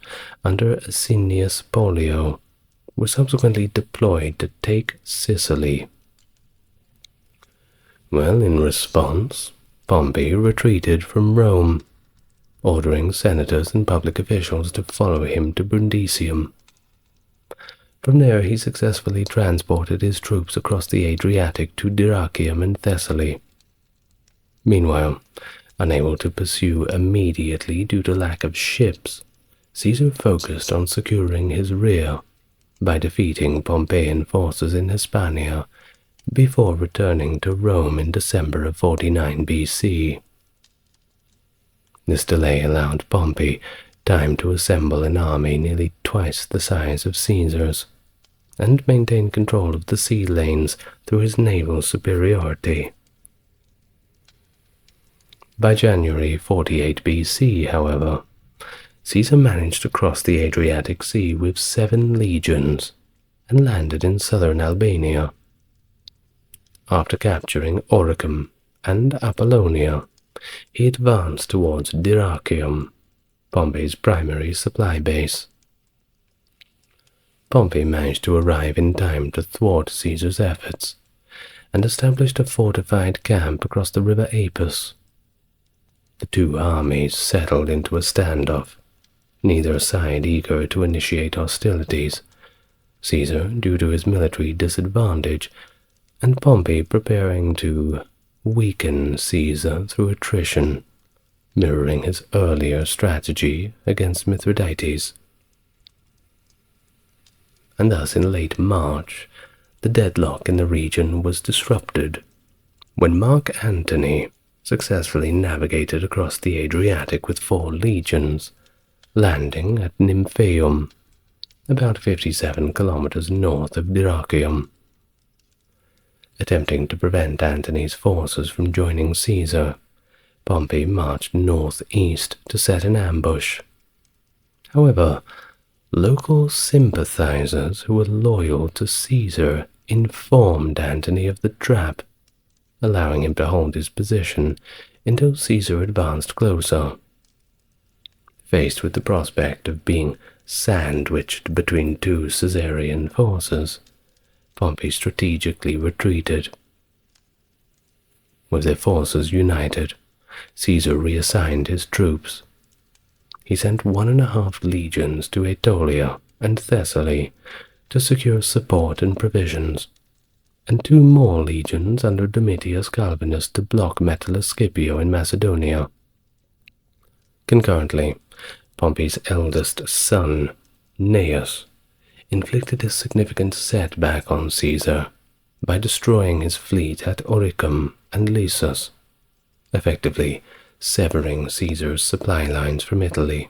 under Asinius Pollio, were subsequently deployed to take Sicily. Well, in response, Pompey retreated from Rome, ordering senators and public officials to follow him to Brundisium. From there he successfully transported his troops across the Adriatic to Dyrrhachium and Thessaly. Meanwhile, unable to pursue immediately due to lack of ships, Caesar focused on securing his rear by defeating Pompeian forces in Hispania before returning to Rome in December of 49 BC. This delay allowed Pompey time to assemble an army nearly twice the size of Caesar's, and maintain control of the sea lanes through his naval superiority. By January 48 BC, however, Caesar managed to cross the Adriatic Sea with 7 legions and landed in southern Albania. After capturing Oricum and Apollonia, he advanced towards Dyrrhachium, Pompey's primary supply base. Pompey managed to arrive in time to thwart Caesar's efforts, and established a fortified camp across the river Apus. The two armies settled into a standoff, neither side eager to initiate hostilities, Caesar due to his military disadvantage, and Pompey preparing to weaken Caesar through attrition, mirroring his earlier strategy against Mithridates. And thus in late March, the deadlock in the region was disrupted when Mark Antony successfully navigated across the Adriatic with 4 legions, landing at Nymphaeum, about 57 kilometers north of Dyrrhachium. Attempting to prevent Antony's forces from joining Caesar, Pompey marched northeast to set an ambush. However, local sympathizers who were loyal to Caesar informed Antony of the trap, allowing him to hold his position until Caesar advanced closer. Faced with the prospect of being sandwiched between two Caesarian forces, Pompey strategically retreated. With their forces united, Caesar reassigned his troops. He sent 1.5 legions to Aetolia and Thessaly to secure support and provisions, and 2 more legions under Domitius Calvinus to block Metellus Scipio in Macedonia. Concurrently, Pompey's eldest son, Gnaeus, inflicted a significant setback on Caesar by destroying his fleet at Oricum and Lissus, effectively severing Caesar's supply lines from Italy.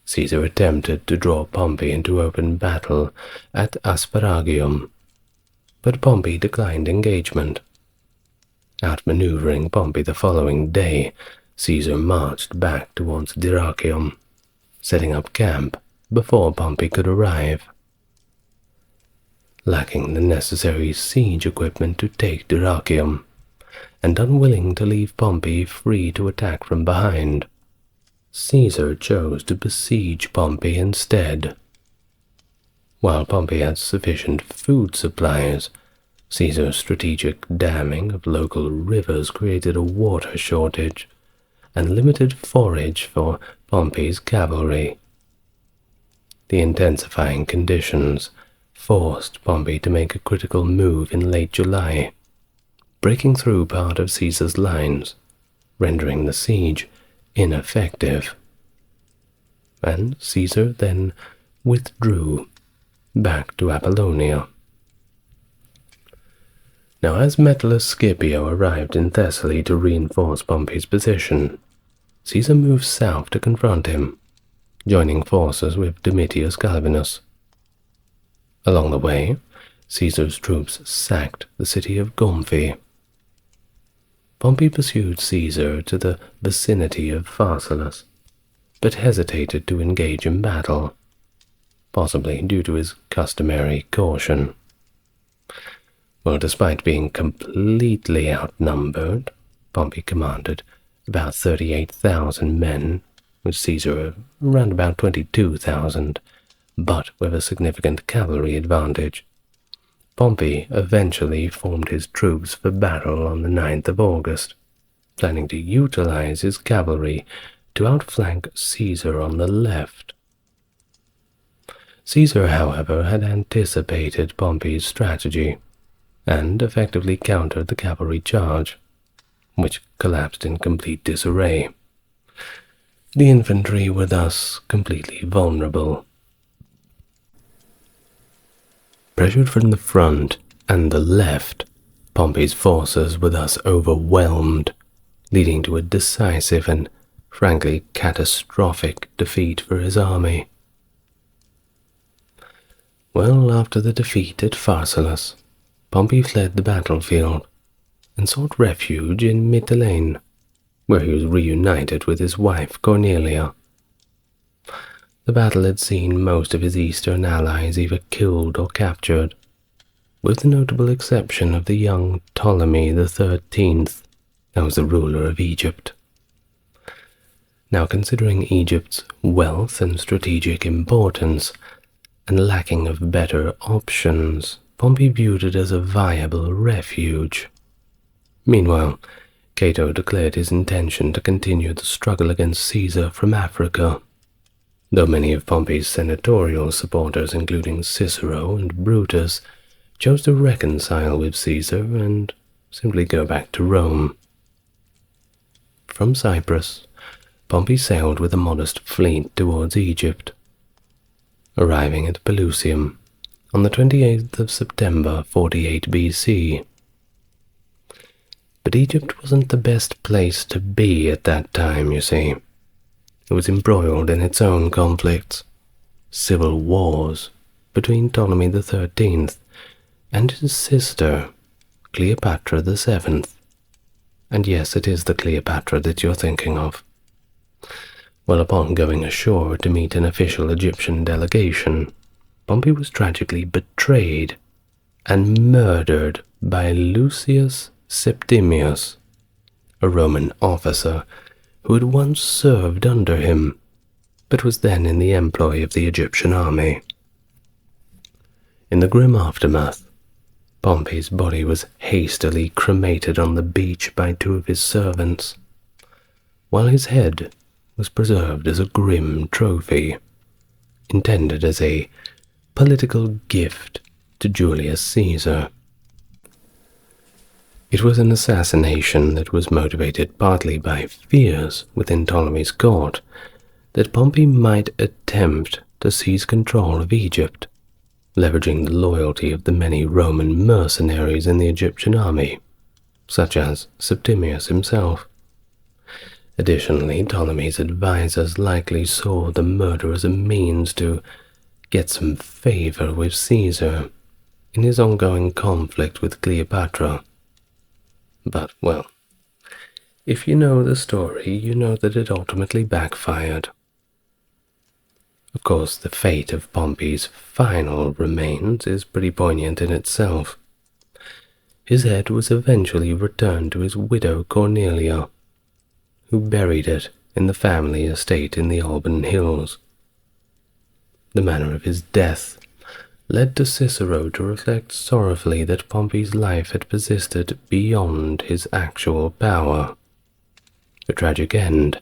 Caesar attempted to draw Pompey into open battle at Asparagium, but Pompey declined engagement. Outmaneuvering Pompey the following day, Caesar marched back towards Dyrrhachium, setting up camp before Pompey could arrive. Lacking the necessary siege equipment to take Dyrrhachium, and unwilling to leave Pompey free to attack from behind, Caesar chose to besiege Pompey instead. While Pompey had sufficient food supplies, Caesar's strategic damming of local rivers created a water shortage and limited forage for Pompey's cavalry. The intensifying conditions forced Pompey to make a critical move in late July, breaking through part of Caesar's lines, rendering the siege ineffective. And Caesar then withdrew back to Apollonia. Now, as Metellus Scipio arrived in Thessaly to reinforce Pompey's position, Caesar moved south to confront him, joining forces with Domitius Calvinus. Along the way, Caesar's troops sacked the city of Gomphi. Pompey pursued Caesar to the vicinity of Pharsalus, but hesitated to engage in battle, possibly due to his customary caution. Well, despite being completely outnumbered, Pompey commanded about 38,000 men, with Caesar around about 22,000, but with a significant cavalry advantage. Pompey eventually formed his troops for battle on the 9th of August, planning to utilize his cavalry to outflank Caesar on the left. Caesar, however, had anticipated Pompey's strategy and effectively countered the cavalry charge, which collapsed in complete disarray. The infantry were thus completely vulnerable. Pressured from the front and the left, Pompey's forces were thus overwhelmed, leading to a decisive and, frankly, catastrophic defeat for his army. Well, after the defeat at Pharsalus, Pompey fled the battlefield and sought refuge in Mytilene, where he was reunited with his wife Cornelia. The battle had seen most of his eastern allies either killed or captured, with the notable exception of the young Ptolemy the 13th, who was the ruler of Egypt. Now, considering Egypt's wealth and strategic importance, and lacking of better options, Pompey viewed it as a viable refuge. Meanwhile, Cato declared his intention to continue the struggle against Caesar from Africa, though many of Pompey's senatorial supporters, including Cicero and Brutus, chose to reconcile with Caesar and simply go back to Rome. From Cyprus, Pompey sailed with a modest fleet towards Egypt, arriving at Pelusium on the 28th of September 48 BC. But Egypt wasn't the best place to be at that time, you see. It was embroiled in its own conflicts, civil wars between Ptolemy the 13th and his sister, Cleopatra the 7th. And yes, it is the Cleopatra that you're thinking of. Well, upon going ashore to meet an official Egyptian delegation, Pompey was tragically betrayed and murdered by Lucius Septimius, a Roman officer who had once served under him, but was then in the employ of the Egyptian army. In the grim aftermath, Pompey's body was hastily cremated on the beach by two of his servants, while his head was preserved as a grim trophy, intended as a political gift to Julius Caesar. It was an assassination that was motivated partly by fears within Ptolemy's court that Pompey might attempt to seize control of Egypt, leveraging the loyalty of the many Roman mercenaries in the Egyptian army, such as Septimius himself. Additionally, Ptolemy's advisors likely saw the murder as a means to get some favor with Caesar in his ongoing conflict with Cleopatra. But, well, if you know the story, you know that it ultimately backfired. Of course, the fate of Pompey's final remains is pretty poignant in itself. His head was eventually returned to his widow Cornelia, who buried it in the family estate in the Alban Hills. The manner of his death led to Cicero to reflect sorrowfully that Pompey's life had persisted beyond his actual power, a tragic end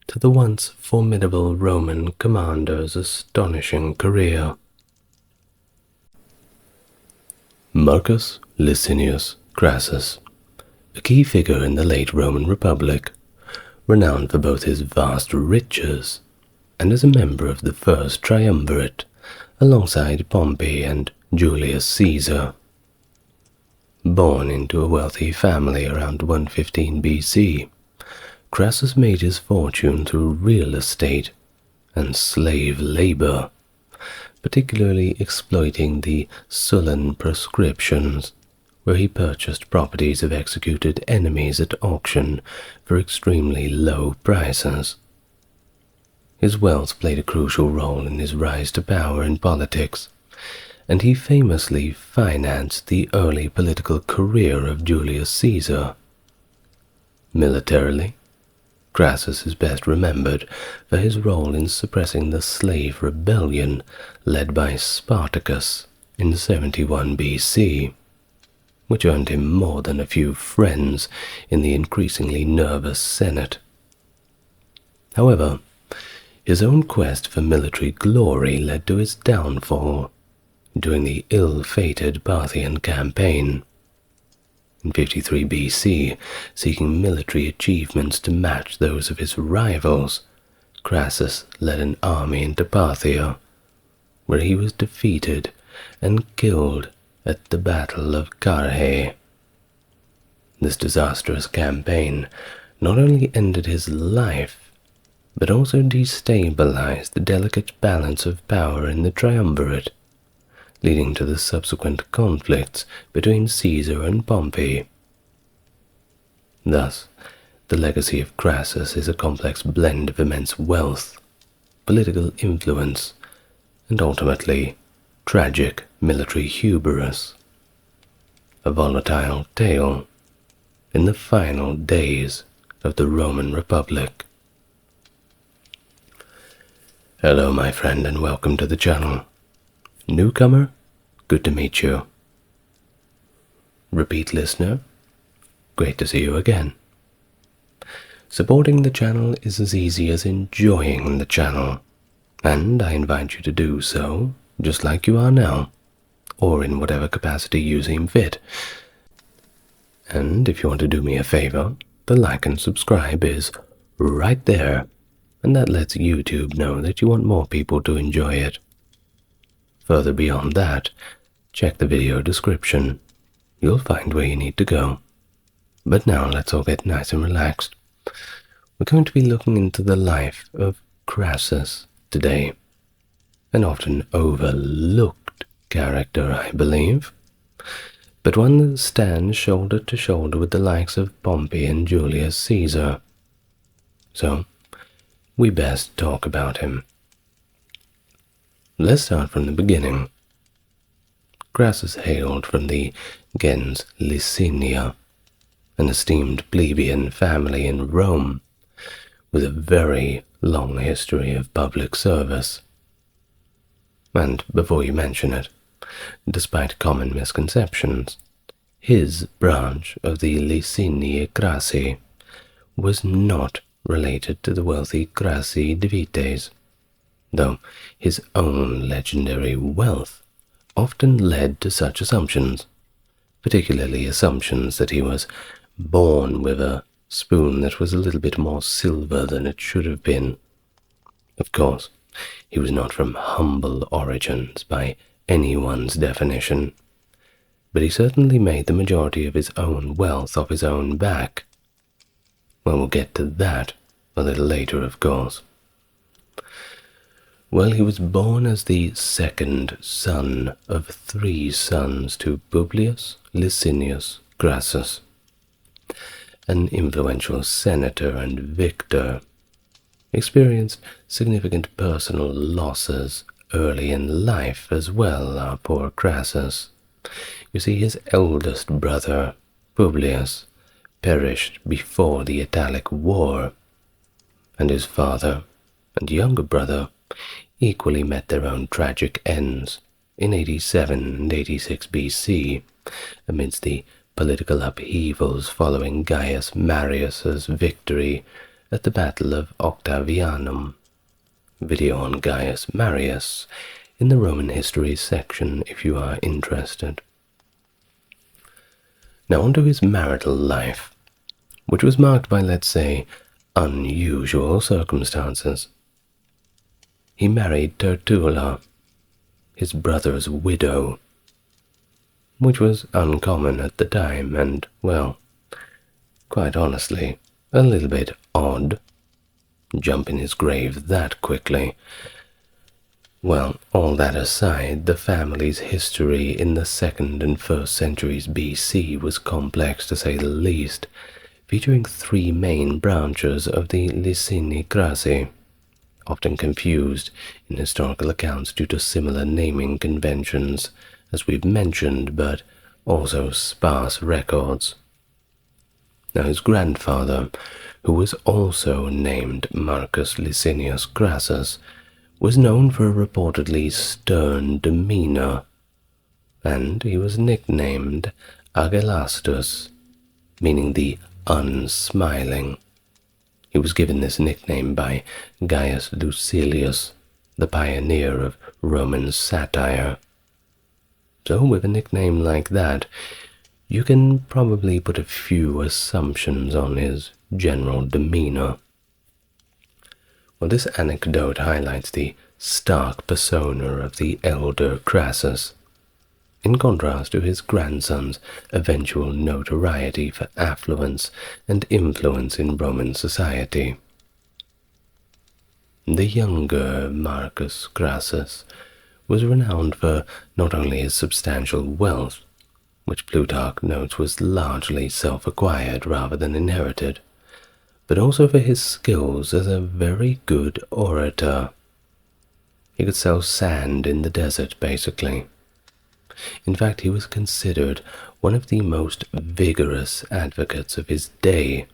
to the once formidable Roman commander's astonishing career. Marcus Licinius Crassus, a key figure in the late Roman Republic, renowned for both his vast riches and as a member of the First Triumvirate, alongside Pompey and Julius Caesar. Born into a wealthy family around 115 BC, Crassus made his fortune through real estate and slave labor, particularly exploiting the Sullan proscriptions, where he purchased properties of executed enemies at auction for extremely low prices. His wealth played a crucial role in his rise to power in politics, and he famously financed the early political career of Julius Caesar. Militarily, Crassus is best remembered for his role in suppressing the slave rebellion led by Spartacus in 71 BC, which earned him more than a few friends in the increasingly nervous Senate. However, his own quest for military glory led to his downfall during the ill-fated Parthian campaign. In 53 BC, seeking military achievements to match those of his rivals, Crassus led an army into Parthia, where he was defeated and killed at the Battle of Carrhae. This disastrous campaign not only ended his life, but also destabilized the delicate balance of power in the Triumvirate, leading to the subsequent conflicts between Caesar and Pompey. Thus, the legacy of Crassus is a complex blend of immense wealth, political influence, and ultimately tragic military hubris. A volatile tale in the final days of the Roman Republic. Hello my friend, and welcome to the channel. Newcomer, good to meet you. Repeat listener, great to see you again. Supporting the channel is as easy as enjoying the channel, and I invite you to do so just like you are now, or in whatever capacity you seem fit. And if you want to do me a favor, the like and subscribe is right there, and that lets YouTube know that you want more people to enjoy it. Further beyond that, check the video description. You'll find where you need to go. But now let's all get nice and relaxed. We're going to be looking into the life of Crassus today, an often overlooked character, I believe, but one that stands shoulder to shoulder with the likes of Pompey and Julius Caesar. So, we best talk about him. Let's start from the beginning. Crassus hailed from the gens Licinia, an esteemed plebeian family in Rome, with a very long history of public service. And before you mention it, despite common misconceptions, his branch of the Licinius Crassus was not related to the wealthy Crassi Divites, though his own legendary wealth often led to such assumptions, particularly assumptions that he was born with a spoon that was a little bit more silver than it should have been. Of course, he was not from humble origins by anyone's definition, but he certainly made the majority of his own wealth off his own back. Well, we'll get to that a little later, of course. Well, he was born as the second son of 3 sons to Publius Licinius Crassus, an influential senator and victor. Experienced significant personal losses early in life as well, our poor Crassus. You see, his eldest brother, Publius, perished before the Italic War, and his father and younger brother equally met their own tragic ends in 87 and 86 BC, amidst the political upheavals following Gaius Marius's victory at the Battle of Octavianum. Video on Gaius Marius in the Roman History section if you are interested. Now on to his marital life, which was marked by, let's say, unusual circumstances. He married Tertulla, his brother's widow, which was uncommon at the time and, well, quite honestly, a little bit odd. Jump in his grave that quickly. Well, all that aside, the family's history in the 2nd and 1st centuries BC was complex to say the least, featuring 3 main branches of the Licinius Crassus, often confused in historical accounts due to similar naming conventions, as we've mentioned, but also sparse records. Now his grandfather, who was also named Marcus Licinius Crassus, was known for a reportedly stern demeanor, and he was nicknamed Agelastus, meaning the unsmiling. He was given this nickname by Gaius Lucilius, the pioneer of Roman satire. So with a nickname like that, you can probably put a few assumptions on his general demeanor. Well, this anecdote highlights the stark persona of the elder Crassus, in contrast to his grandson's eventual notoriety for affluence and influence in Roman society. The younger Marcus Crassus was renowned for not only his substantial wealth, which Plutarch notes was largely self-acquired rather than inherited, but also for his skills as a very good orator. He could sell sand in the desert, basically. In fact, he was considered one of the most vigorous advocates of his day,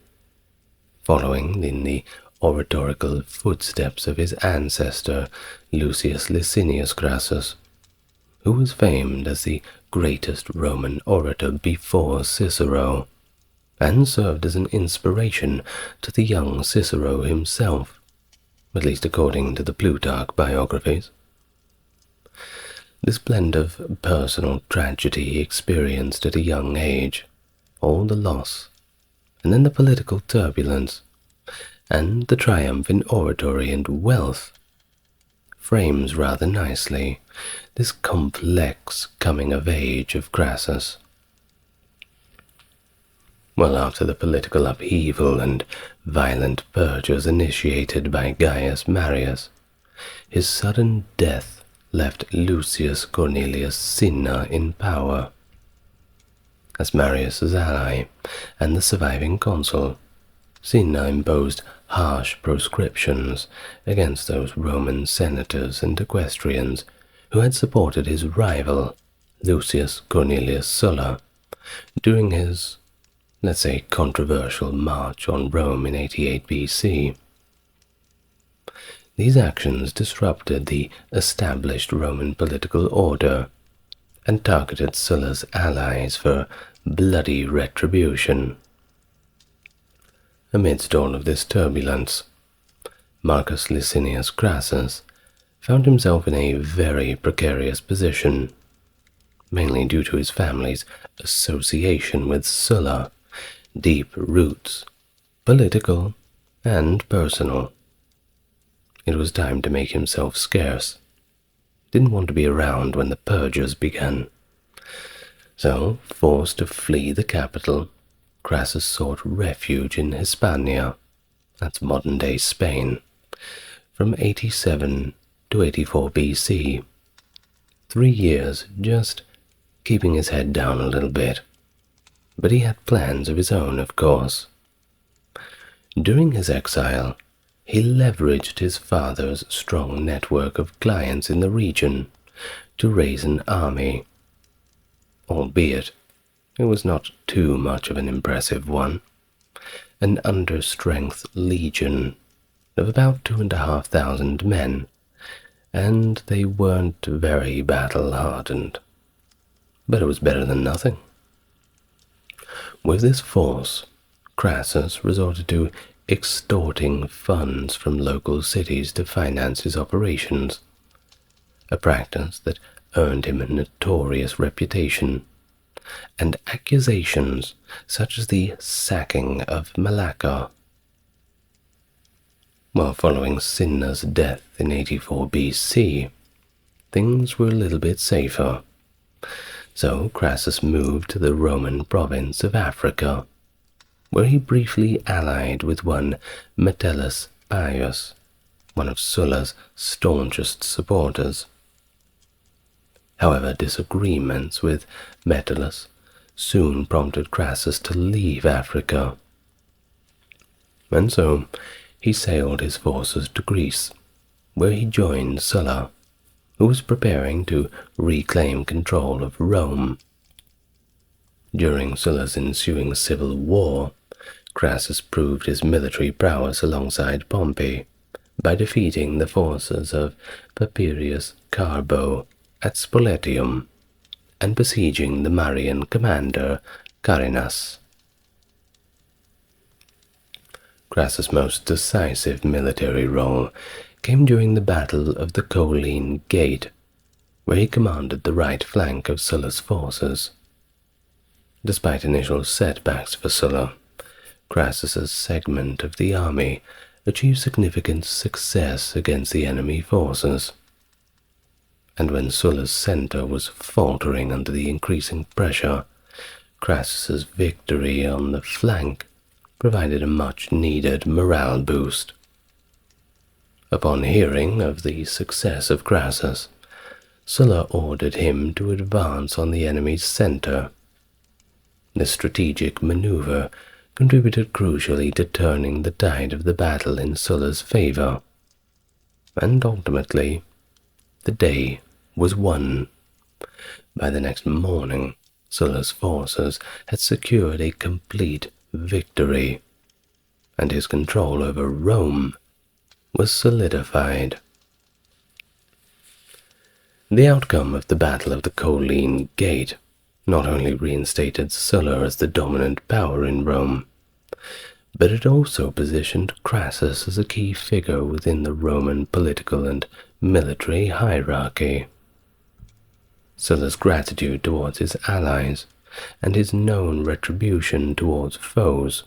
following in the oratorical footsteps of his ancestor Julius Licinius Crassus, who was famed as the greatest Roman orator before Cicero, and served as an inspiration to the young Cicero himself, at least according to the Plutarch biographies. This blend of personal tragedy experienced at a young age, all the loss, and then the political turbulence, and the triumph in oratory and wealth, frames rather nicely this complex coming-of-age of Crassus. Well, after the political upheaval and violent purges initiated by Gaius Marius, his sudden death left Lucius Cornelius Cinna in power. As Marius's ally and the surviving consul, Cinna imposed harsh proscriptions against those Roman senators and equestrians who had supported his rival, Lucius Cornelius Sulla, during his, let's say, controversial march on Rome in 88 BC. These actions disrupted the established Roman political order and targeted Sulla's allies for bloody retribution. Amidst all of this turbulence, Marcus Licinius Crassus found himself in a very precarious position, mainly due to his family's association with Sulla, deep roots, political and personal. It was time to make himself scarce. Didn't want to be around when the purges began. So, forced to flee the capital, Crassus sought refuge in Hispania, that's modern-day Spain, from 87 to 84 BC. 3 years just keeping his head down a little bit. But he had plans of his own, of course. During his exile, he leveraged his father's strong network of clients in the region to raise an army, albeit it was not too much of an impressive one, an understrength legion of about 2,500 men, and they weren't very battle-hardened. But it was better than nothing. With this force, Crassus resorted to extorting funds from local cities to finance his operations, a practice that earned him a notorious reputation, and accusations such as the sacking of Malacca. While following Cinna's death in 84 BC, things were a little bit safer. So Crassus moved to the Roman province of Africa, where he briefly allied with one Metellus Pius, one of Sulla's staunchest supporters. However, disagreements with Metellus soon prompted Crassus to leave Africa, and so he sailed his forces to Greece, where he joined Sulla, who was preparing to reclaim control of Rome. During Sulla's ensuing civil war, Crassus proved his military prowess alongside Pompey by defeating the forces of Papirius Carbo at Spoletium and besieging the Marian commander Carinus. Crassus' most decisive military role came during the Battle of the Colline Gate, where he commanded the right flank of Sulla's forces. Despite initial setbacks for Sulla, Crassus's segment of the army achieved significant success against the enemy forces. And when Sulla's center was faltering under the increasing pressure, Crassus's victory on the flank provided a much-needed morale boost. Upon hearing of the success of Crassus, Sulla ordered him to advance on the enemy's center. This strategic maneuver contributed crucially to turning the tide of the battle in Sulla's favor, and ultimately, the day was won. By the next morning, Sulla's forces had secured a complete victory, and his control over Rome was solidified. The outcome of the Battle of the Colline Gate not only reinstated Sulla as the dominant power in Rome, but it also positioned Crassus as a key figure within the Roman political and military hierarchy. Sulla's gratitude towards his allies and his known retribution towards foes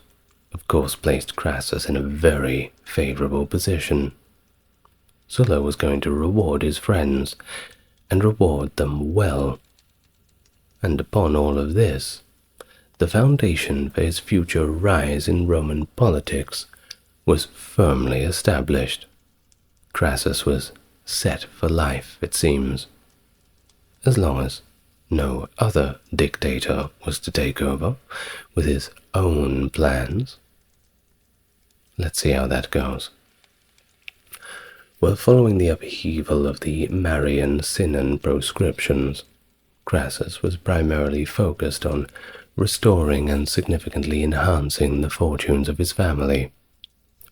of course placed Crassus in a very favorable position. Sulla was going to reward his friends, and reward them well. And upon all of this, the foundation for his future rise in Roman politics was firmly established. Crassus was set for life, it seems, as long as no other dictator was to take over with his own plans. Let's see how that goes. Well, following the upheaval of the Marian Sinan proscriptions, Crassus was primarily focused on restoring and significantly enhancing the fortunes of his family,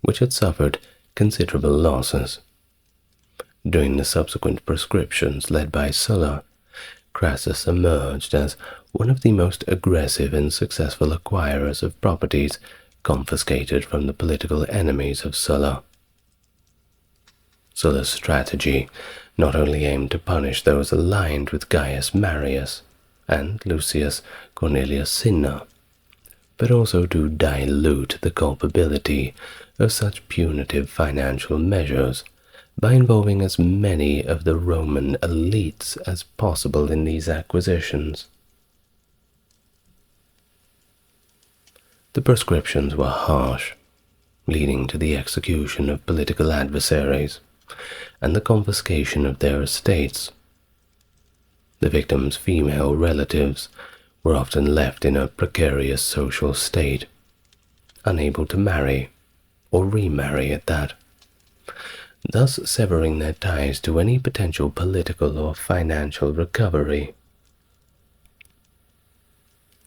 which had suffered considerable losses. During the subsequent proscriptions led by Sulla, Crassus emerged as one of the most aggressive and successful acquirers of properties confiscated from the political enemies of Sulla. Sulla's strategy not only aimed to punish those aligned with Gaius Marius and Lucius Cornelius Cinna, but also to dilute the culpability of such punitive financial measures by involving as many of the Roman elites as possible in these acquisitions. The proscriptions were harsh, leading to the execution of political adversaries and the confiscation of their estates. The victims' female relatives were often left in a precarious social state, unable to marry or remarry at that, thus severing their ties to any potential political or financial recovery.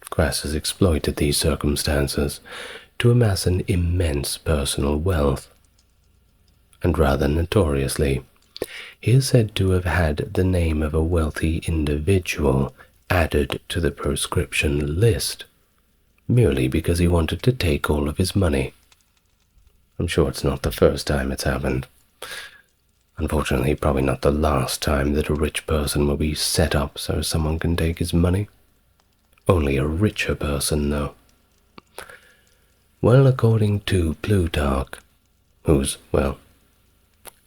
Crassus exploited these circumstances to amass an immense personal wealth, and rather notoriously, he is said to have had the name of a wealthy individual added to the proscription list, merely because he wanted to take all of his money. I'm sure it's not the first time it's happened. Unfortunately, probably not the last time that a rich person will be set up so someone can take his money. Only a richer person, though. Well, according to Plutarch, who's, well,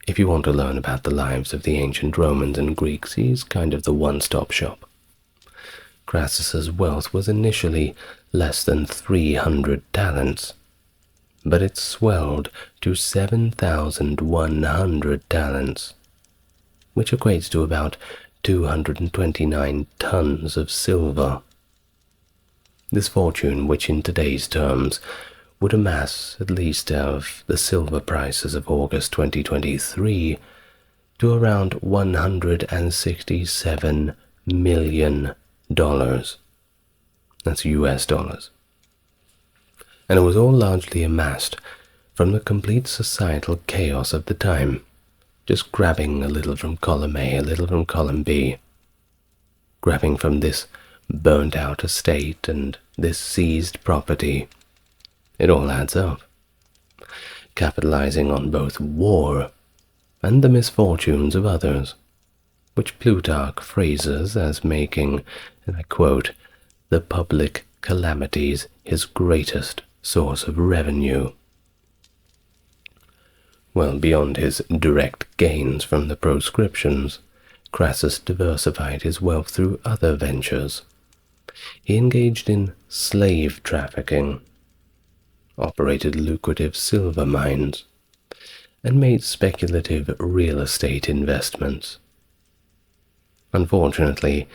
if you want to learn about the lives of the ancient Romans and Greeks, he's kind of the one-stop shop. Crassus's wealth was initially less than 300 talents, but it swelled to 7,100 talents, which equates to about 229 tons of silver. This fortune, which in today's terms would amass, at least out of the silver prices of August 2023, to around $167 million. That's US dollars. And it was all largely amassed from the complete societal chaos of the time, just grabbing a little from column A, a little from column B, grabbing from this burnt-out estate and this seized property. It all adds up, capitalizing on both war and the misfortunes of others, which Plutarch phrases as making, and I quote, the public calamities his greatest source of revenue. Well, beyond his direct gains from the proscriptions, Crassus diversified his wealth through other ventures. He engaged in slave trafficking, operated lucrative silver mines, and made speculative real estate investments. Unfortunately,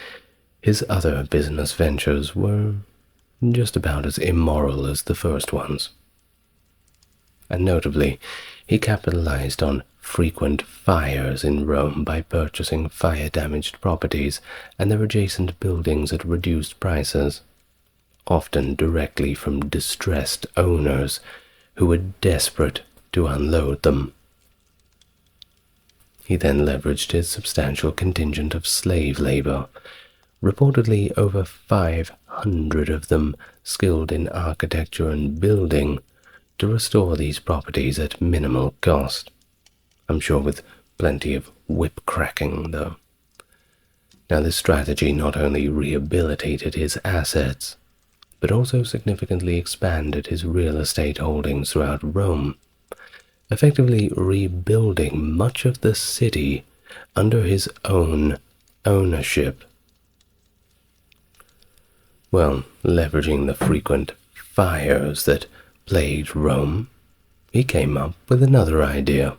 his other business ventures were just about as immoral as the first ones. And notably, he capitalized on frequent fires in Rome by purchasing fire-damaged properties and their adjacent buildings at reduced prices, often directly from distressed owners who were desperate to unload them. He then leveraged his substantial contingent of slave labor, reportedly over 500 of them skilled in architecture and building, to restore these properties at minimal cost. I'm sure with plenty of whip-cracking, though. Now, this strategy not only rehabilitated his assets, but also significantly expanded his real estate holdings throughout Rome, effectively rebuilding much of the city under his own ownership. Well, leveraging the frequent fires that plagued Rome, he came up with another idea.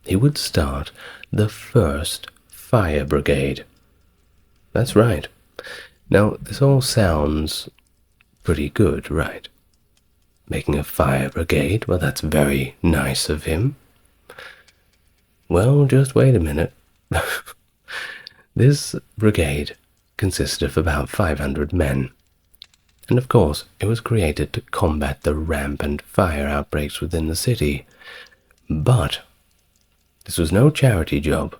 He would start the first fire brigade. That's right. Now, this all sounds pretty good, right? Making a fire brigade, well, that's very nice of him. Well, just wait a minute. This brigade consisted of about 500 men, and of course it was created to combat the rampant fire outbreaks within the city. But this was no charity job.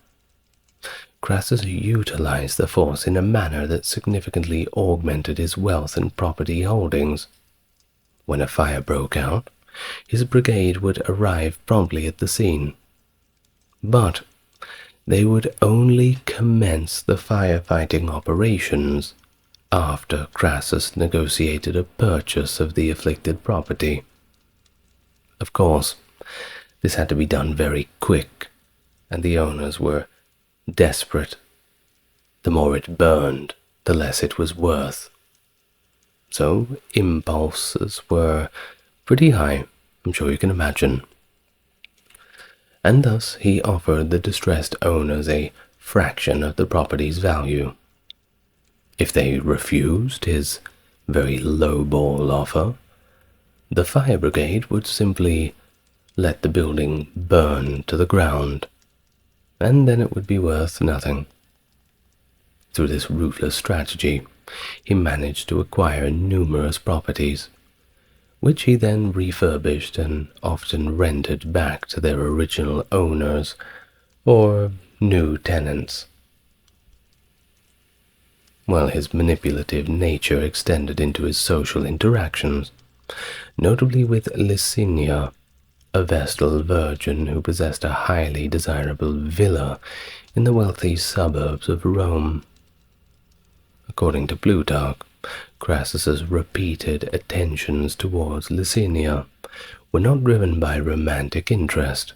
Crassus utilized the force in a manner that significantly augmented his wealth and property holdings. When a fire broke out, his brigade would arrive promptly at the scene. But they would only commence the firefighting operations after Crassus negotiated a purchase of the afflicted property. Of course, this had to be done very quick, and the owners were desperate. The more it burned, the less it was worth. So impulses were pretty high, I'm sure you can imagine. And thus he offered the distressed owners a fraction of the property's value. If they refused his very low-ball offer, the fire brigade would simply let the building burn to the ground, and then it would be worth nothing. Through this ruthless strategy, he managed to acquire numerous properties, which he then refurbished and often rented back to their original owners or new tenants. While his manipulative nature extended into his social interactions, notably with Licinia, a Vestal virgin who possessed a highly desirable villa in the wealthy suburbs of Rome. According to Plutarch, Crassus's repeated attentions towards Licinia were not driven by romantic interest,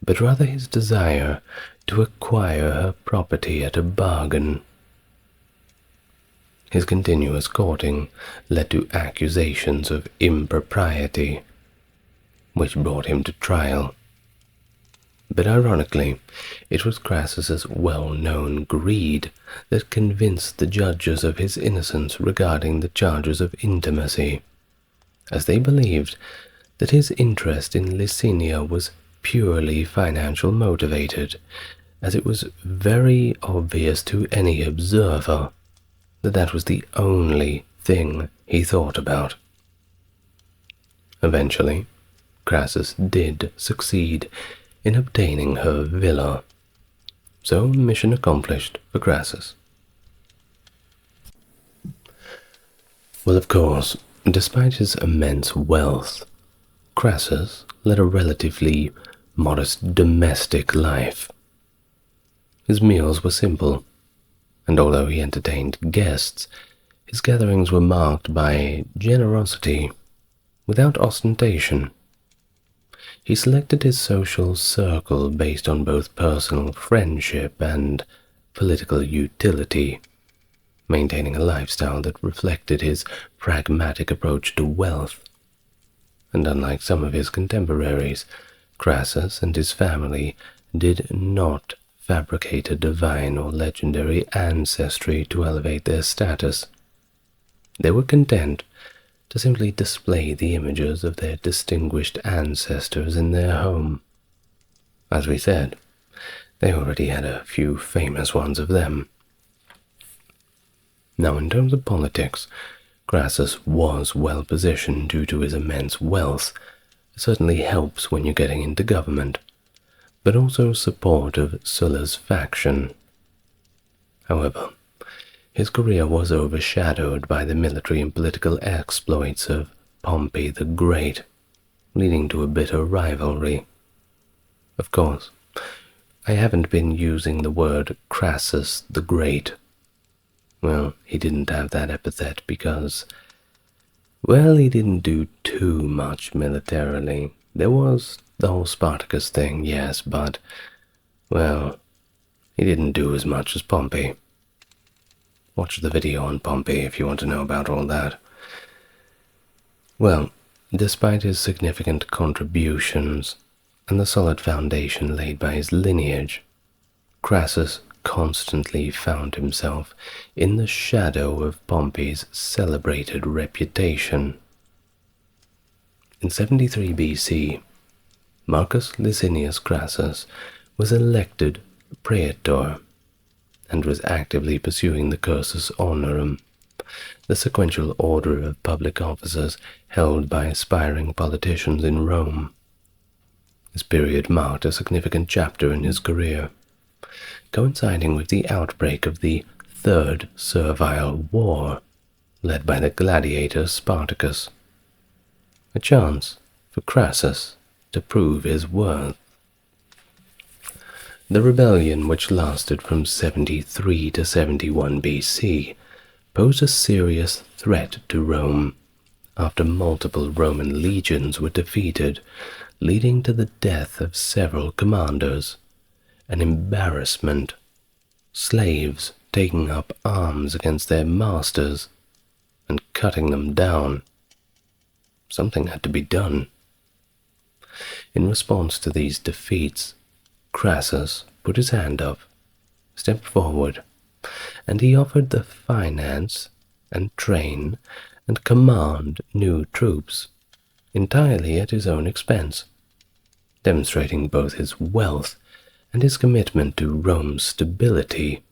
but rather his desire to acquire her property at a bargain. His continuous courting led to accusations of impropriety, which brought him to trial. But ironically, it was Crassus's well-known greed that convinced the judges of his innocence regarding the charges of intimacy, as they believed that his interest in Licinia was purely financial motivated, as it was very obvious to any observer that that was the only thing he thought about. Eventually, Crassus did succeed in obtaining her villa, so mission accomplished for Crassus. Well, of course, despite his immense wealth, Crassus led a relatively modest domestic life. His meals were simple, and although he entertained guests, his gatherings were marked by generosity without ostentation. He selected his social circle based on both personal friendship and political utility, maintaining a lifestyle that reflected his pragmatic approach to wealth. And unlike some of his contemporaries, Crassus and his family did not fabricate a divine or legendary ancestry to elevate their status. They were content to simply display the images of their distinguished ancestors in their home. As we said, they already had a few famous ones of them. Now, in terms of politics, Crassus was well positioned due to his immense wealth. It certainly helps when you're getting into government, but also support of Sulla's faction. However, his career was overshadowed by the military and political exploits of Pompey the Great, leading to a bitter rivalry. Of course, I haven't been using the word Crassus the Great. Well, he didn't have that epithet because, well, he didn't do too much militarily. There was the whole Spartacus thing, yes, but, well, he didn't do as much as Pompey. Watch the video on Pompey if you want to know about all that. Well, despite his significant contributions and the solid foundation laid by his lineage, Crassus constantly found himself in the shadow of Pompey's celebrated reputation. In 73 BC, Marcus Licinius Crassus was elected praetor and was actively pursuing the cursus honorum, the sequential order of public offices held by aspiring politicians in Rome. This period marked a significant chapter in his career, coinciding with the outbreak of the Third Servile War, led by the gladiator Spartacus. A chance for Crassus to prove his worth. The rebellion, which lasted from 73 to 71 BC, posed a serious threat to Rome after multiple Roman legions were defeated, leading to the death of several commanders, an embarrassment, slaves taking up arms against their masters and cutting them down. Something had to be done. In response to these defeats, Crassus put his hand up, stepped forward, and he offered to finance and train and command new troops, entirely at his own expense, demonstrating both his wealth and his commitment to Rome's stability.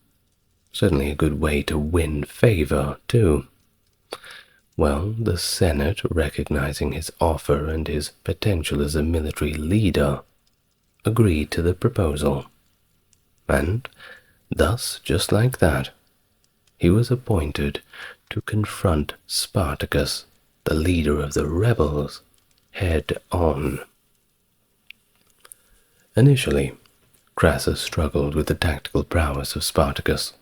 Certainly a good way to win favor, too. Well, the Senate, recognizing his offer and his potential as a military leader, agreed to the proposal. And thus, just like that, he was appointed to confront Spartacus, the leader of the rebels, head on. Initially, Crassus struggled with the tactical prowess of Spartacus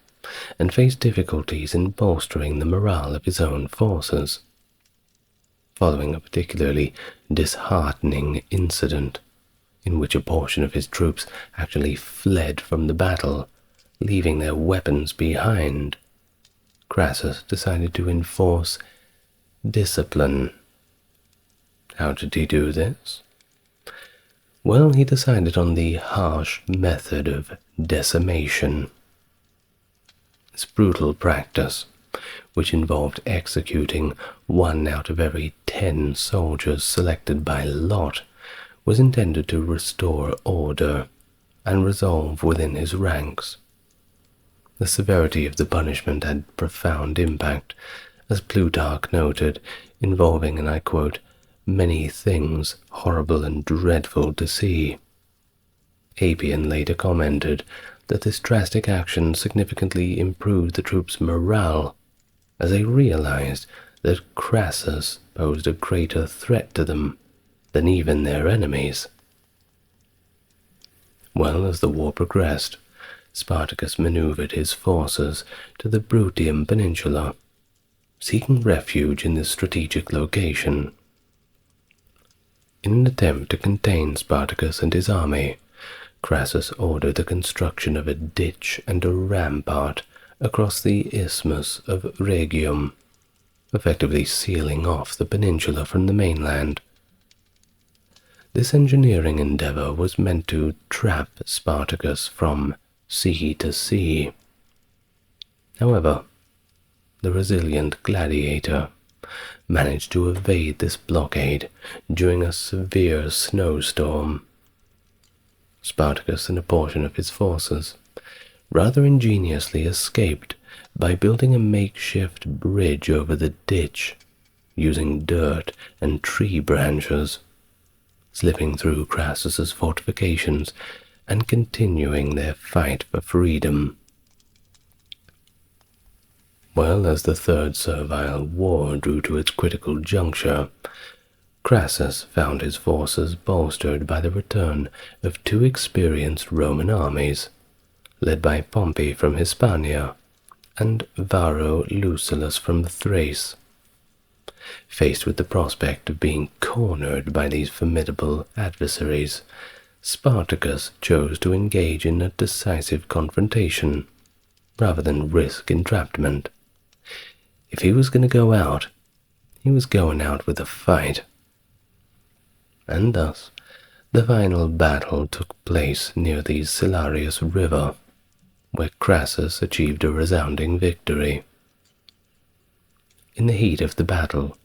and faced difficulties in bolstering the morale of his own forces. Following a particularly disheartening incident, in which a portion of his troops actually fled from the battle, leaving their weapons behind, Crassus decided to enforce discipline. How did he do this? Well, he decided on the harsh method of decimation. This brutal practice, which involved executing 1 out of every 10 soldiers selected by lot, was intended to restore order and resolve within his ranks. The severity of the punishment had profound impact, as Plutarch noted, involving, and I quote, "many things horrible and dreadful to see." Appian later commented that this drastic action significantly improved the troops' morale, as they realized that Crassus posed a greater threat to them than even their enemies. Well, as the war progressed, Spartacus maneuvered his forces to the Bruttium Peninsula, seeking refuge in this strategic location. In an attempt to contain Spartacus and his army, Crassus ordered the construction of a ditch and a rampart across the Isthmus of Rhegium, effectively sealing off the peninsula from the mainland. This engineering endeavor was meant to trap Spartacus from sea to sea. However, the resilient gladiator managed to evade this blockade during a severe snowstorm. Spartacus and a portion of his forces rather ingeniously escaped by building a makeshift bridge over the ditch, using dirt and tree branches, slipping through Crassus's fortifications and continuing their fight for freedom. Well, as the Third Servile War drew to its critical juncture, Crassus found his forces bolstered by the return of 2 experienced Roman armies, led by Pompey from Hispania and Varro Lucullus from Thrace. Faced with the prospect of being cornered by these formidable adversaries, Spartacus chose to engage in a decisive confrontation, rather than risk entrapment. If he was going to go out, he was going out with a fight. And thus, the final battle took place near the Silarius River, where Crassus achieved a resounding victory. In the heat of the battle,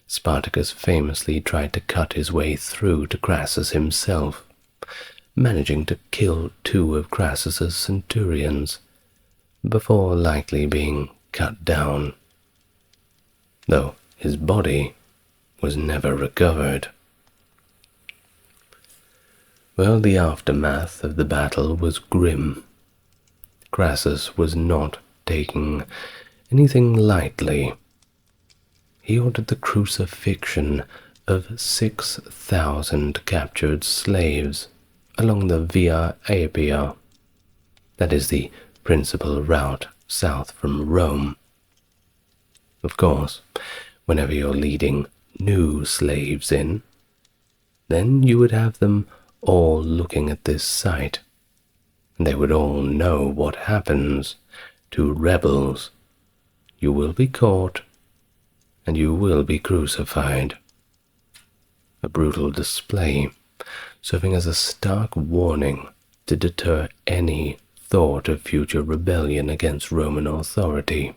Spartacus famously tried to cut his way through to Crassus himself, managing to kill 2 of Crassus's centurions, before likely being cut down, though his body was never recovered. Well, the aftermath of the battle was grim. Crassus was not taking anything lightly. He ordered the crucifixion of 6,000 captured slaves along the Via Appia, that is the principal route south from Rome. Of course, whenever you're leading new slaves in, then you would have them all looking at this sight, and they would all know what happens to rebels. You will be caught, and you will be crucified. A brutal display, serving as a stark warning to deter any thought of future rebellion against Roman authority.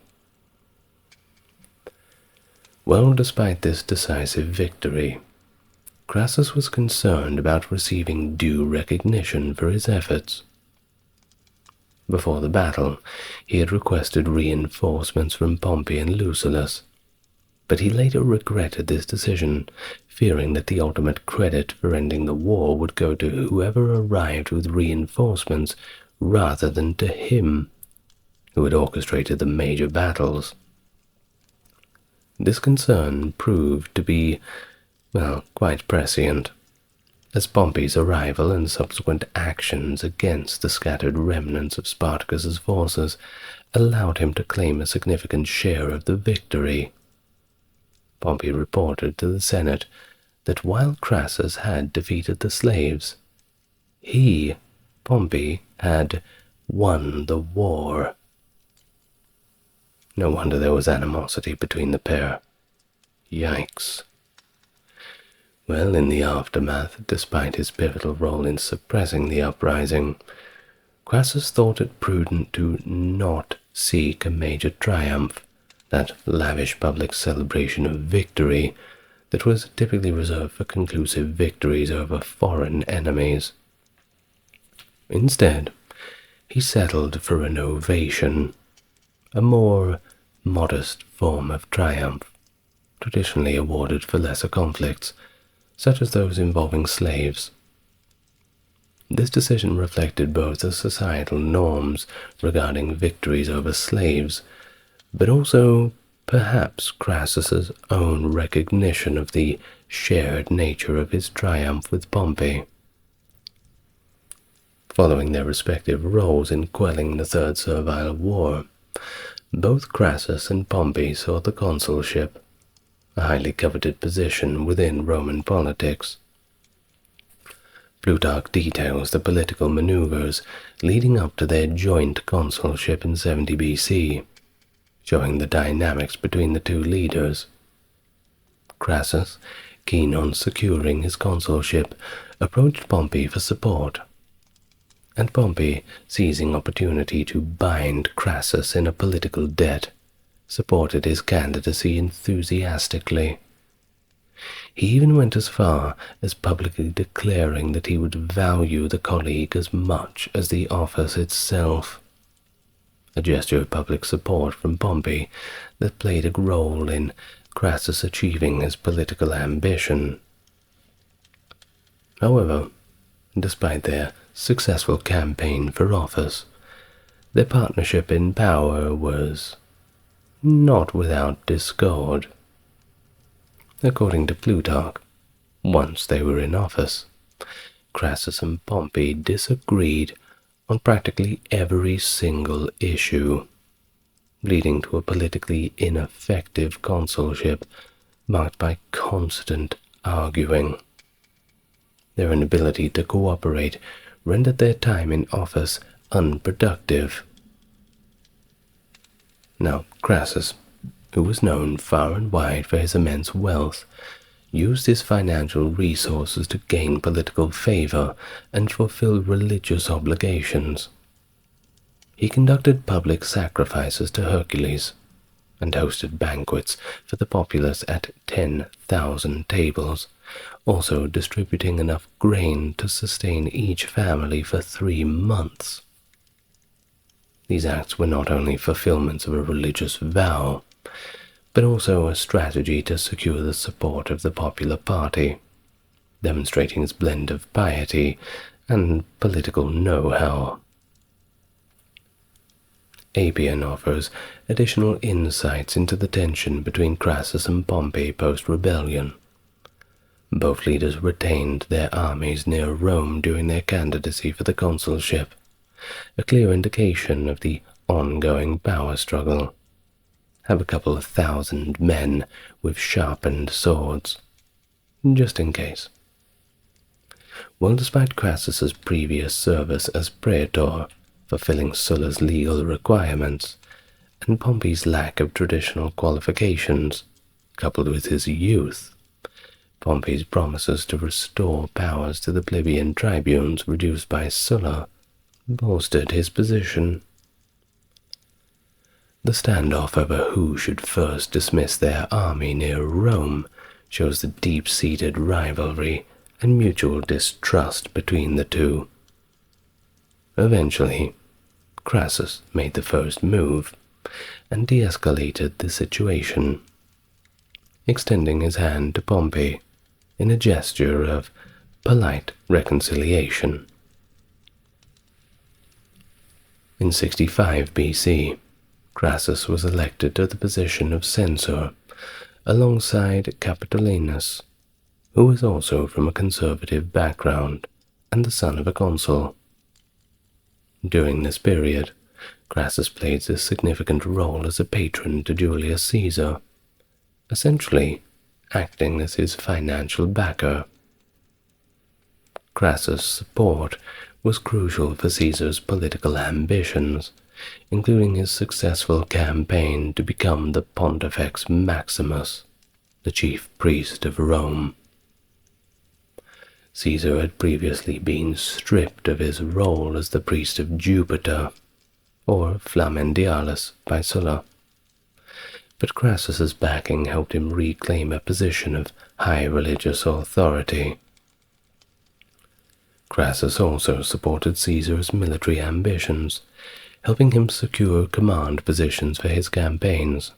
Well, despite this decisive victory, Crassus was concerned about receiving due recognition for his efforts. Before the battle, he had requested reinforcements from Pompey and Lucullus, but he later regretted this decision, fearing that the ultimate credit for ending the war would go to whoever arrived with reinforcements rather than to him, who had orchestrated the major battles. This concern proved to be, well, quite prescient, as Pompey's arrival and subsequent actions against the scattered remnants of Spartacus's forces allowed him to claim a significant share of the victory. Pompey reported to the Senate that while Crassus had defeated the slaves, he, Pompey, had won the war. No wonder there was animosity between the pair. Yikes. Well, in the aftermath, despite his pivotal role in suppressing the uprising, Crassus thought it prudent to not seek a major triumph, that lavish public celebration of victory that was typically reserved for conclusive victories over foreign enemies. Instead, he settled for an ovation, a more modest form of triumph, traditionally awarded for lesser conflicts, such as those involving slaves. This decision reflected both the societal norms regarding victories over slaves, but also perhaps Crassus's own recognition of the shared nature of his triumph with Pompey. Following their respective roles in quelling the Third Servile War, both Crassus and Pompey saw the consulship, a highly coveted position within Roman politics. Plutarch details the political maneuvers leading up to their joint consulship in 70 BC, showing the dynamics between the two leaders. Crassus, keen on securing his consulship, approached Pompey for support, and Pompey, seizing opportunity to bind Crassus in a political debt, supported his candidacy enthusiastically. He even went as far as publicly declaring that he would value the colleague as much as the office itself, a gesture of public support from Pompey that played a role in Crassus achieving his political ambition. However, despite their successful campaign for office, their partnership in power was not without discord. According to Plutarch, once they were in office, Crassus and Pompey disagreed on practically every single issue, leading to a politically ineffective consulship marked by constant arguing. Their inability to cooperate rendered their time in office unproductive. Now, Crassus, who was known far and wide for his immense wealth, used his financial resources to gain political favor and fulfill religious obligations. He conducted public sacrifices to Hercules and hosted banquets for the populace at 10,000 tables, also distributing enough grain to sustain each family for 3 months. These acts were not only fulfillments of a religious vow, but also a strategy to secure the support of the popular party. demonstrating his blend of piety and political know-how. Appian offers additional insights into the tension between Crassus and Pompey post-rebellion. Both leaders retained their armies near Rome during their candidacy for the consulship, a clear indication of the ongoing power struggle. Have a couple of thousand men with sharpened swords, just in case. Well, despite Crassus's previous service as praetor, fulfilling Sulla's legal requirements, and Pompey's lack of traditional qualifications, coupled with his youth, Pompey's promises to restore powers to the plebeian tribunes reduced by Sulla bolstered his position. The standoff over who should first dismiss their army near Rome shows the deep-seated rivalry and mutual distrust between the two. Eventually, Crassus made the first move and de-escalated the situation, extending his hand to Pompey in a gesture of polite reconciliation. In 65 BC, Crassus was elected to the position of censor alongside Capitolinus, who was also from a conservative background and the son of a consul. During this period, Crassus played a significant role as a patron to Julius Caesar, essentially acting as his financial backer. Crassus' support was crucial for Caesar's political ambitions, including his successful campaign to become the Pontifex Maximus, the chief priest of Rome. Caesar had previously been stripped of his role as the priest of Jupiter, or Flammendialis, by Sulla, but Crassus's backing helped him reclaim a position of high religious authority. Crassus also supported Caesar's military ambitions, helping him secure command positions for his campaigns.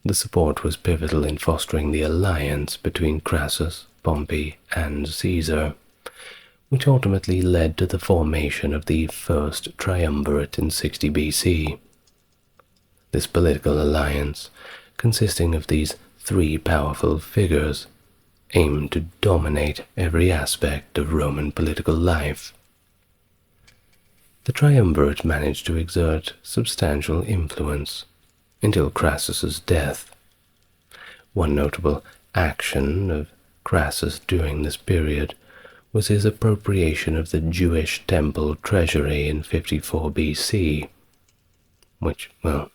The support was pivotal in fostering the alliance between Crassus, Pompey, and Caesar, which ultimately led to the formation of the First Triumvirate in 60 BC. This political alliance, consisting of these three powerful figures, aimed to dominate every aspect of Roman political life. The Triumvirate managed to exert substantial influence until Crassus's death. One notable action of Crassus during this period was his appropriation of the Jewish temple treasury in 54 BC, which, well,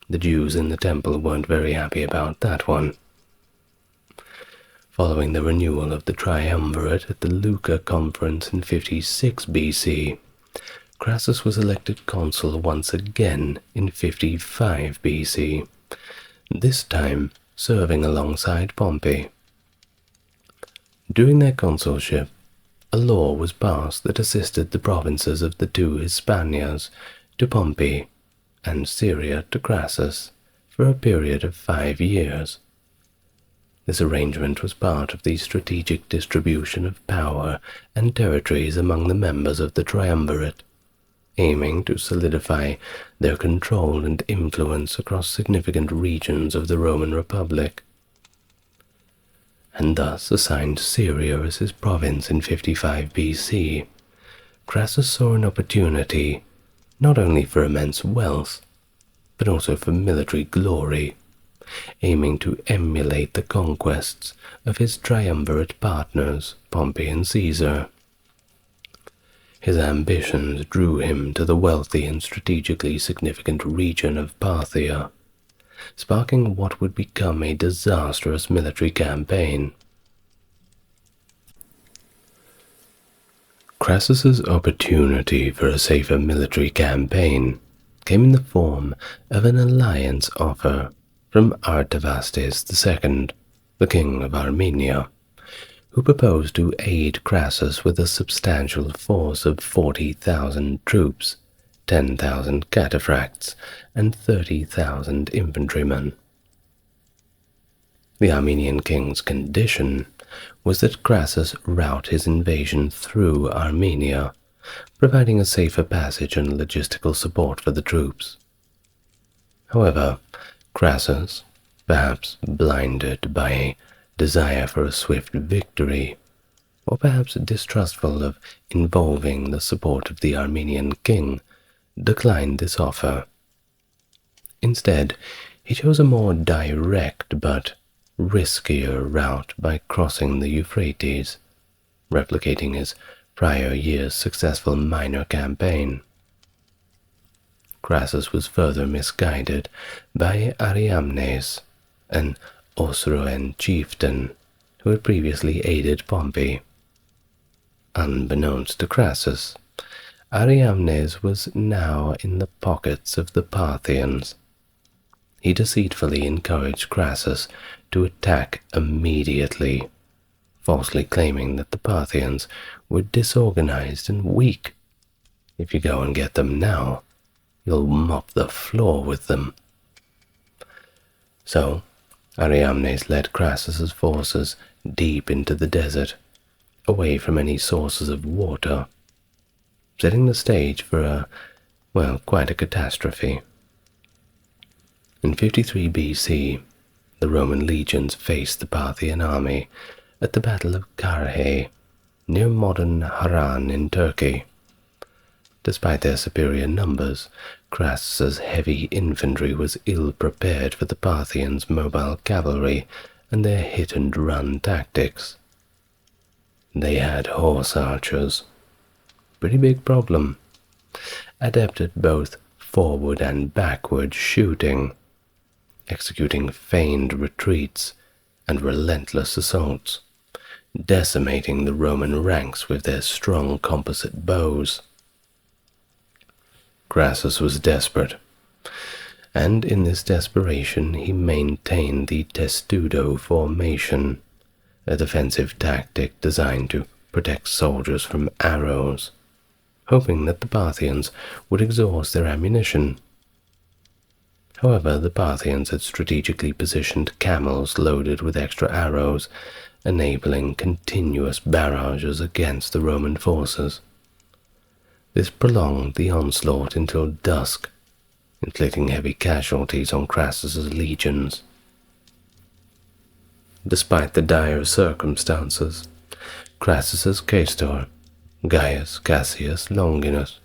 the Jews in the temple weren't very happy about that one. Following the renewal of the Triumvirate at the Lucca Conference in 56 BC, Crassus was elected consul once again in 55 BC, this time serving alongside Pompey. During their consulship, a law was passed that assisted the provinces of the two Hispanias to Pompey and Syria to Crassus for a period of 5 years. This arrangement was part of the strategic distribution of power and territories among the members of the Triumvirate, aiming to solidify their control and influence across significant regions of the Roman Republic, and thus assigned Syria as his province in 55 BC. Crassus saw an opportunity not only for immense wealth, but also for military glory, aiming to emulate the conquests of his triumvirate partners, Pompey and Caesar. His ambitions drew him to the wealthy and strategically significant region of Parthia, sparking what would become a disastrous military campaign. Crassus's opportunity for a safer military campaign came in the form of an alliance offer from Artavasdes II, the king of Armenia, who proposed to aid Crassus with a substantial force of 40,000 troops, 10,000 cataphracts, and 30,000 infantrymen. The Armenian king's condition was that Crassus route his invasion through Armenia, providing a safer passage and logistical support for the troops. However, Crassus, perhaps blinded by a desire for a swift victory, or perhaps distrustful of involving the support of the Armenian king, declined this offer. Instead, he chose a more direct but riskier route by crossing the Euphrates, replicating his prior year's successful minor campaign. Crassus was further misguided by Ariamnes, an Osroene chieftain who had previously aided Pompey. Unbeknownst to Crassus, Ariamnes was now in the pockets of the Parthians. He deceitfully encouraged Crassus to attack immediately, falsely claiming that the Parthians were disorganized and weak. If you go and get them now, you'll mop the floor with them. So, Ariamnes led Crassus's forces deep into the desert, away from any sources of water, setting the stage for quite a catastrophe. In 53 BC, the Roman legions faced the Parthian army at the Battle of Carrhae, near modern Haran in Turkey. Despite their superior numbers, Crassus's heavy infantry was ill-prepared for the Parthians' mobile cavalry and their hit-and-run tactics. They had horse archers. Pretty big problem. Adept at both forward and backward shooting, executing feigned retreats and relentless assaults, decimating the Roman ranks with their strong composite bows. Crassus was desperate, and in this desperation he maintained the testudo formation, a defensive tactic designed to protect soldiers from arrows, hoping that the Parthians would exhaust their ammunition. However, the Parthians had strategically positioned camels loaded with extra arrows, enabling continuous barrages against the Roman forces. This prolonged the onslaught until dusk, inflicting heavy casualties on Crassus's legions. Despite the dire circumstances, Crassus's quaestor, Gaius Cassius Longinus,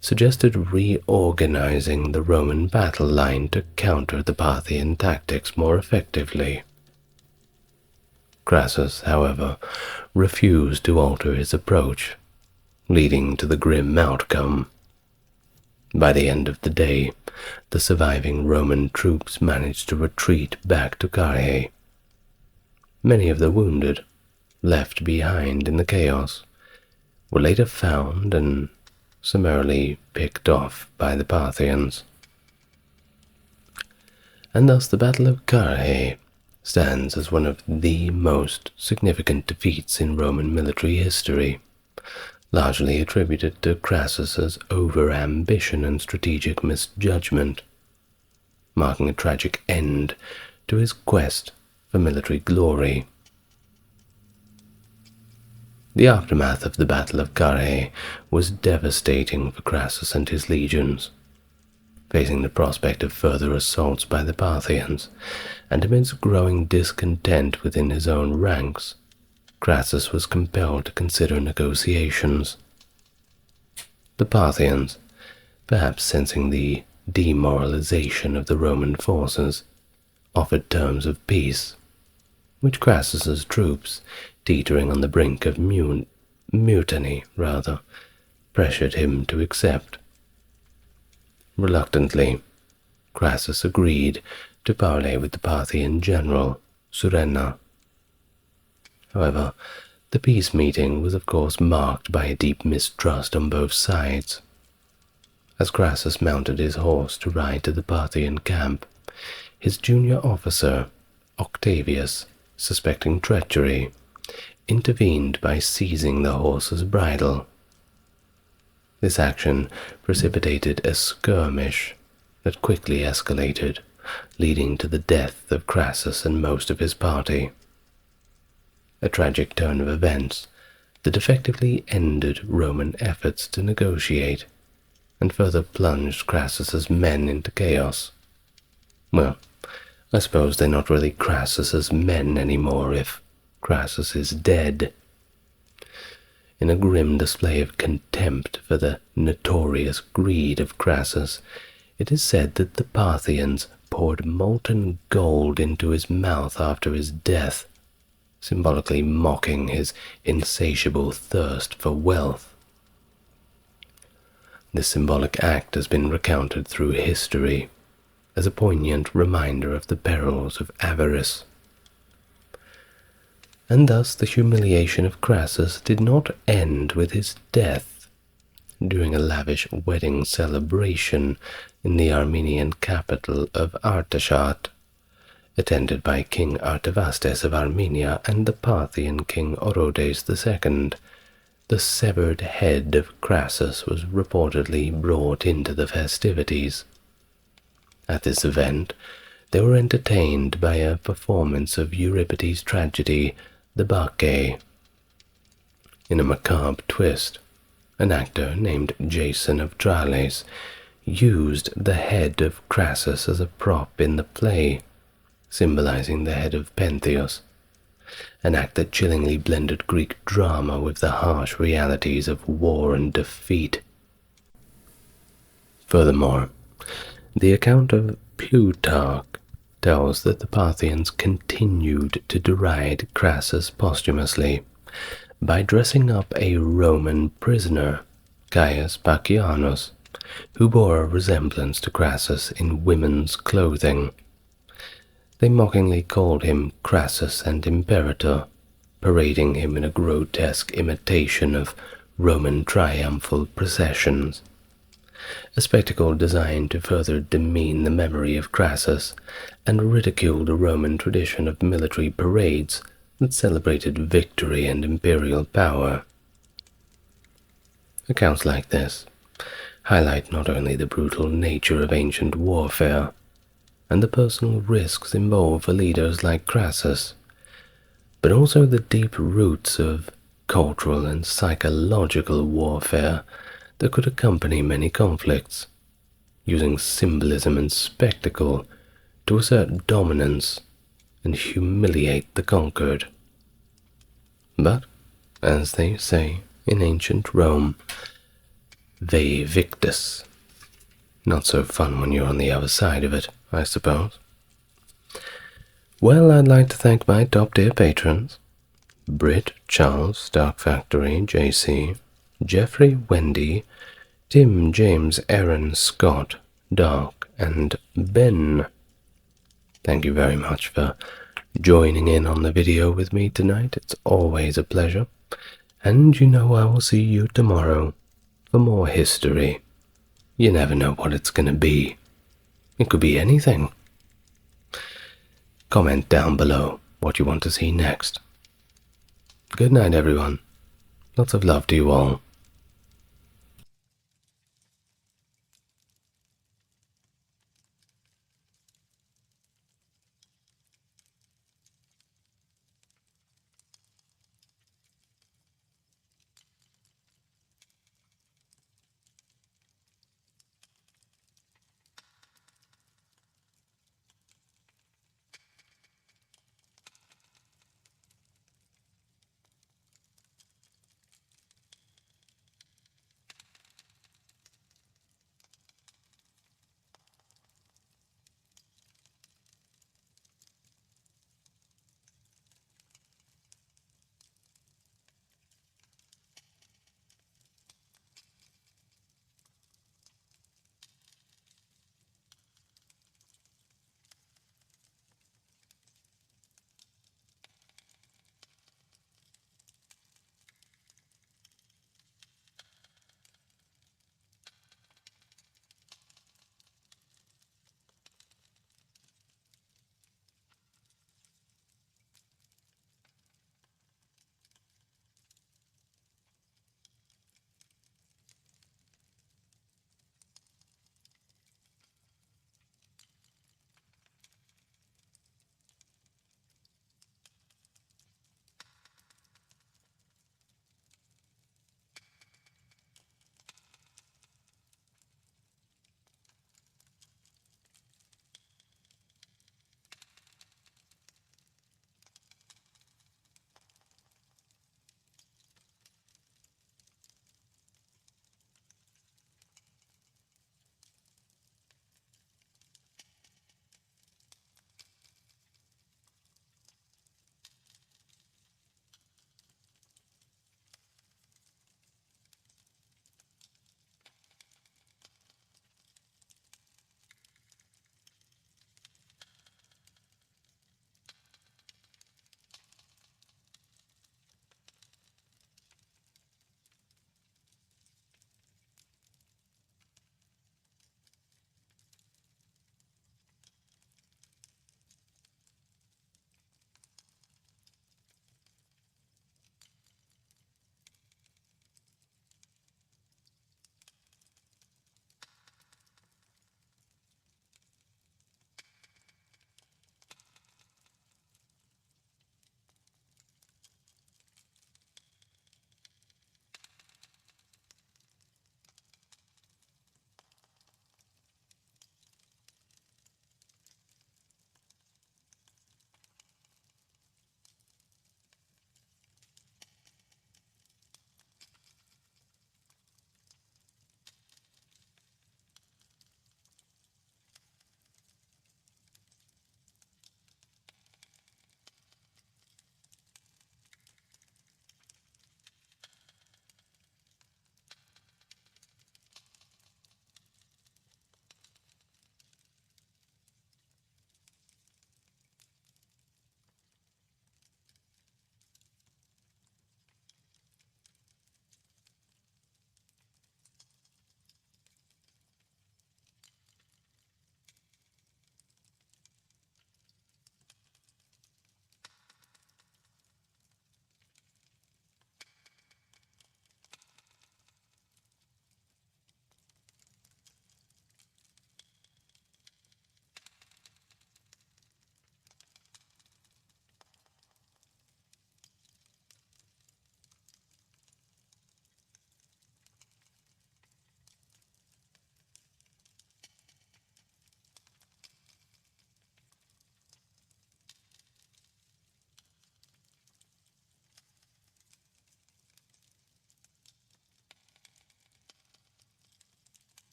suggested reorganizing the Roman battle line to counter the Parthian tactics more effectively. Crassus, however, refused to alter his approach, leading to the grim outcome. By the end of the day, the surviving Roman troops managed to retreat back to Carrhae. Many of the wounded, left behind in the chaos, were later found and summarily picked off by the Parthians. And thus the Battle of Carrhae stands as one of the most significant defeats in Roman military history, largely attributed to Crassus's over-ambition and strategic misjudgment, marking a tragic end to his quest for military glory. The aftermath of the Battle of Carrhae was devastating for Crassus and his legions. Facing the prospect of further assaults by the Parthians, and amidst growing discontent within his own ranks, Crassus was compelled to consider negotiations. The Parthians, perhaps sensing the demoralization of the Roman forces, offered terms of peace, which Crassus's troops, teetering on the brink of mutiny, pressured him to accept. Reluctantly, Crassus agreed to parley with the Parthian general, Surena. However, the peace meeting was of course marked by a deep mistrust on both sides. As Crassus mounted his horse to ride to the Parthian camp, his junior officer, Octavius, suspecting treachery, intervened by seizing the horse's bridle. This action precipitated a skirmish that quickly escalated, leading to the death of Crassus and most of his party. A tragic turn of events that effectively ended Roman efforts to negotiate and further plunged Crassus's men into chaos. Well, I suppose they're not really Crassus's men anymore if Crassus is dead. In a grim display of contempt for the notorious greed of Crassus, it is said that the Parthians poured molten gold into his mouth after his death, symbolically mocking his insatiable thirst for wealth. This symbolic act has been recounted through history as a poignant reminder of the perils of avarice. And thus the humiliation of Crassus did not end with his death. During a lavish wedding celebration in the Armenian capital of Artashat, attended by King Artavasdes of Armenia and the Parthian king Orodes II, the severed head of Crassus was reportedly brought into the festivities. At this event, they were entertained by a performance of Euripides' tragedy, the Bacchae. In a macabre twist, an actor named Jason of Tralles used the head of Crassus as a prop in the play, symbolizing the head of Pentheus, an act that chillingly blended Greek drama with the harsh realities of war and defeat. Furthermore, the account of Plutarch tells that the Parthians continued to deride Crassus posthumously by dressing up a Roman prisoner, Caius Pacianus, who bore a resemblance to Crassus in women's clothing. They mockingly called him Crassus and Imperator, parading him in a grotesque imitation of Roman triumphal processions, a spectacle designed to further demean the memory of Crassus and ridicule the Roman tradition of military parades that celebrated victory and imperial power. Accounts like this highlight not only the brutal nature of ancient warfare and the personal risks involved for leaders like Crassus, but also the deep roots of cultural and psychological warfare that could accompany many conflicts, using symbolism and spectacle to assert dominance and humiliate the conquered. But, as they say in ancient Rome, vae victis. Not so fun when you're on the other side of it, I suppose. Well, I'd like to thank my top-tier patrons: Britt, Charles, Dark Factory, JC, Jeffrey, Wendy, Tim, James, Aaron, Scott, Dark, and Ben. Thank you very much for joining in on the video with me tonight. It's always a pleasure. And you know I will see you tomorrow for more history. You never know what it's going to be. It could be anything. Comment down below what you want to see next. Good night, everyone. Lots of love to you all.